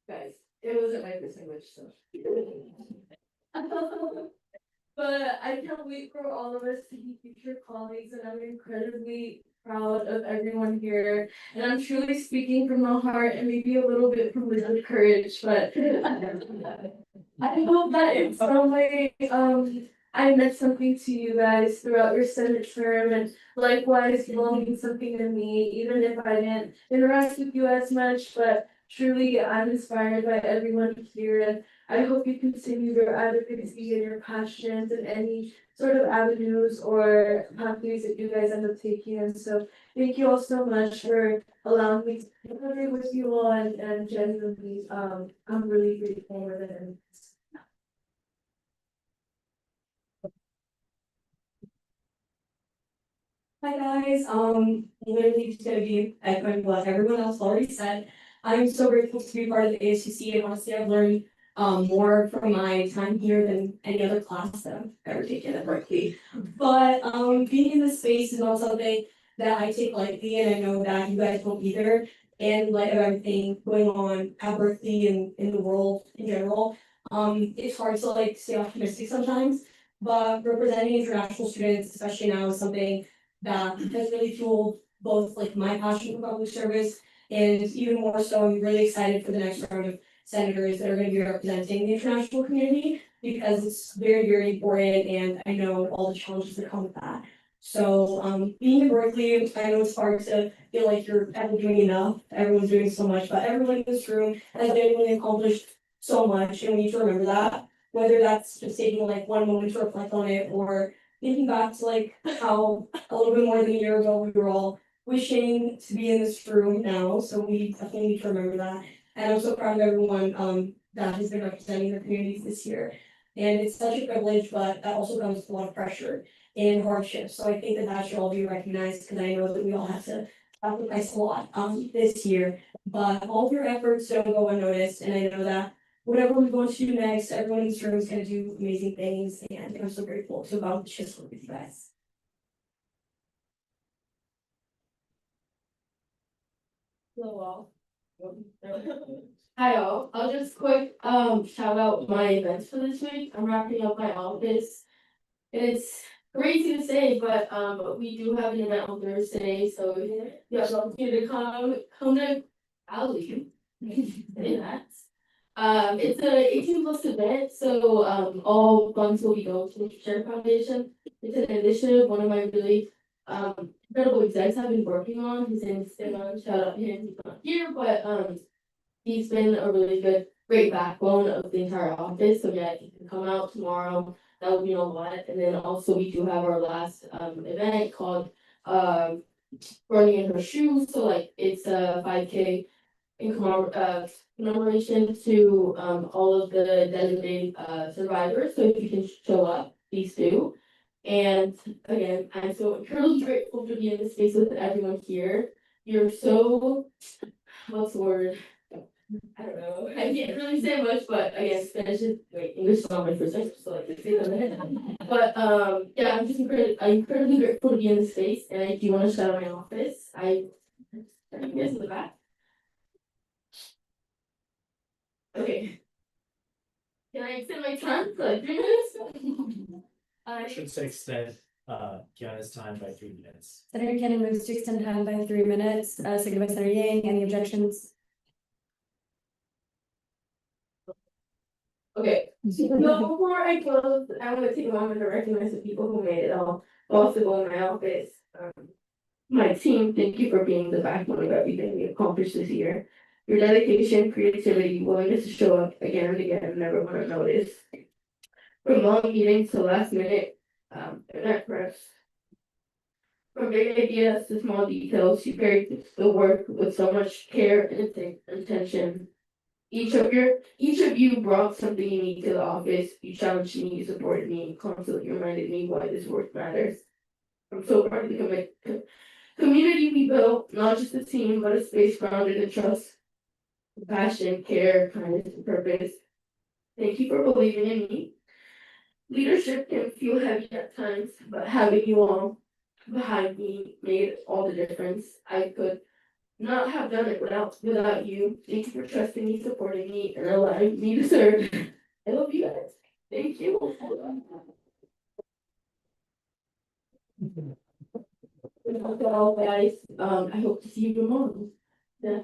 Guys, it wasn't my first language, so. But I can't wait for all of us to be future colleagues, and I'm incredibly proud of everyone here. And I'm truly speaking from the heart and maybe a little bit from the courage, but I hope that in some way, I meant something to you guys throughout your Senate term and likewise you all mean something to me, even if I didn't interact with you as much, but truly I'm inspired by everyone here and I hope you continue your advocacy and your passions in any sort of avenues or pathways that you guys end up taking. And so thank you all so much for allowing me to collaborate with you all and genuinely, I'm really grateful for it. And hi guys, literally just gonna be echoing what everyone else already said. I'm so grateful to be part of the ASUC and honestly I've learned more from my time here than any other class that I've ever taken at Berkeley. But being in this space is not something that I take lightly and I know that you guys don't either. And like everything going on at Berkeley and in the world in general, it's hard to like stay optimistic sometimes. But representing international students, especially now, is something that has really fueled both like my passion for public service and even more so, I'm really excited for the next round of senators that are going to be representing the international community because it's very, very important and I know all the challenges that come with that. So being in Berkeley, I know it's hard to feel like you're ever doing enough. Everyone's doing so much, but everyone in this room has genuinely accomplished so much and we need to remember that. Whether that's just taking like one moment to reflect on it or thinking back to like how a little bit more than a year ago we were all wishing to be in this room now, so we definitely need to remember that. And I'm so proud of everyone that has been representing the communities this year. And it's such a privilege, but that also comes with a lot of pressure and hardship. So I think that should all be recognized because I know that we all have to sacrifice a lot this year. But all of your efforts don't go unnoticed, and I know that whatever we're going to do next, everyone in this room is going to do amazing things, and I'm so grateful to about this work with you guys. Hi all, I'll just quick shout out my events for this week. I'm wrapping up my office. And it's crazy to say, but we do have an event on Thursday, so you have the opportunity to come to Ali. Say that. It's a 18+ event, so all funds will be going to the Share Foundation. It's an initiative one of my really incredible execs have been working on. His name is Stefan, shout out to him, he's not here, but he's been a really great backbone of the entire office. So yeah, you can come out tomorrow, that would mean a lot. And then also we do have our last event called Running in Her Shoes. So like it's a 5K in commemoration to all of the designated survivors. So if you can show up, please do. And again, I'm so incredibly grateful to be in this space with everyone here. You're so, what's the word? I don't know. I can't really say much, but I guess Spanish is wait, English is not my first language, so I can say that. But yeah, I'm incredibly grateful to be in this space, and I do want to shout out my office. You guys in the back. Okay. Can I extend my time for like 3 minutes? I should say extend Kiana's time by 3 minutes. Senator Cannon moves to extend time by 3 minutes, seconded by Senator Yang. Any objections? Okay, so before I close, I want to take a moment to recognize the people who made it all possible in my office. My team, thank you for being the backbone of everything we accomplished this year. Your dedication, creativity, willingness to show up again and again never went unnoticed. From long meetings to last minute event press. From big ideas to small details, you carried the work with so much care and attention. Each of you brought something unique to the office. You challenged me, you supported me, constantly reminded me why this work matters. I'm so proud of the community we built, not just a team, but a space grounded in trust, compassion, care, kindness, and purpose. Thank you for believing in me. Leadership can feel heavy at times, but having you all behind me made all the difference. I could not have done it without you. Thank you for trusting me, supporting me, and allowing me to serve. I love you guys. Thank you. All guys, I hope to see you tomorrow. Yeah.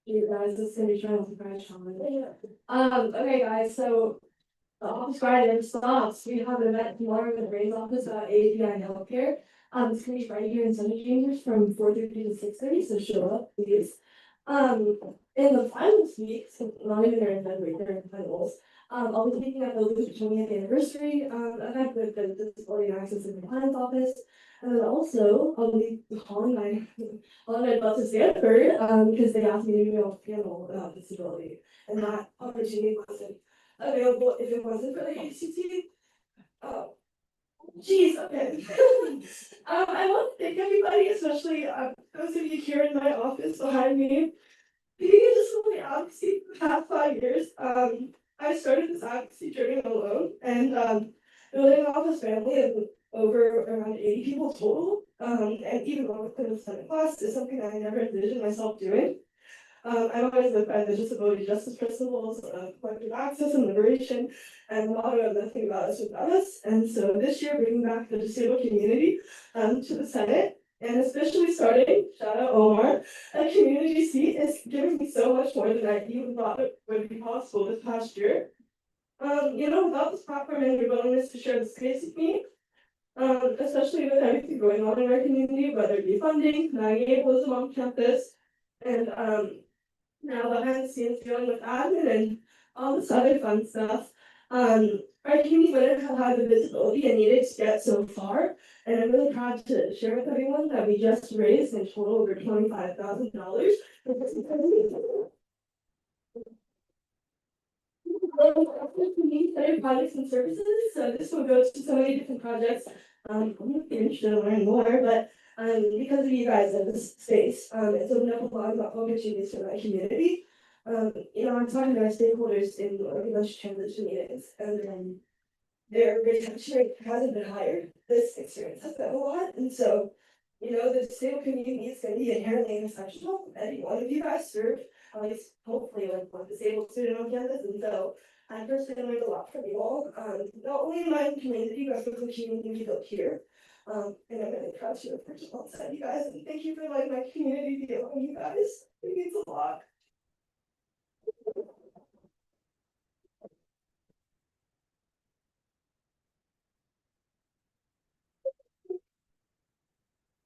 You guys, it's gonna be trying to surprise Sean. Okay, guys, so the office Friday never stops. We have an event tomorrow in the Brains office about API healthcare. It's gonna be right here in Sunny Chambers from 4:30 to 6:30, so show up, please. In the finals week, so not even during February, during finals, I'll be speaking at the Lucas 20th anniversary event with the Disability and Access and Compliance office. And then also, I'll be calling my boss to Stanford, because they asked me to be on the panel about disability. And that opportunity wasn't available if it wasn't for the ACT. Oh, geez, okay. I want to thank everybody, especially those of you here in my office behind me. Being in disability advocacy for the past 5 years, I started this advocacy journey alone, and building an office family of over around 80 people total, and even though within the Senate class is something that I never envisioned myself doing. I've always lived by the disability justice principles of collective access and liberation, and the motto of nothing about us without us. And so this year, bringing back the disabled community to the Senate, and especially starting, shout out Omar, a community seat is giving me so much more than I even thought it would be possible this past year. Without this platform and your willingness to share the space with me, especially with everything going on in our community, whether it be funding, navigating ableism on campus, and now behind the scenes dealing with admin and all this other fun stuff. Our community wouldn't have had the visibility and needed to get so far. And I'm really proud to share with everyone that we just raised in total over $25,000. Other projects and services. So this will go to so many different projects. I'm interested in learning more, but because of you guys in this space, it's opened up a lot of opportunities for my community. I'm talking to my stakeholders in organizational transition meetings, and their retention rate hasn't been higher. This experience has been a lot, and so, the disabled community is going to be inherently exceptional. Any one of you guys serve, at least hopefully, like one disabled student on campus, and so I personally learned a lot from you all. Not only in my community, but from the community we built here. And I'm really proud to have worked alongside you guys, and thank you for letting my community be among you guys. It means a lot.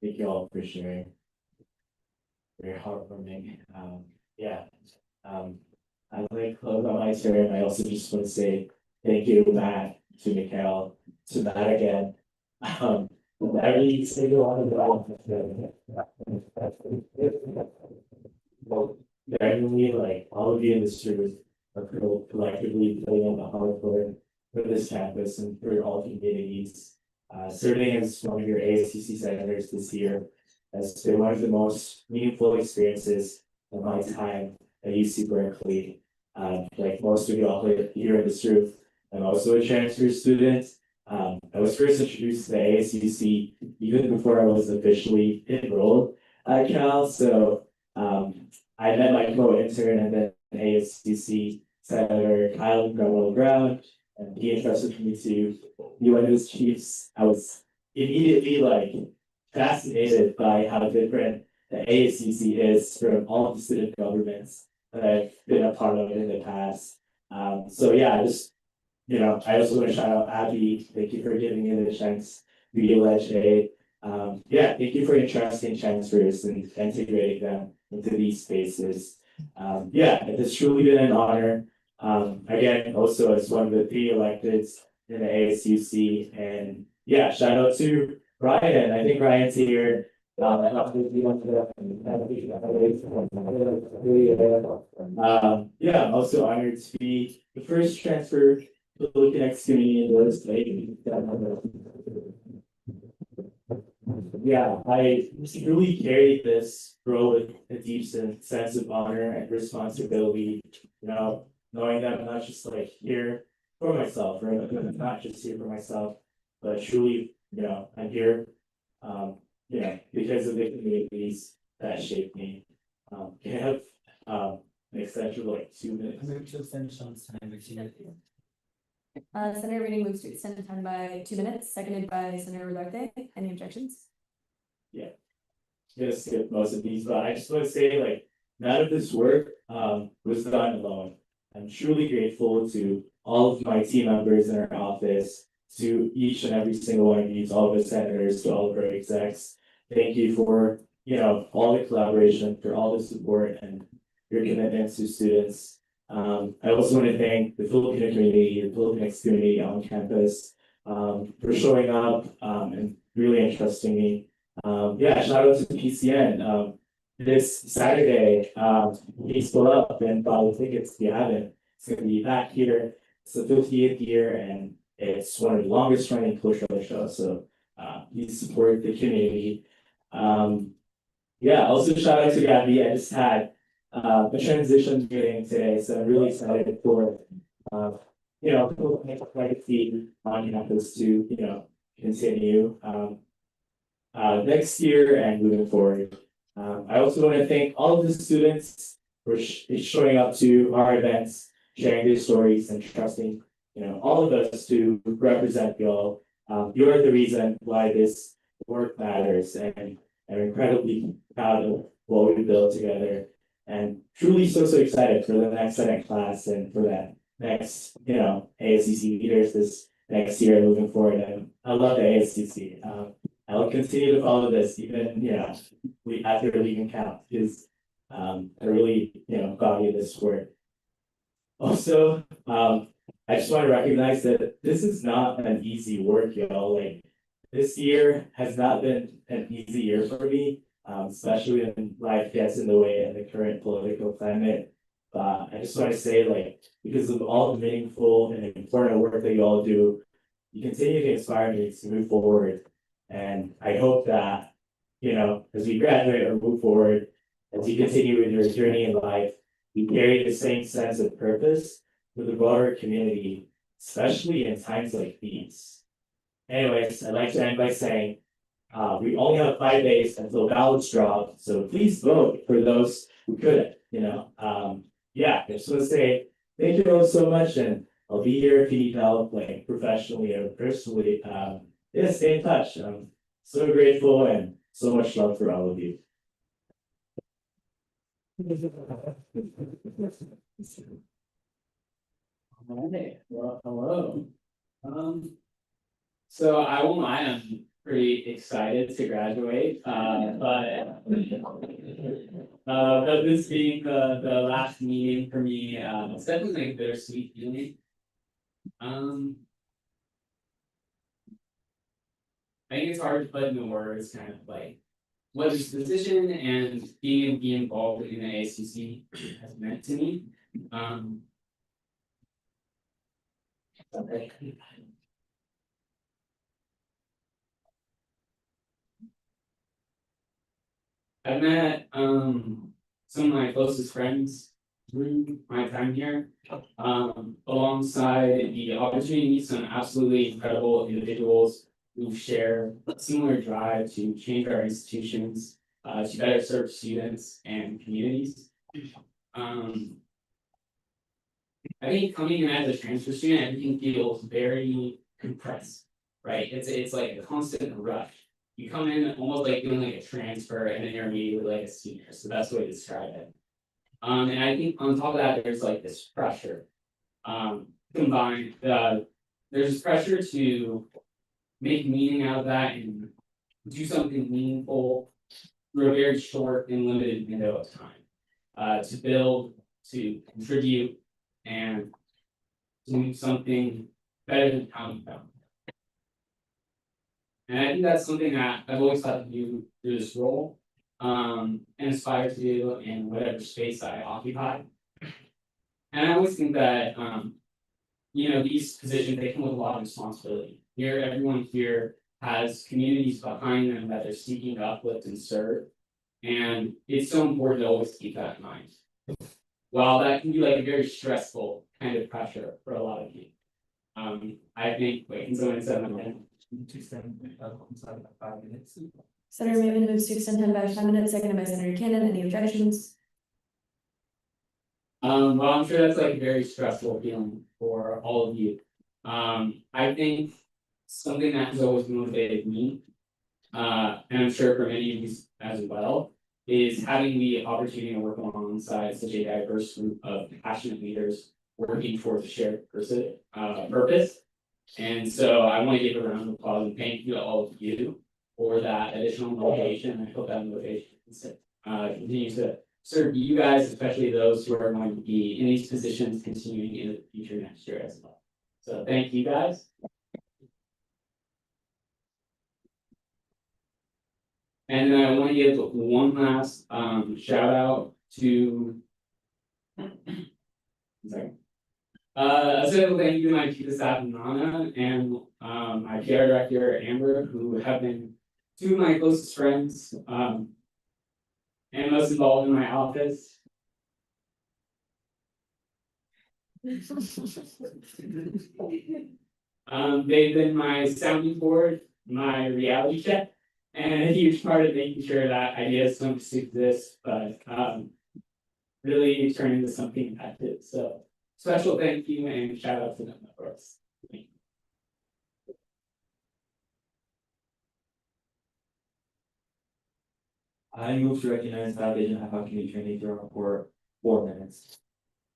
Thank you all for sharing. Very heartwarming. Yeah. I'd like to close on my turn. I also just want to say thank you, Matt, to Mikhail, to Matt again. Every single one of genuinely, like all of you in this room are collectively putting in the hard work for this campus and for all communities. Serving as one of your ASUC senators this year has been one of the most meaningful experiences of my time at UC Berkeley. Like most of you all here in this room, I'm also a transfer student. I was first introduced to the ASUC even before I was officially enrolled at Cal. So I met my co-intern and then ASUC Senator Kyle Brown, and he entrusted me to be one of his chiefs. I was immediately fascinated by how different the ASUC is from all the student governments that I've been a part of in the past. So yeah, I also want to shout out Abby. Thank you for giving me the chance to be a ledge. Thank you for entrusting transfers and integrating them into these spaces. It has truly been an honor. Again, also as one of the 3 electeds in the ASUC, and shout out to Ryan. I think Ryan's here. I'm also honored to be the first transfer to the next community in this state. I really carry this role with a deep sense of honor and responsibility. Knowing that I'm not just here for myself, right? I'm not just here for myself, but truly, I'm here, because of the communities that shaped me. Can I have an extension of 2 minutes? I'm to extend Sean's time, but she Senator Reading moves to extend the time by 2 minutes, seconded by Senator Rodarte. Any objections? Gonna skip most of these, but I just want to say none of this work was done alone. I'm truly grateful to all of my team members in our office, to each and every single one of you, to all of the senators, to all of our execs. Thank you for, all the collaboration, for all the support and your commitment to students. I also want to thank the Filipino community, the Filipinx community on campus, for showing up, and really entrusting me. Shout out to PCN. This Saturday, please pull up and buy the tickets if you haven't. It's gonna be back here. It's the 50th year and it's one of the longest running cultural shows. So please support the community. Also shout out to Gabby. I just had a transition meeting today, so I'm really excited for legacy on campus to continue next year and moving forward. I also want to thank all of the students for showing up to our events, sharing their stories, and trusting all of us to represent y'all. You're the reason why this work matters, and I'm incredibly proud of what we built together, and truly so excited for the next Senate class and for that next ASUC leaders this next year moving forward. And I love the ASUC. I will continue to follow this even we after leaving count because I really value this work. Also, I just want to recognize that this is not an easy work, y'all. Like this year has not been an easy year for me, especially when life gets in the way in the current political climate. I just want to say, like, because of all the meaningful and important work that you all do, you continue to inspire me to move forward. And I hope that, as we graduate or move forward, as you continue with your journey in life, you carry the same sense of purpose with the broader community, especially in times like these. Anyways, I'd like to end by saying, we only have 5 days until ballots drop, so please vote for those who couldn't, I just want to say thank you all so much, and I'll be here if you need help, like professionally or personally. Stay in touch. I'm so grateful and so much love for all of you. Alright, well, hello. So I won't lie, I'm pretty excited to graduate, but this being the last meeting for me, it's definitely like a bittersweet feeling. I think it's hard to put into words kind of like what this position and being involved in the ASUC has meant to me. I've met some of my closest friends through my time here, alongside the opportunity to meet some absolutely incredible individuals who share a similar drive to change our institutions, to better serve students and communities. I think coming in as a transfer student, everything feels very compressed, right? It's like a constant rush. You come in almost like doing like a transfer, and then you're immediately like a senior. It's the best way to describe it. And I think on top of that, there's like this pressure. Combined, there's this pressure to make meaning out of that and do something meaningful through a very short and limited window of time. To build, to contribute, and to do something better than how you found. And I think that's something that I've always thought to do through this role, and aspire to do in whatever space I occupy. And I always think that, these positions, they come with a lot of responsibility. Here, everyone here has communities behind them that they're seeking to uplift and serve. And it's so important to always keep that in mind. While that can be like a very stressful kind of pressure for a lot of you. I think, wait, can someone say that again? Senator Raven moves to extend time by 5 minutes, seconded by Senator Cannon. Any objections? Well, I'm sure that's like a very stressful feeling for all of you. I think something that has always motivated me, and I'm sure for many of you as well, is having the opportunity to work alongside such a diverse group of passionate leaders working towards a shared purpose. And so I want to give a round of applause and thank you to all of you for that additional motivation. I hope that motivation continues to serve you guys, especially those who are going to be in these positions continuing in the future next year as well. So thank you guys. And then I want to give one last shout out to sorry. A special thank you to my chief of staff Nana and my PR director Amber, who have been two of my closest friends and most involved in my office. They've been my sounding board, my reality check, and a huge part of making sure that ideas don't just exist, but really turn into something active. So special thank you and shout out to them, of course. Thank you. I move to recognize Foundation ad hoc committee training for 4 minutes.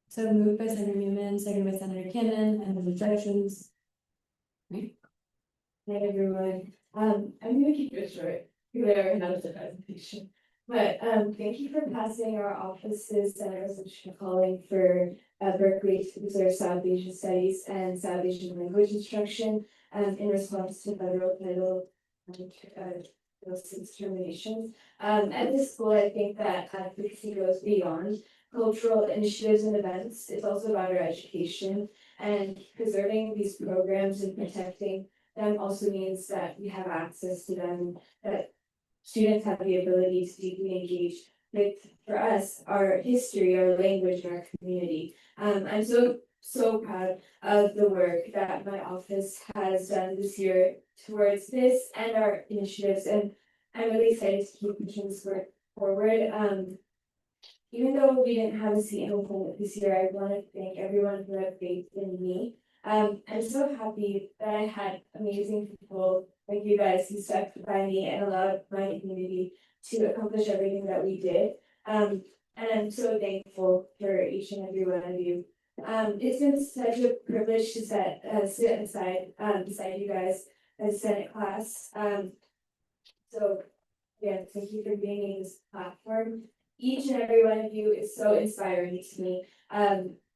So moved by Senator Newman, seconded by Senator Cannon, and the objections. Hi everyone, I'm gonna keep it short, because I already had the presentation. But thank you for passing our offices and resolution calling for Berkeley to preserve South Asian studies and South Asian language instruction in response to federal title those terminations. At this school, I think that advocacy goes beyond cultural initiatives and events. It's also about our education, and preserving these programs and protecting them also means that we have access to them, that students have the ability to deeply engage with, for us, our history, our language, and our community. I'm so proud of the work that my office has done this year towards this and our initiatives, and I'm really excited to keep pushing this work forward. Even though we didn't have a seat in the this year, I want to thank everyone who had faith in me. I'm so happy that I had amazing people like you guys who stuck by me and allowed my community to accomplish everything that we did. And I'm so thankful for each and every one of you. It's been such a privilege to sit beside you guys as Senate class. So yeah, thank you for being in this platform. Each and every one of you is so inspiring to me.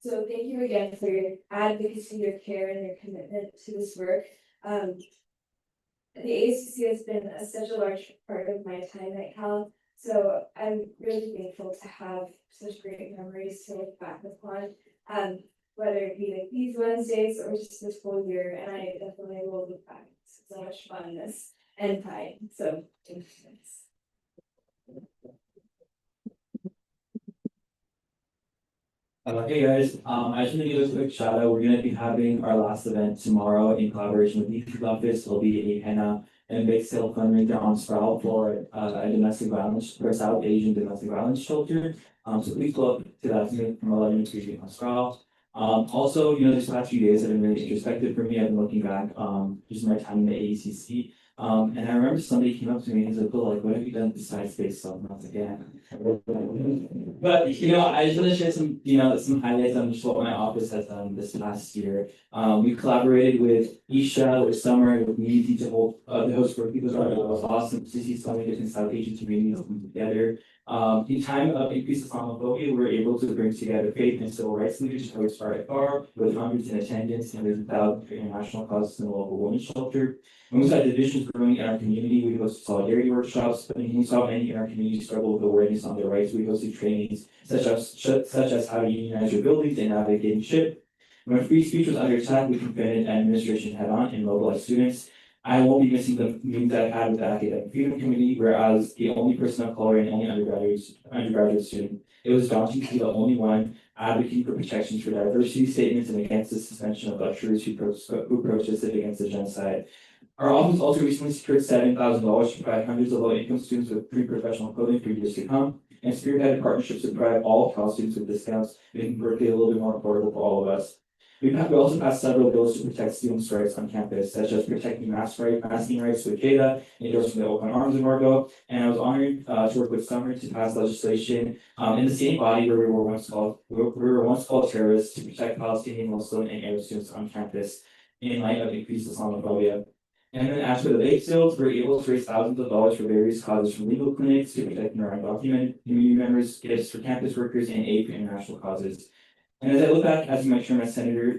So thank you again for your advocacy, your care, and your commitment to this work. The ASUC has been such a large part of my time at Cal, so I'm really thankful to have such great memories to look back upon, whether it be like these Wednesdays or just this whole year, and I definitely will look back. It's so much funness and pride, so thank you. Hey guys, I just want to give a quick shout out. We're going to be having our last event tomorrow in collaboration with the youth office. It'll be a henna and bake sale fundraiser on Sprout for a domestic violence for South Asian domestic violence shelter. So please go up to that from 11 to 3 on Sprout. Also, these past few days have been really introspective for me. I've been looking back, just my time in the AECC. And I remember somebody came up to me and said, "Bill, like, what have you done besides space stuff?" And I was like, "Yeah." But I just want to share some, some highlights on just what my office has done this past year. We collaborated with Isha, with Summer, with Community to host work people's art. It was awesome to see so many different South Asian communities come together. In time of increased Islamophobia, we were able to bring together faith and civil rights leaders to host Art Bar with hundreds in attendance and with thousands for international causes in the local women's shelter. And we saw divisions growing in our community. We hosted solidarity workshops, but we saw many in our community struggle with awareness on their rights. We hosted trainings such as how to unionize your buildings and navigating ship. When free speech was under attack, we confronted administration head on and mobilized students. I won't be missing the meetings that I've had with the academic freedom committee, where I was the only person of color and only undergraduate student. It was daunting to be the only one advocating for protections for diversity statements and against the suspension of lecturers who protested against the genocide. Our office also recently secured $7,000 to provide hundreds of low-income students with pre-professional clothing for years to come, and spearheaded partnerships to provide all Cal students with discounts, making Berkeley a little bit more affordable for all of us. We also passed several bills to protect students' rights on campus, such as protecting masking rights with Jada, endorsing the Open Arms embargo, and I was honored to work with Summer to pass legislation in the same body where we were once called terrorists to protect Palestinian, Muslim, and Arab students on campus in light of increased Islamophobia. And then as for the bake sales, we're able to raise thousands of dollars for various causes, from legal clinics to protecting our undocumented community members, gifts for campus workers, and aid for international causes. And as I look back as my term as senator,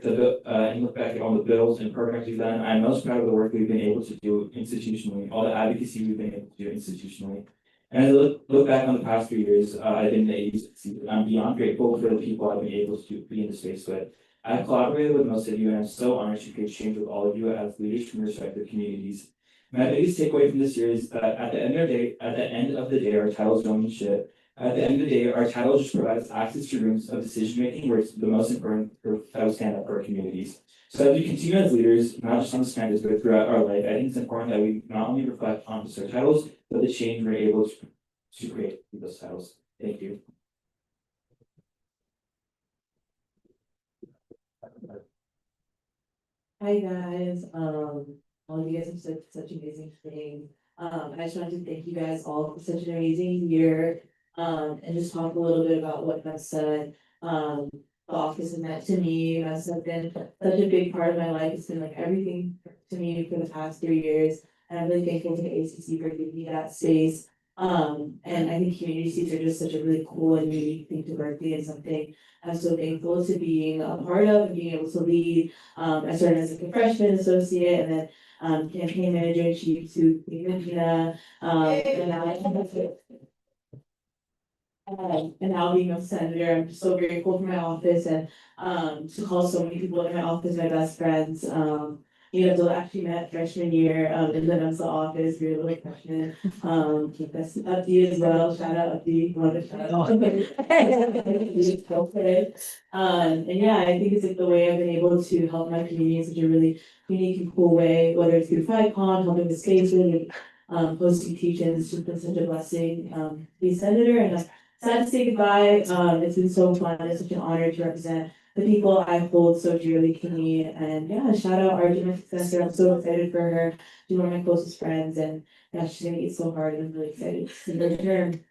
and look back at all the bills and programs we've done, I'm most proud of the work we've been able to do institutionally, all the advocacy we've been able to do institutionally. And as I look back on the past 3 years, I've been in the ASUC. I'm beyond grateful for the people I've been able to be in the space with. I've collaborated with most of you, and I'm so honored to create change with all of you as leaders from your respective communities. My biggest takeaway from this year is that at the end of the day, our titles don't mean shit. At the end of the day, our title just provides access to rooms of decision making where it's the most important that we stand up for our communities. So as we continue as leaders, not just on this campus, but throughout our life, I think it's important that we not only reflect on just our titles, but the change we're able to create with those titles. Thank you. Hi guys, all of you guys have said such amazing things. I just wanted to thank you guys all for such an amazing year. And just talk a little bit about what Beth said. The office has meant to me. Beth has been such a big part of my life. It's been like everything to me for the past 3 years. And I'm really thankful to the ACC for giving me that space. And I think community seats are just such a really cool and unique thing to Berkeley, and something I'm so thankful to being a part of and being able to lead. I started as like a freshman associate, and then campaign manager in chief to Regina, and now being a senator. I'm just so grateful for my office, and to call so many people in my office my best friends. So actually met freshman year in the Mensa office. We were a little freshman. That's Abdi as well. Shout out Abdi. Love it. Shout out. And yeah, I think it's like the way I've been able to help my community in such a really unique and cool way, whether it's through FICON, helping with spaces, hosting teach-ins. It's just been such a blessing to be senator, and I'm sad to say goodbye. It's been so fun. It's such an honor to represent the people I hold so dearly to me. And yeah, shout out Arjun, my successor. I'm so excited for her. She's one of my closest friends, and yeah, she's gonna eat so hard. I'm really excited to see her term.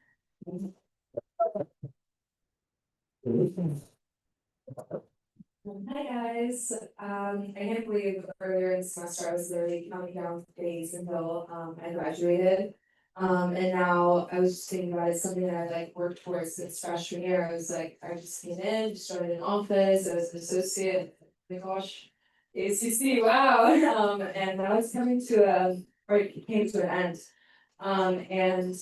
Hi guys, I can't believe earlier in the semester I was literally counting down days until I graduated. And now I was just thinking about it, something that I like worked towards since freshman year. I was like, I just came in, just started an office, I was an associate. Oh my gosh, ACC, wow. And now it's coming to or it came to an end. And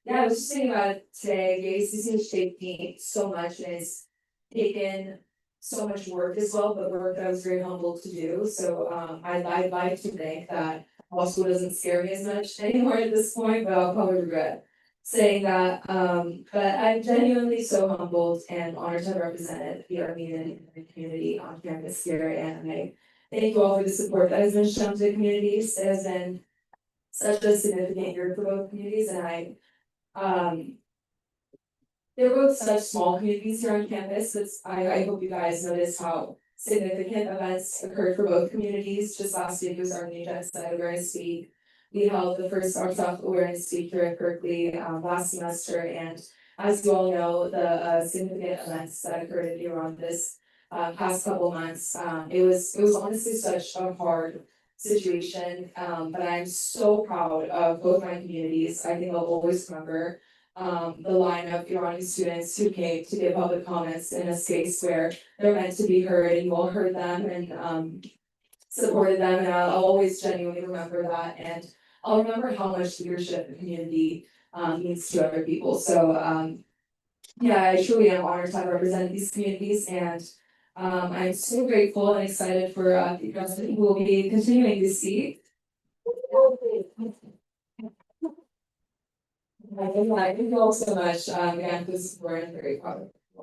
yeah, I was just thinking about it today. The ACC has shaped me so much, and it's taken so much work as well, but work that I was very humbled to do. So I'd like to think that law school doesn't scare me as much anymore at this point, but I'll probably regret saying that. But I'm genuinely so humbled and honored to have represented the Armenian community on campus here, and I thank you all for the support that has been shown to the communities. It has been such a significant year for both communities, and they're both such small communities here on campus, but I hope you guys notice how significant events occurred for both communities. Just last week was Armenian Genocide Awareness Week. We held the first Artsakh Awareness Week here at Berkeley last semester, and as you all know, the significant events that occurred in Iran this past couple months, it was honestly such a hard situation, but I'm so proud of both my communities. I think I'll always remember the line of Iranian students who came to give public comments in a space where they're meant to be heard, and you all heard them and supported them, and I'll always genuinely remember that, and I'll remember how much leadership the community means to other people. So yeah, I truly am honored to have represented these communities, and I'm so grateful and excited for the rest of people will be continuing to see. Thank you all so much, again, for the support. I'm very proud of you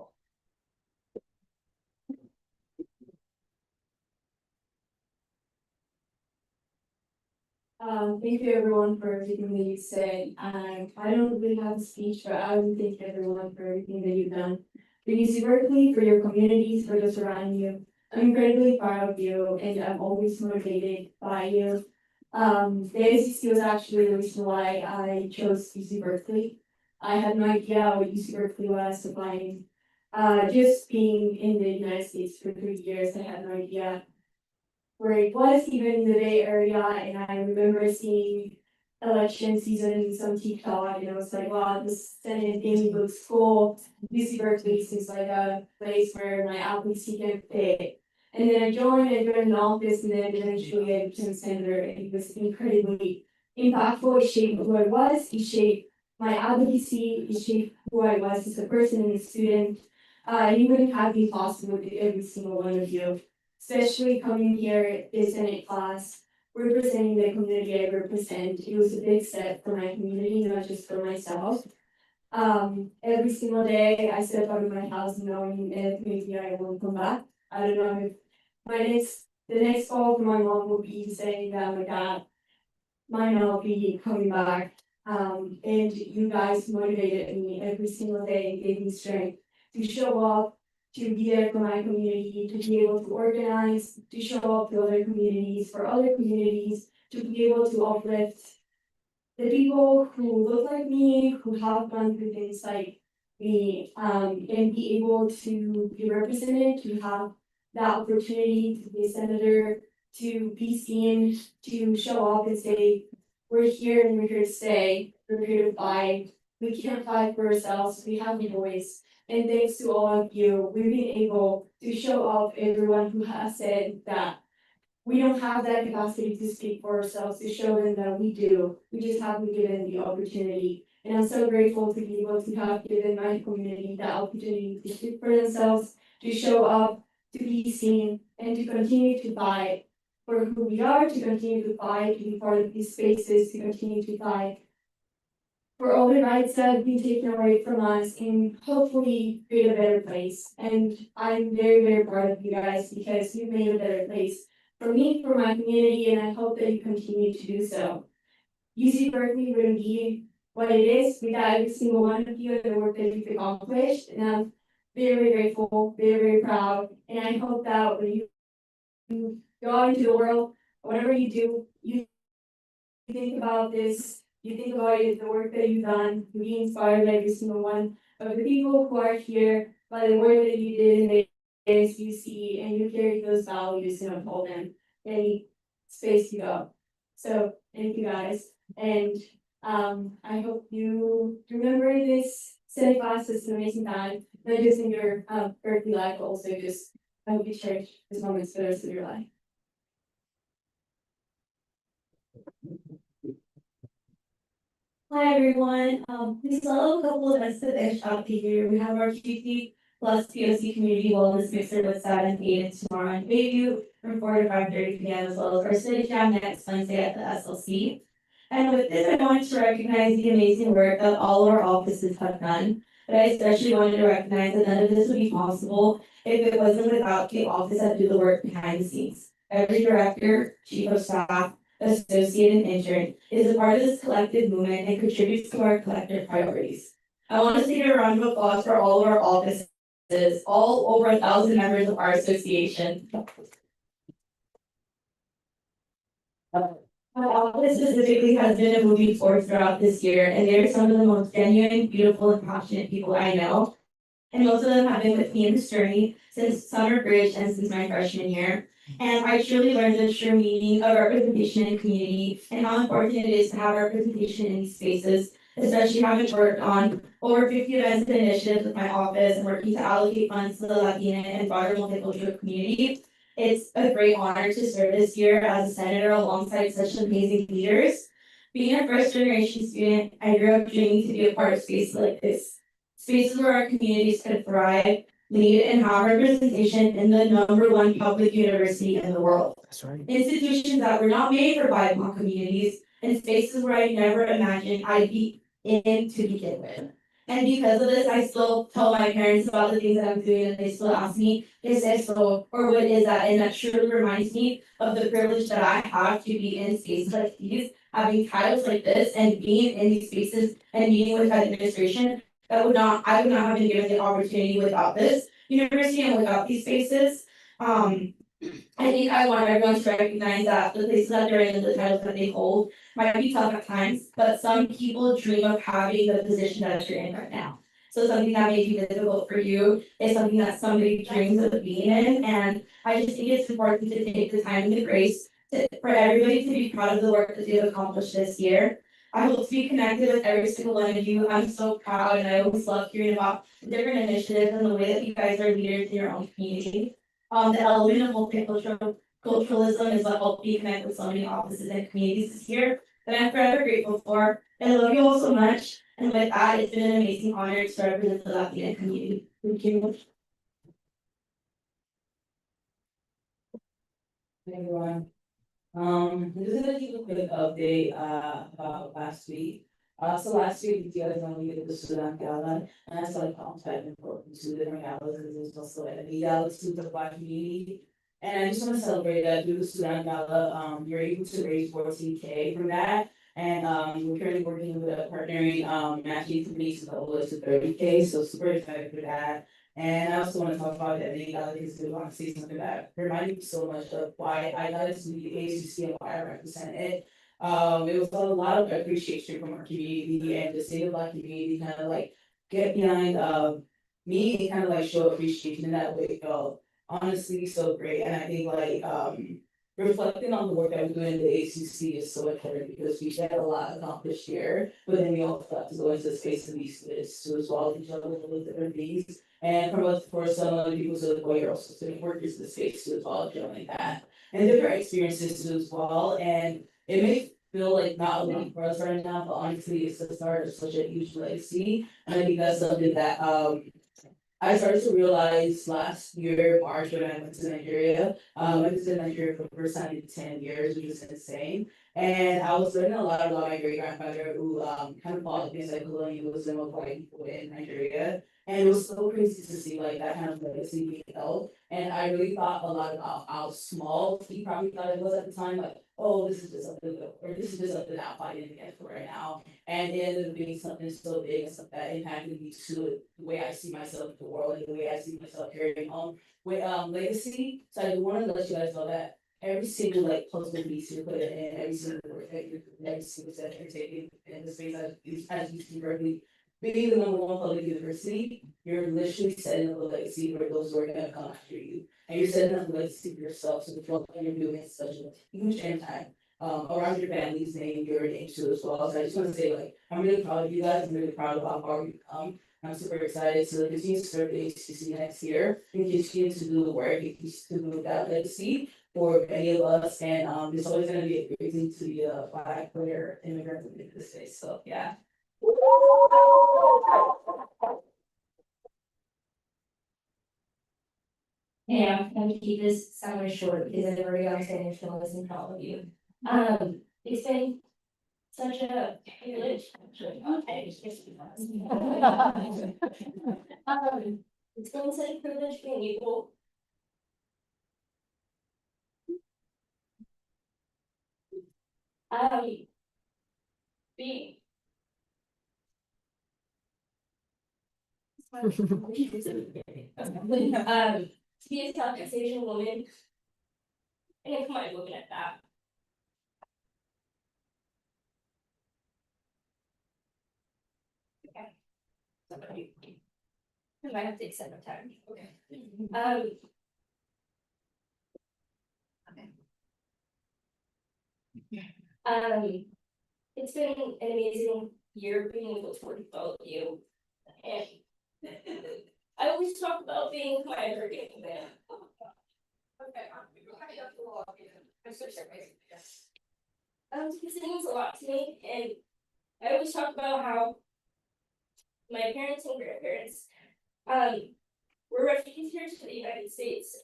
all. Thank you everyone for everything that you said. I don't really have a speech, but I would thank everyone for everything that you've done for UC Berkeley, for your communities, for those around you. I'm incredibly proud of you and I'm always motivated by you. The ASUC was actually the reason why I chose UC Berkeley. I had no idea what UC Berkeley was applying. Just being in the United States for 3 years, I had no idea where it was even in the Bay Area, and I remember seeing election season in some TikTok, and I was like, wow, this Senate thing looks cool. UC Berkeley seems like a place where my advocacy can fit. And then I joined an office, and then eventually I became senator, and it was incredibly impactful. It shaped who I was, it shaped my advocacy, it shaped who I was as a person and a student. It wouldn't have been possible with every single one of you, especially coming here this Senate class, representing the community I represent. It was a big step for my community, not just for myself. Every single day I step out of my house knowing if maybe I won't come back. I don't know if the next call from my mom will be saying that my dad might not be coming back. And you guys motivated me every single day and gave me strength to show up, to be there for my community, to be able to organize, to show up to other communities, for other communities, to be able to uplift the people who look like me, who have gone through things like me, and be able to be represented, to have that opportunity to be a senator, to be seen, to show up and say, we're here and we're here to stay, we're here to fight. We can't fight for ourselves, we have a voice. And thanks to all of you, we've been able to show up everyone who has said that we don't have that capacity to speak for ourselves, to show them that we do. We just haven't given the opportunity. And I'm so grateful to be able to have given my community that opportunity to speak for themselves, to show up, to be seen, and to continue to fight for who we are, to continue to fight, to be part of these spaces, to continue to fight for all the rights that have been taken away from us and hopefully create a better place. And I'm very, very proud of you guys because you made a better place for me, for my community, and I hope that you continue to do so. UC Berkeley wouldn't be what it is without every single one of you and the work that you've accomplished. And I'm very, very grateful, very, very proud. And I hope that when you go out into the world, whatever you do, you think about this, you think about it, the work that you've done, you be inspired by every single one of the people who are here, by the work that you did in the ASUC, and you carry those values and uphold them in any space you go. So thank you guys, and I hope you remember this Senate class as an amazing time, not just in your Berkeley life, but also just I hope you cherish this moment for the rest of your life. Hi everyone, we still have a couple of events to finish out the year. We have our QT plus POC community wellness mixer with 7, 8, and tomorrow in Bayview from 4 to 5:30 p.m. as well as our city jam next Wednesday at the SLC. And with this, I want to recognize the amazing work that all of our offices have done. But I especially wanted to recognize that none of this would be possible if it wasn't without the office that do the work behind the scenes. Every director, chief of staff, associate, and intern is a part of this collective movement and contributes to our collective priorities. I want to take a round of applause for all of our offices, all over 1,000 members of our association. My office specifically has been a moving force throughout this year, and they're some of the most genuine, beautiful, and passionate people I know. And most of them have been with me in this journey since summer bridge and since my freshman year. And I truly learned the true meaning of representation in community and how important it is to have representation in these spaces, especially having worked on over 50 events and initiatives with my office and working to allocate funds to the Latina and broader multicultural community. It's a great honor to serve this year as a senator alongside such amazing leaders. Being a first generation student, I grew up dreaming to be a part of spaces like this. Spaces where our communities could thrive, lead, and have representation in the #1 public university in the world. That's right. Institutions that were not made for BIPOC communities, and spaces where I never imagined I'd be in to begin with. And because of this, I still tell my parents about the things that I'm doing, and they still ask me, is this so, or what is that? And that truly reminds me of the privilege that I have to be in spaces like these, having titles like this, and being in these spaces and meeting with administration. I would not have been given the opportunity without this university and without these spaces. I think I want everyone to recognize that the places that they're in, the titles that they hold, might be tough at times, but some people dream of having the position that you're in right now. So something that may be difficult for you is something that somebody dreams of being in, and I just think it's important to take the time and the grace for everybody to be proud of the work that they've accomplished this year. I hope to be connected with every single one of you. I'm so proud, and I always love hearing about different initiatives and the way that you guys are leaders in your own community. The element of multiculturalism is what helped me connect with so many offices and communities this year that I'm forever grateful for. I love you all so much, and with that, it's been an amazing honor to represent the Latina community. Thank you. Hey everyone. This is gonna give a quick update, about last week. So last week, you guys know we did the student gala, and that's like type important to different galas, because there's also like a gala to the Black community. And I just wanna celebrate that through the student gala, you're able to raise 14K from that. And, we're currently working with a partnering, matching company to double it to 30K, so super excited for that. And I also want to talk about that many other because I want to say something that reminded me so much of why I got into the ASUC and why I represent it. It was a lot of appreciation from our community and the state of Black community kind of like get behind me and kind of like show appreciation in that way. It felt honestly so great. And I think like reflecting on the work that we do in the ACC is so important because we get a lot accomplished here, but then we also have to go into the space of these students to as well as each other with different things. And for some other people to the point, you're also student workers in the space too as well, feeling like that. And different experiences too as well. And it may feel like not a lot for us right now, but honestly, it's the start of such a huge legacy. And I think that's something that I started to realize last year, March, when I went to Nigeria. I was in Nigeria for the first time in 10 years, which was insane. And I was learning a lot about my great grandmother who kind of fought against like colonialism of white people in Nigeria. And it was so crazy to see like that kind of legacy being held. And I really thought a lot about how small he probably thought it was at the time, like, oh, this is just something, or this is just something I'm fighting against right now. And it ended up being something so big and something that impacted me to the way I see myself in the world and the way I see myself carrying on with legacy. So I want to let you guys know that every single like puzzle piece you're putting in, every single work that you're every single step you're taking in the space as you see Berkeley, being the #1 public university, you're literally setting up a legacy for those who are gonna come after you. And you're setting up a legacy for yourself, so the work that you're doing is such a huge impact around your family's name, your name too as well. So I just want to say like I'm really proud of you guys. I'm really proud of how far we've come. I'm super excited to continue to serve the HCC next year and continue to do the work and continue to move that legacy for many of us. And it's always going to be a great thing to be a Black queer immigrant in this space. So yeah. Yeah, I'm gonna keep this somewhat short because I've already got so much to listen to all of you. It's been such a privilege. It's been such a privilege being able. Being. To be a Southeast Asian woman, and if my woman at that. Okay. Somebody. I might have to extend my time. Okay. It's been an amazing year being able to work with all of you. And I always talk about being my American man. Okay, I'm so sorry. This means a lot to me, and I always talk about how my parents and grandparents were refugees to the United States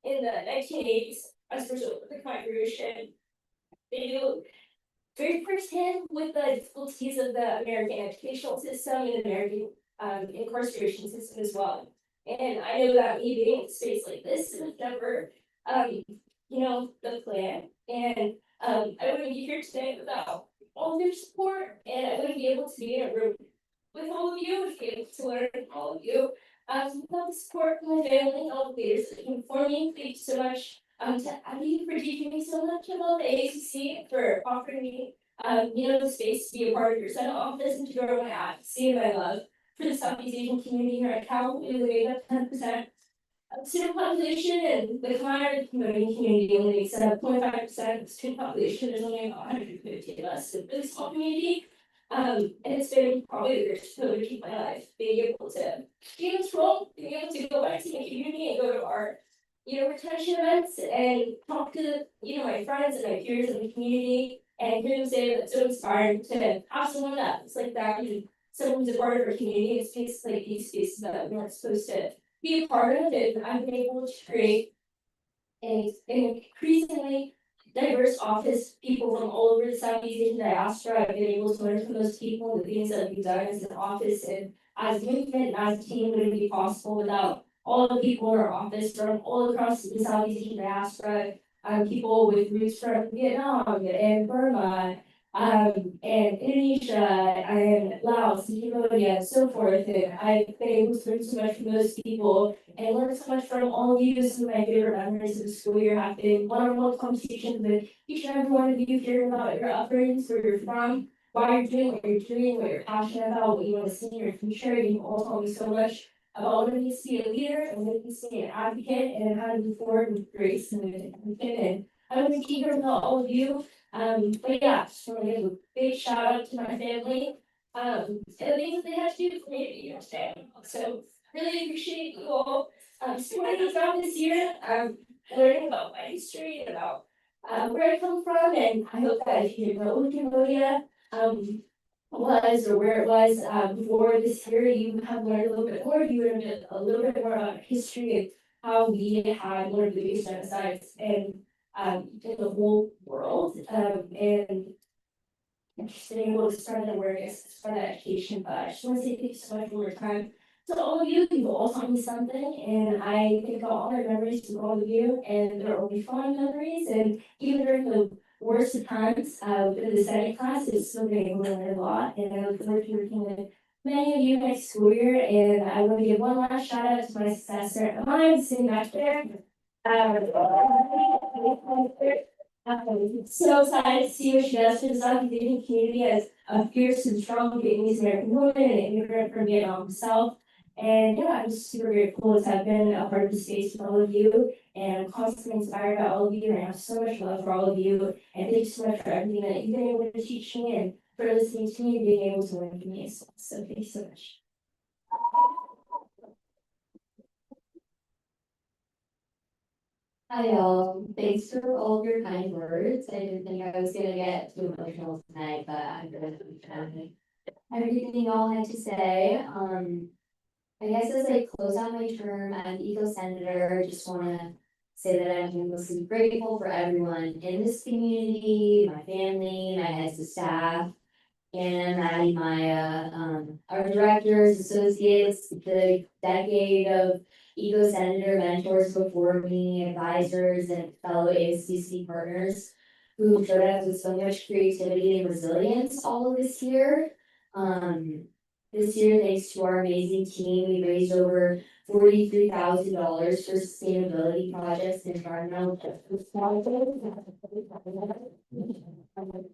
in the 1980s as a result of the migration. They knew very firsthand with the difficulties of the American educational system and the American incarceration system as well. And I know that me being in a space like this was never, the plan. And I wouldn't be here today without all of your support, and I wouldn't be able to be in a room with all of you, and be able to learn from all of you. Without the support from my family, all the leaders that came before me, thank you so much. To Abby for teaching me so much about the ASUC, for offering me, the space to be a part of your Senate office and to grow my advocacy and my love for the Southeast Asian community here at Cal. We made up 10% of the student population, and the combined community only makes up 25% of the student population. There's only about 150 of us, so it's a really small community. And it's been probably the greatest privilege of my life, being able to be in this role, being able to go back to my community and go to our, retention events and talk to, my friends and my peers in the community and hear them say that it's so inspiring to have someone that's like that, and someone who's a part of our community in spaces like these spaces that we aren't supposed to be a part of, and I've been able to create an increasingly diverse office, people from all over the Southeast Asian diaspora. I've been able to learn from those people the things that we've done as an office and as a movement and as a team wouldn't be possible without all the people in our office from all across the Southeast Asian diaspora, people with roots from Vietnam and Burma, and Indonesia and Laos and Cambodia and so forth. And I've been able to learn so much from those people and learn so much from all of you. Some of my favorite memories of the school year have been one-on-one conversations with each and every one of you, hearing about your upbringings, where you're from, why you're doing what you're doing, what you're passionate about, what you want to see in your future. You've all told me so much about what it means to be a leader and what it means to be an advocate and how to move forward with grace and with an advocate. And I want to keep hearing about all of you. But yeah, just want to give a big shout out to my family. And the things that they had to do for me to be here today. So really appreciate you all supporting me throughout this year. Learning about my history and about where I come from, and I hope that if you know what Cambodia was or where it was before this year, you have learned a little bit more. You would have been a little bit more about history and how we had one of the biggest genocides in the whole world. And just being able to start that awareness, start that education. But I just want to say thank you so much for your time. To all of you, you've all taught me something, and I think I'll honor memories to all of you, and they're only fun memories. And even during the worst of times in the Senate class, it's still been able to learn a lot. And I look forward to working with many of you next school year. And I want to give one last shout out to my successor at mine, sitting back there. So excited to see what she does for the Southeast Asian community as a fierce and strong Vietnamese American woman and an immigrant from Vietnam herself. And yeah, I'm just super grateful to have been a part of the space with all of you, and I'm constantly inspired by all of you, and I have so much love for all of you, and thank you so much for everything that you've been able to teach me and for listening to me and being able to learn from me as well. So thank you so much. Hi y'all, thanks for all of your kind words. I didn't think I was gonna get too emotional tonight, but I'm really appreciating everything y'all had to say. I guess as I close out my term as Eco Senator, I just wanna say that I'm endlessly grateful for everyone in this community, my family, my heads of staff, and Maddie, Maya, our directors, associates, the decade of Eco Senator mentors before me, advisors, and fellow ASUC partners who showed us with so much creativity and resilience all of this year. This year, thanks to our amazing team, we raised over $43,000 for sustainability projects and environmental justice projects.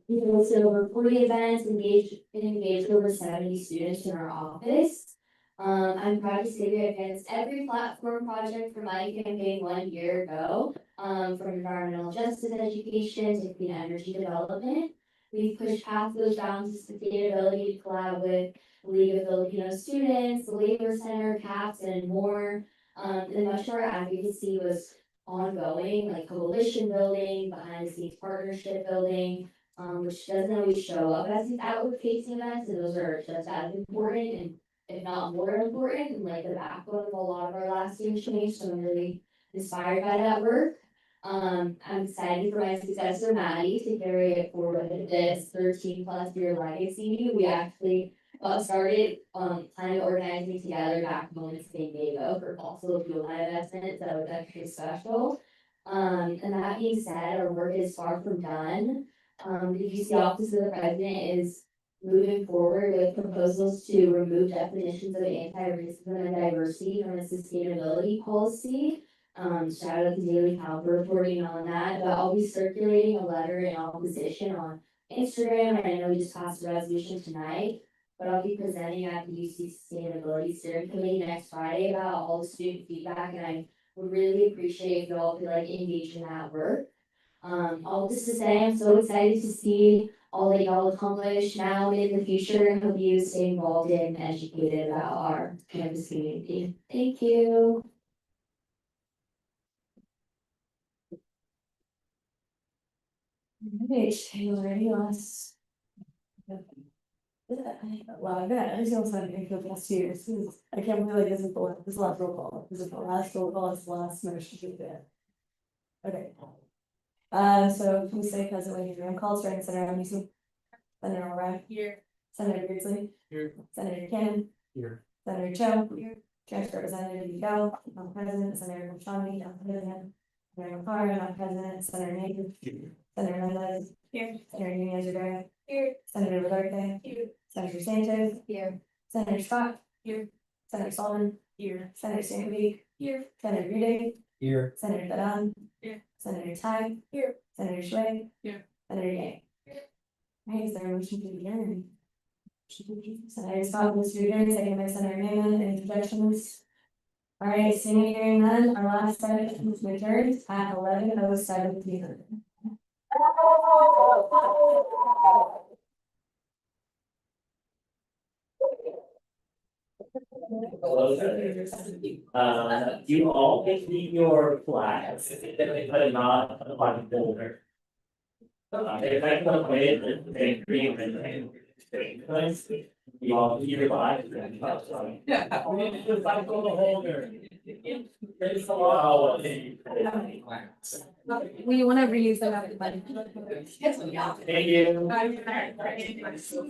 We hosted over 40 events, engaged over 70 students in our office. I'm proud to say we advanced every platform project for my campaign 1 year ago, from environmental justice education to clean energy development. We've pushed past those bounds of sustainability to collab with the League of Filipino Students, the Labor Center, CAPS, and more. And much of our advocacy was ongoing, like coalition building, behind the scenes partnership building, which doesn't always show up as these outward facing events, and those are just as important and if not more important, and like the backbone of a lot of our lasting change. So I'm really inspired by that work. I'm excited for my successor, Maddie, to carry it forward with this 13+ year legacy. We actually started kind of organizing together back home in San Diego for fossil fuel investment, so it's actually special. And that being said, our work is far from done. The UC Office of the President is moving forward with proposals to remove definitions of anti-racism and diversity from a sustainability policy. Shout out to Daily Health for reporting on that, but I'll be circulating a letter in opposition on Instagram, and I know we just passed a resolution tonight, but I'll be presenting at the UC Sustainability Steering Committee next Friday about all the student feedback, and I would really appreciate if you all could like engage in that work. All this to say, I'm so excited to see all that y'all accomplish now and in the future, and hope you stay involved and educated about our campus community. Thank you. Alright, ready, last. Wow, I just don't sound good for the last 2 years. I can't believe like this is the last roll call. This is the last roll call, it's the last motion to do that. Okay. So please say President Wayne, your name called, starting Senator Amnesty. Senator O'Reilly. Here. Senator Beardsley. Here. Senator Cannon. Here. Senator Cho. Here. Transfer Representative Udell, not present. Senator Bushani, not present. Senator McCarr, not present. Senator Nathan. Here. Senator Mendez. Here. Senator Nunez Rivera. Here. Senator Rodarte. Here. Senator Sanchez. Here. Senator Scott. Here. Senator Sullivan. Here. Senator Stankovic. Here. Senator Rude. Here. Senator Badan. Here. Senator Tai. Here. Senator Schway. Here. Senator Yang. Here. Alright, is there a motion to adjourn? Senator Scott was to adjourn, second by Senator Newman, any objections? Alright, seeing hearing none, our last session is adjourned at 11:07 p.m. You all can leave your flags, but not on the folder. If I come away and they green and you all keep your flags. Yeah. We need to find the holder. We wanna reuse them after the budget. Thank you. I see.